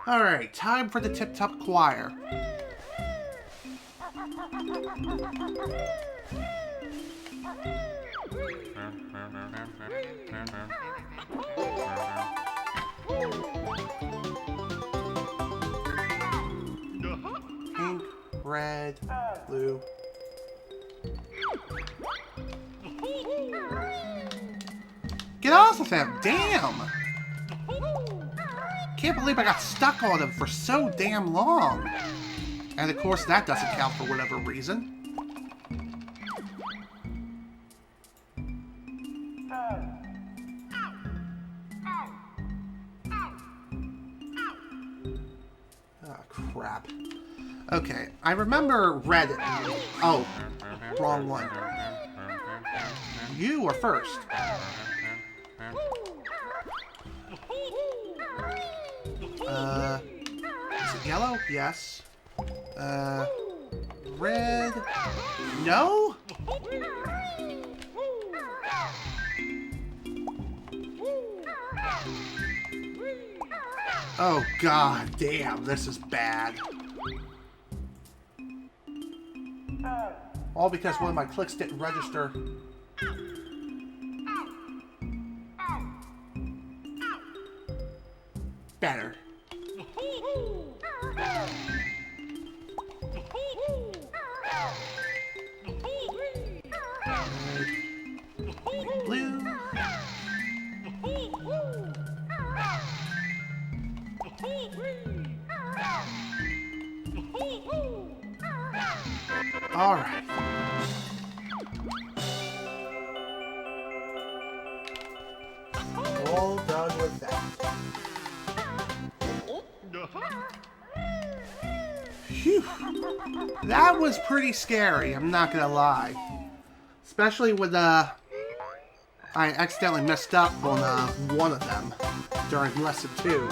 Alright, time for the Tip Top Choir. Pink, red, blue. Get off of him! Damn! Can't believe I got stuck on him for so damn long. And of course that doesn't count for whatever reason. Oh, crap. Okay, I remember red. Oh, wrong one. You are first. Is it yellow? Yes. Red. No? Oh, god damn, this is bad. All because one of my clicks didn't register. Better. Blue. All right. All done with that. Phew. That was pretty scary, I'm not gonna lie. Especially when I accidentally messed up on one of them during lesson 2.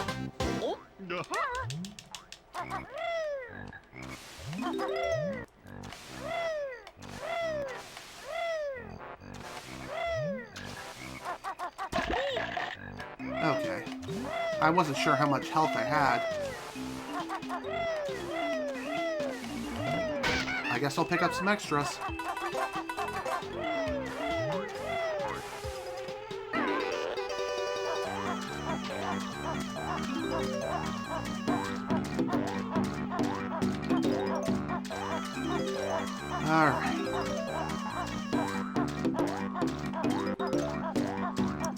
Okay. I wasn't sure how much health I had. I guess I'll pick up some extras. Alright.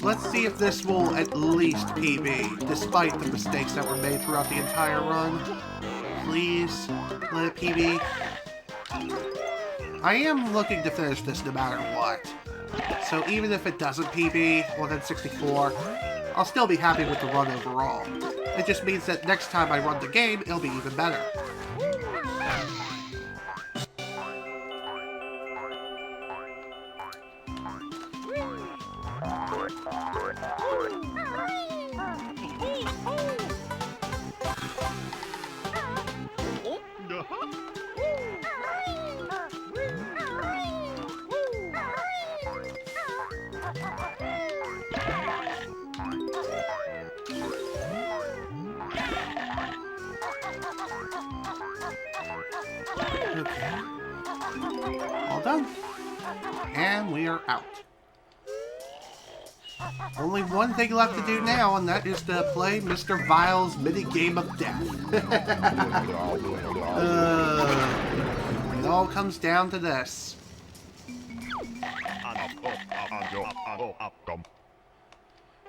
Let's see if this will at least PB, despite the mistakes that were made throughout the entire run. Please, let it PB. I am looking to finish this no matter what. So even if it doesn't PB on N64, I'll still be happy with the run overall. It just means that next time I run the game, it'll be even better. done. And we are out. Only one thing left to do now, and that is to play Mr. Vile's mini game of death. It all comes down to this.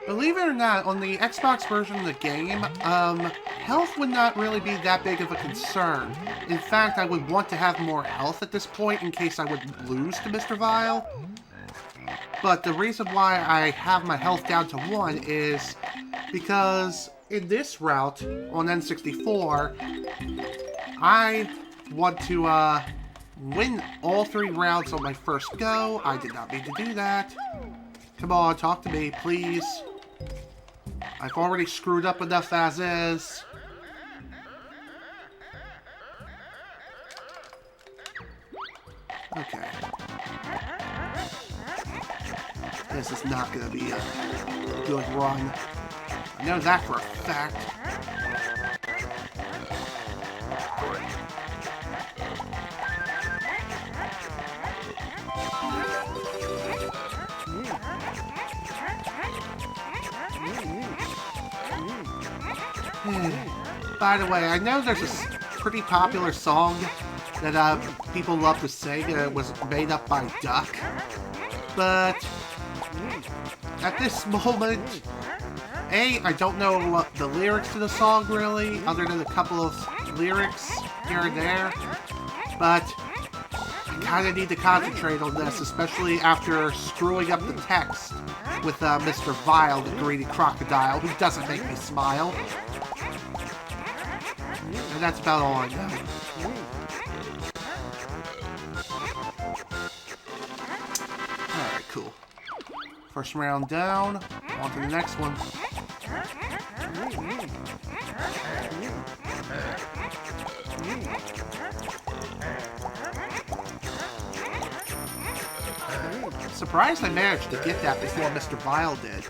Believe it or not, on the Xbox version of the game, health would not really be that big of a concern. In fact, I would want to have more health at this point in case I would lose to Mr. Vile. But the reason why I have my health down to 1 is because in this route on N64, I want to win all 3 rounds on my first go. I did not mean to do that. Come on, talk to me, please. I've already screwed up enough as is. Okay. This is not going to be a good run. I know that for a fact. By the way, I know there's a pretty popular song that people love to sing. It was made up by Duck. But at this moment, I don't know what the lyrics to the song really, other than a couple of lyrics here and there. But I kind of need to concentrate on this, especially after screwing up the text with Mr. Vile, the greedy crocodile, who doesn't make me smile. And that's about all I know. Alright, cool. First round down. On to the next one. Surprised I managed to get that before Mr. Vile did.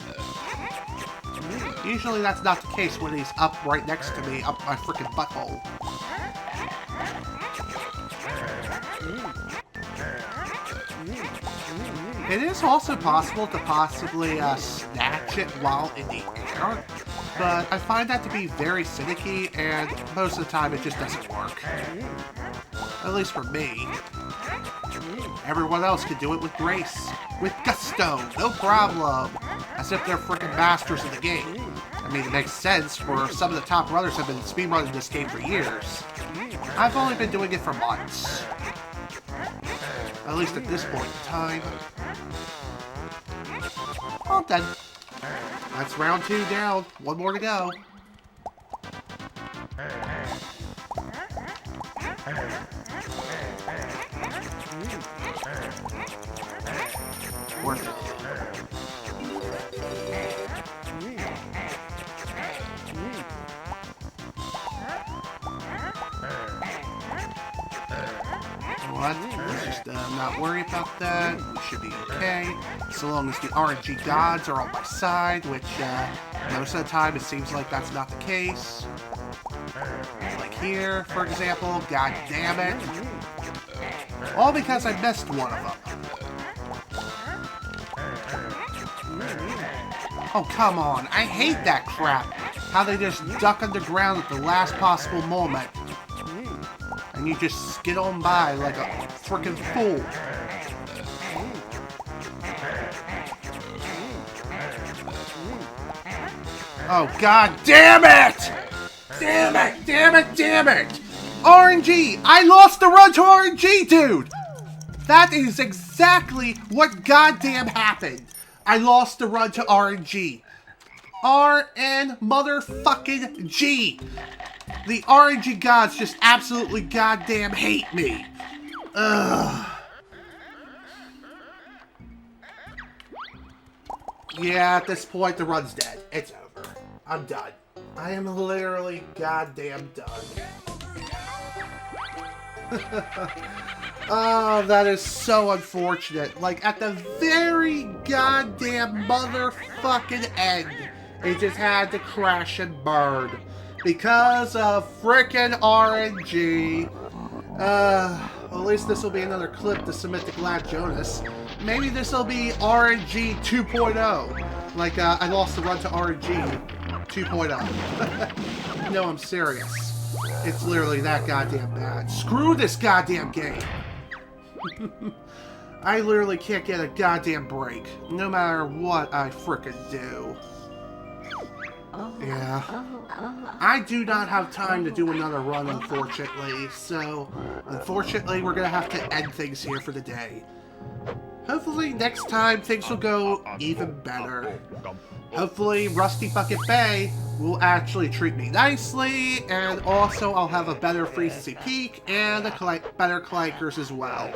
Usually that's not the case when he's up right next to me, up my frickin' butthole. It is also possible to possibly snatch it while in the air, but I find that to be very finicky, and most of the time it just doesn't work. At least for me. Everyone else can do it with grace, with gusto, no problem, as if they're frickin' masters of the game. I mean, it makes sense, for some of the top runners have been speedrunning this game for years. I've only been doing it for months. At least at this point in time. All done. That's round 2 down. One more to go. Worth it. What? Let's just not worry about that. We should be okay. So long as the RNG gods are on my side, which most of the time it seems like that's not the case. Like here, for example. God damn it. All because I missed one of them. Oh, come on. I hate that crap. How they just duck underground at the last possible moment. And you just skid on by like a frickin' fool. Oh, god damn it! Damn it! Damn it! Damn it! RNG! I lost the run to RNG, dude! That is exactly what goddamn happened. I lost the run to RNG. RN motherfucking G. The RNG gods just absolutely goddamn hate me. Ugh. Yeah, at this point, the run's dead. It's over. I'm done. I am literally goddamn done. Oh, that is so unfortunate. Like, at the very goddamn motherfucking end, it just had to crash and burn. Because of frickin' RNG. Well, at least this will be another clip to submit to Glad Jonas. Maybe this will be RNG 2.0. Like, I lost the run to RNG 2.0. No, I'm serious. It's literally that goddamn bad. Screw this goddamn game. I literally can't get a goddamn break, no matter what I frickin' do. Yeah. I do not have time to do another run, unfortunately, so unfortunately we're gonna have to end things here for the day. Hopefully next time things will go even better. Hopefully Rusty Bucket Bay will actually treat me nicely, and also I'll have a better frequency peak and a better clankers as well.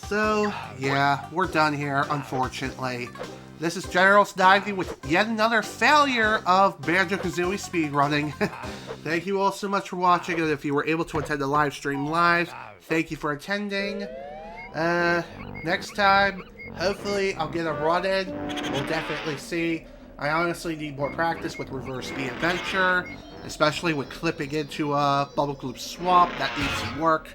So, yeah, we're done here, unfortunately. This is General Snivy with yet another failure of Banjo Kazooie speedrunning. Thank you all so much for watching, and if you were able to attend the live stream live, thank you for attending. Next time, hopefully I'll get a run in. We'll definitely see. I honestly need more practice with Reverse Speed Adventure, especially with clipping into a Bubble Gloop Swamp. That needs some work.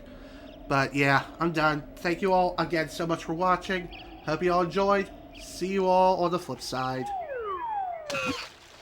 But yeah, I'm done. Thank you all again so much for watching. Hope you all enjoyed. See you all on the flip side.